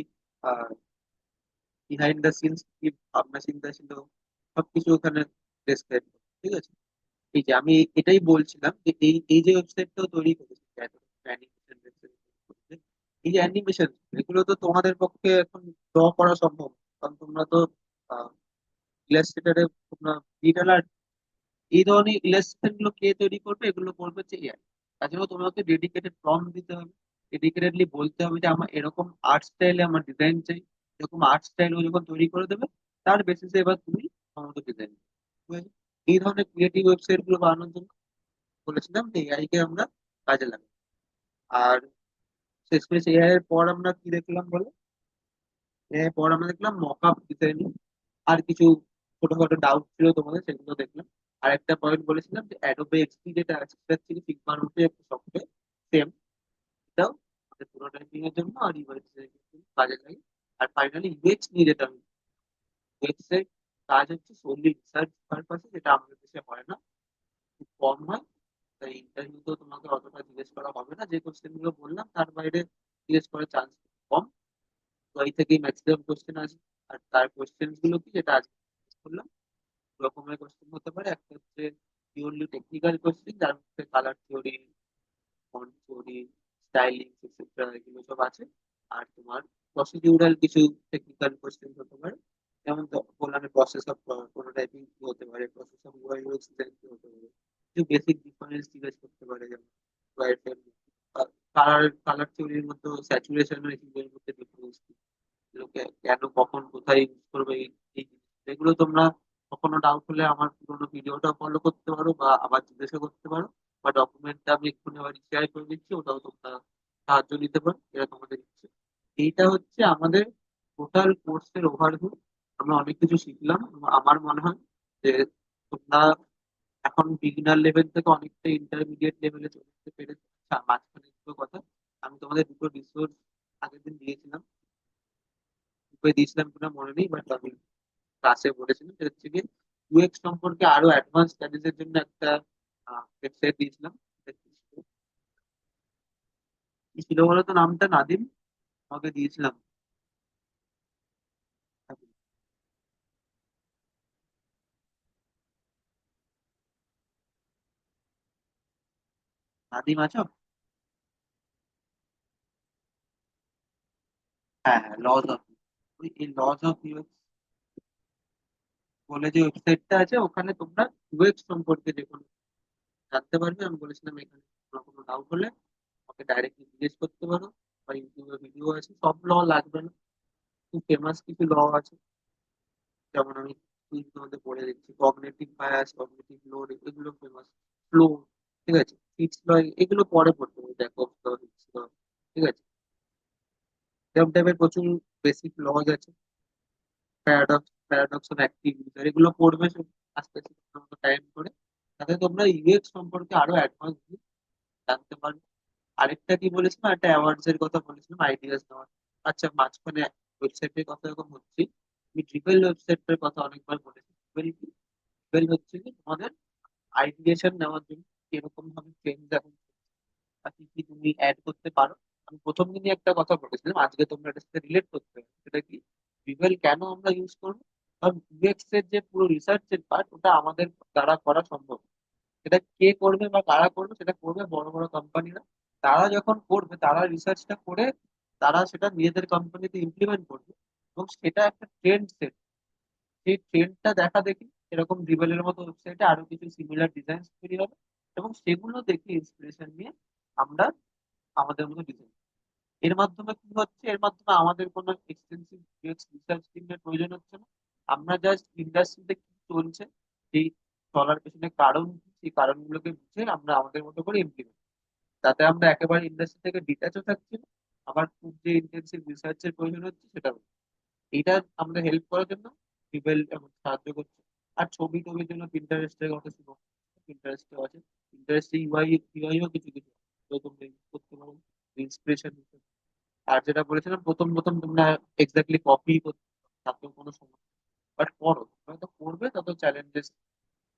বিহাইন্ড দ্য সিনস কি ভাবনা চিন্তা ছিল, সবকিছু ওখানে ডেসক্রাইব, ঠিক আছে। এই যে আমি এটাই বলছিলাম যে এই এই যে ওয়েবসাইটটাও তৈরি করেছে, অ্যানিমেশন, এই যে অ্যানিমেশন, এগুলো তো তোমাদের পক্ষে এখন ড্র করা সম্ভব না। কারণ তোমরা তো ইলাস্ট্রেটারে, তোমরা ডিজিটাল আর্ট, এই ধরনের ইলাস্ট্রেশন গুলো কে তৈরি করবে, এগুলো করবে হচ্ছে এআই। তার জন্য তোমাকে ডেডিকেটেড প্রম্পট দিতে হবে, ডেডিকেটেডলি বলতে হবে যে আমার এরকম আর্ট স্টাইলে আমার ডিজাইন চাই। এরকম আর্ট স্টাইল ও যখন তৈরি করে দেবে, তার বেসিসে এবার তুমি আমাকে ডিজাইন, এই ধরনের ক্রিয়েটিভ ওয়েবসাইট গুলো বানানোর জন্য বলেছিলাম যে এআই কে আমরা কাজে লাগাই। আর শেষমেশ এআই এর পর আমরা কি দেখলাম বলো, এআই এর পর আমরা দেখলাম মকআপ ডিজাইনিং। আর কিছু ছোটখাটো ডাউট ছিল তোমাদের, সেগুলো দেখলাম। আর একটা পয়েন্ট বলেছিলাম যে অ্যাডোবে এক্সপি যেটা আছে, সেটা থেকে ফিগমার মধ্যে একটা সফটওয়্যার, সেম, এটাও আমাদের প্রোটোটাইপিং এর জন্য আর ইউআই ডিজাইনিং এর জন্য কাজে লাগে। আর ফাইনালি ইউএক্স নিয়ে যেটা, ইউএক্স এর কাজ হচ্ছে সোনলি রিসার্চ পারপাসে, যেটা আমাদের দেশে হয় না, খুব কম হয়। তাই ইন্টারভিউতেও তোমাকে অতটা জিজ্ঞেস করা হবে না, যে কোশ্চেন গুলো বললাম তার বাইরে জিজ্ঞেস করার চান্স কম। তো এই থেকেই ম্যাক্সিমাম কোশ্চেন আসে। আর তার কোশ্চেন গুলো কি, যেটা আজকে discuss করলাম, দু রকমের কোশ্চেন হতে পারে। একটা হচ্ছে পিওরলি টেকনিক্যাল কোশ্চেন, যার মধ্যে colour theory, font theory, styling etcetera এগুলো সব আছে। আর তোমার প্রসিডিউরাল কিছু টেকনিক্যাল কোশ্চেন হতে পারে, যেমন তো বললাম প্রসেস অফ প্রোটোটাইপিং কি হতে পারে, process of UI UX design কি হতে পারে, কিছু বেসিক ডিফারেন্স জিজ্ঞেস করতে পারে, যেমন কালার কালার থিওরির মধ্যে স্যাচুরেশন আর হিউয়ের মধ্যে ডিফারেন্স, লোকে কেন কখন কোথায় ইউজ করবে, এই এগুলো তোমরা কখনো ডাউট হলে আমার পুরোনো ভিডিওটা ফলো করতে পারো, বা আবার জিজ্ঞাসা করতে পারো। বা ডকুমেন্টটা আমি এক্ষুনি আবার শেয়ার করে দিচ্ছি, ওটাও তোমরা সাহায্য নিতে পারো, এটা তোমাদের ইচ্ছে। এইটা হচ্ছে আমাদের টোটাল কোর্সের ওভারভিউ। আমরা অনেক কিছু শিখলাম, এবং আমার মনে হয় যে তোমরা এখন বিগিনার লেভেল থেকে অনেকটা ইন্টারমিডিয়েট লেভেলে চলে যেতে পেরেছো। আচ্ছা, মাঝখানে দুটো কথা, আমি তোমাদের দুটো রিসোর্স আগের দিন দিয়েছিলাম, দুটোই দিয়েছিলাম কিনা মনে নেই, বাট আমি ক্লাসে বলেছিলাম, সেটা হচ্ছে গিয়ে ইউএক্স সম্পর্কে আরো অ্যাডভান্স স্টাডিজ এর জন্য একটা ওয়েবসাইট দিয়েছিলাম। এটা কি ছিল বলো তো, নামটা নাদিম আমাকে দিয়েছিলাম। নাদিম আছো? হ্যাঁ হ্যাঁ, লজ অফ, ওই এই লজ অফ ইউএক্স বলে যে ওয়েবসাইটটা আছে, ওখানে তোমরা ইউএক্স সম্পর্কে যে কোনো জানতে পারবে, আমি বলেছিলাম এখানে তোমার কোনো ডাউট হলে আমাকে ডাইরেক্টলি জিজ্ঞেস করতে পারো, বা ইউটিউবে ভিডিও আছে। সব ল লাগবে না, খুব ফেমাস কিছু ল আছে, যেমন আমি তোমাদের পড়ে দিচ্ছি, কগনিটিভ বায়াস, কগনিটিভ লোড, এগুলো ফেমাস। ফ্লো, ঠিক আছে, ফিক্স ল, এগুলো পরে পড়তে হবে, দেখো ফিক্স ল, ঠিক আছে। এরকম টাইপের প্রচুর বেসিক লজ আছে, প্যারাডক্স অফ অ্যাক্টিভ ইউজার, এগুলো পড়বে সব আস্তে আস্তে টাইম করে, তাতে তোমরা ইউএক্স সম্পর্কে আরো অ্যাডভান্স জানতে পারবে। আরেকটা কি বলেছিলাম, একটা অ্যাওয়ার্ডস এর কথা বলেছিলাম, আইডিয়াস নেওয়ার। আচ্ছা, মাঝখানে ওয়েবসাইটের কথা যখন হচ্ছে, আমি ট্রিপল ওয়েবসাইটের কথা অনেকবার বলেছি। ট্রিপল কি? ট্রিপল হচ্ছে কি তোমাদের আইডিয়েশন নেওয়ার জন্য কিরকম ভাবে ট্রেন্ড এখন আর কি কি তুমি অ্যাড করতে পারো। আমি প্রথম দিনই একটা কথা বলেছিলাম, আজকে তোমরা এটার সাথে রিলেট করতে পারো, সেটা কি, গুগল কেন আমরা ইউজ করবো? কারণ ইউএক্স এর যে পুরো রিসার্চের পার্ট, ওটা আমাদের দ্বারা করা সম্ভব না। সেটা কে করবে বা কারা করবে, সেটা করবে বড় বড় কোম্পানিরা। তারা যখন করবে, তারা রিসার্চটা করে তারা সেটা নিজেদের কোম্পানিতে ইমপ্লিমেন্ট করবে, এবং সেটা একটা ট্রেন্ড সেট। সেই ট্রেন্ডটা দেখা দেখি এরকম ড্রিবেলের মতো ওয়েবসাইটে আরো কিছু সিমিলার ডিজাইন তৈরি হবে, এবং সেগুলো দেখে ইন্সপিরেশন নিয়ে আমরা আমাদের মতো ডিজাইন। এর মাধ্যমে কি হচ্ছে, এর মাধ্যমে আমাদের কোনো এক্সটেন্সিভ রিসার্চ টিমের প্রয়োজন হচ্ছে না। আমরা জাস্ট ইন্ডাস্ট্রিতে কি চলছে, সেই চলার পেছনে কারণ কি, সেই কারণগুলোকে বুঝে আমরা আমাদের মতো করে ইমপ্লিমেন্ট, তাতে আমরা একেবারে ইন্ডাস্ট্রি থেকে ডিট্যাচও থাকছি না। আবার খুব যে ইন্টেন্সিভ রিসার্চের প্রয়োজন হচ্ছে সেটা এইটা আমাদের হেল্প করার জন্য গুগল এখন সাহায্য করছে। আর ছবি টবির জন্য পিন্টারেস্টের কথা শুনো, পিন্টারেস্টও আছে। পিন্টারেস্টে ইউআইও কিছু কিছু তো তোমরা use করতে পারো ইন্সপিরেশন। আর যেটা বলেছিলাম, প্রথম প্রথম তোমরা এক্স্যাক্টলি কপি করতে পারো, তাতেও কোনো সমস্যা, বাট করো, যত করবে তত চ্যালেঞ্জেস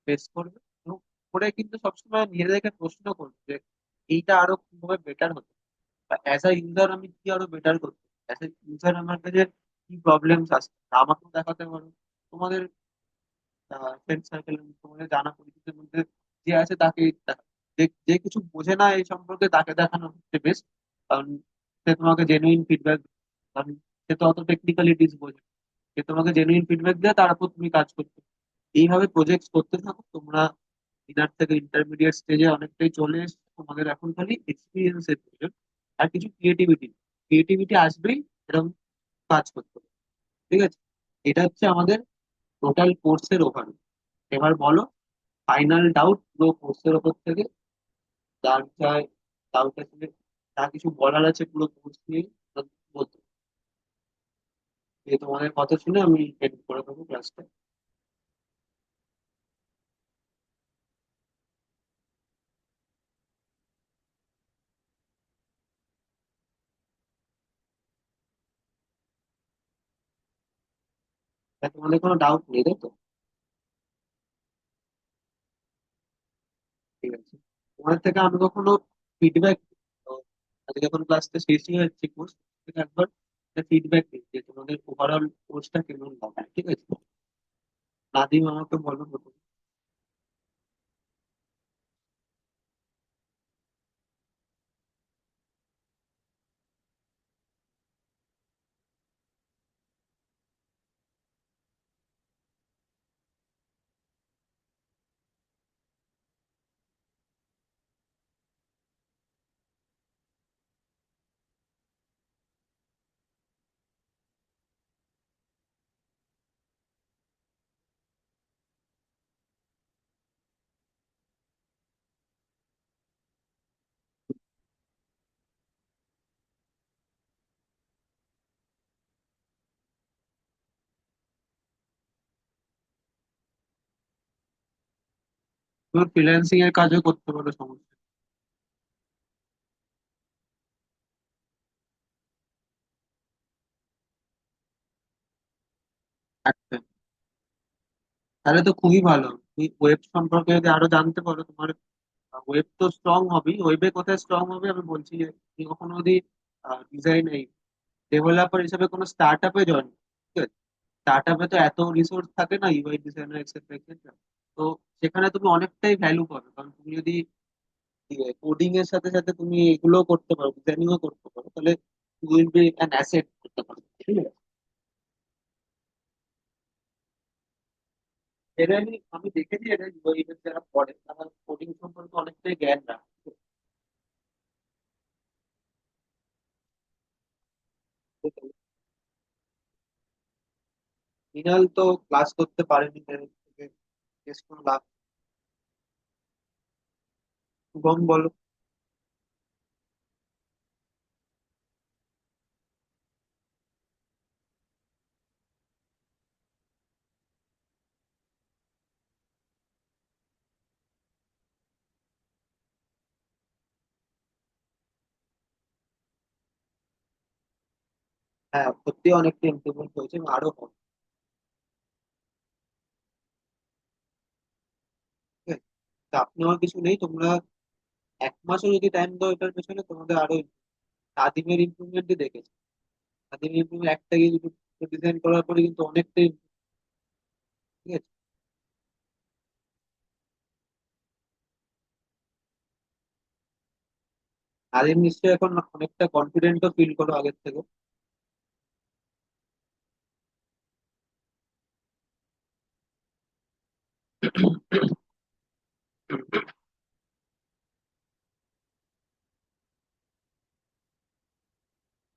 ফেস করবে। এবং করে কিন্তু সবসময় নিজেদেরকে প্রশ্ন করবে যে এইটা আরো কিভাবে বেটার হতো, বা অ্যাজ আ ইউজার আমি কি আরো বেটার করতে, অ্যাজ এ ইউজার আমার কাছে কি প্রবলেমস আসছে তা আমাকেও দেখাতে পারো। তোমাদের ফ্রেন্ড সার্কেল, তোমাদের জানা পরিচিতের মধ্যে যে আছে তাকে যে যে কিছু বোঝে না এই সম্পর্কে, তাকে দেখানো হচ্ছে বেস্ট। কারণ সে তোমাকে জেনুইন ফিডব্যাক, কারণ সে তো অত টেকনিক্যালিটিস বোঝে না। সে তোমাকে জেনুইন ফিডব্যাক দেয়, তার উপর তুমি কাজ করতে পারো। এইভাবে প্রজেক্ট করতে থাকো তোমরা। বিনার থেকে ইন্টারমিডিয়েট স্টেজে অনেকটাই চলে এসেছে, তোমাদের এখন খালি এক্সপিরিয়েন্স এর প্রয়োজন, আর কিছু ক্রিয়েটিভিটি। ক্রিয়েটিভিটি আসবেই এরকম কাজ করতে হবে, ঠিক আছে। এটা হচ্ছে আমাদের টোটাল কোর্সের ওভারভিউ। এবার বলো ফাইনাল ডাউট পুরো কোর্সের ওপর থেকে, যার যাই ডাউট আছে, যা কিছু বলার আছে পুরো কোর্স নিয়ে তা বলতে পারো। এই তোমাদের কথা শুনে আমি এন্ড করে দেবো ক্লাসটা। তোমাদের কোনো ডাউট নেই, তাই তো? ঠিক আছে, তোমাদের থেকে আমি কখনো ফিডব্যাক, আজকে যখন ক্লাসটা শেষই হচ্ছে কোর্স, থেকে একবার ফিডব্যাক দিই যে তোমাদের ওভারঅল কোর্সটা কেমন লাগে, ঠিক আছে। নাদিম আমাকে বলো প্রথমে। তুমি ফ্রিল্যান্সিং এর কাজও করতে পারো, সমস্যা নেই। আচ্ছা, তাহলে তো খুবই ভালো। তুমি ওয়েব সম্পর্কে যদি আরো জানতে পারো, তোমার ওয়েব তো স্ট্রং হবেই। ওয়েবে কোথায় স্ট্রং হবে আমি বলছি যে তুমি কখনো যদি ডিজাইন এই ডেভেলপার হিসেবে কোনো স্টার্ট আপে জয়েন, ঠিক আছে। স্টার্ট আপে তো এত রিসোর্স থাকে না, ইউআই ডিজাইনার এক্সেট্রা এক্সেট্রা। তো সেখানে তুমি অনেকটাই ভ্যালু পাবে, কারণ তুমি যদি কোডিং এর সাথে সাথে তুমি এগুলো করতে পারো, ডিজাইনিংও করতে পারো, তাহলে উইল বি অ্যান অ্যাসেট করতে পারো, ঠিক আছে। জেনারেলি আমি দেখেছি এটা ইউআই যারা পড়ে তারা কোডিং সম্পর্কে অনেকটাই জ্ঞান রাখে। মৃণাল তো ক্লাস করতে পারেনি তাই থেকে জিজ্ঞেস করলাম। শুভম বলো। হ্যাঁ, সত্যি অনেকটা ইমপ্রুভমেন্ট হয়েছে এবং আরো হবে। ঠিক আছে? চাপ নেওয়ার কিছু নেই, তোমরা 1 মাসও যদি টাইম দাও এটার পেছনে তোমাদের আরো আদিমের ইমপ্রুভমেন্টই দেখেছে। আদিমের ইমপ্রুভমেন্ট একটা গিয়ে দুটো ডিজাইন করার পরে কিন্তু অনেকটাই ঠিক আছে। আদিম নিশ্চয়ই এখন অনেকটা কনফিডেন্টও ফিল করো আগের থেকে।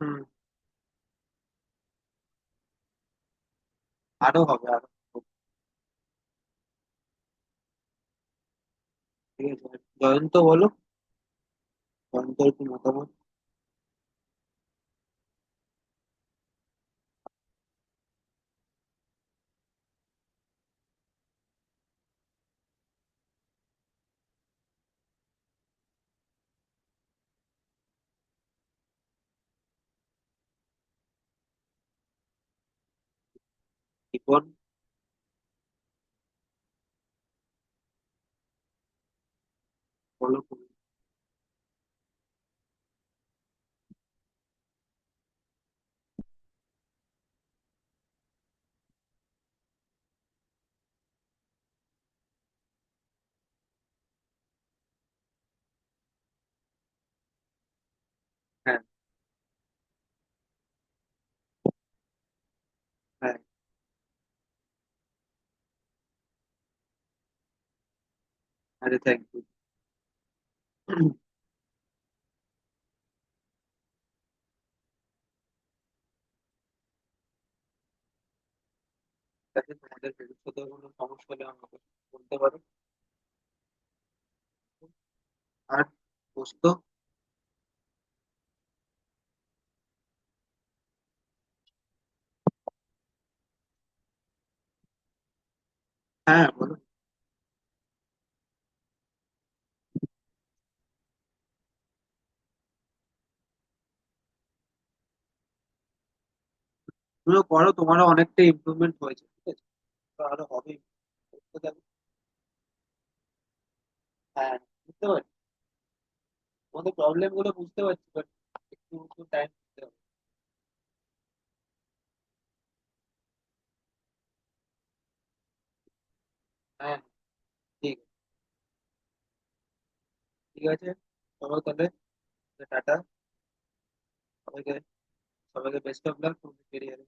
হুম। আরো হবে আরো। ঠিক আছে, জয়ন্ত বলো। জয়ন্ত একটু মতামত। রিপন বলো তুমি। হ্যাঁ। হ্যাঁ। আরে থ্যাংক ইউ। তাতে তোমাদের ভবিষ্যতে কোনো সমস্যা হলে আমাকে বলতে পারো। আর পোস্ত। হ্যাঁ বলো। তুমিও করো, তোমারও অনেকটা ইমপ্রুভমেন্ট হয়েছে, ঠিক আছে? তো আরো হবে। করতে থাকো। হ্যাঁ, বুঝতে পারছি। তোমাদের প্রবলেম গুলো বুঝতে পারছি, বাট একটু টাইম দিতে হবে। হ্যাঁ। ঠিক। ঠিক আছে। চলো তাহলে, টাটা। সবাইকে সবাইকে বেস্ট অফ লাক তোমাদের ক্যারিয়ারে।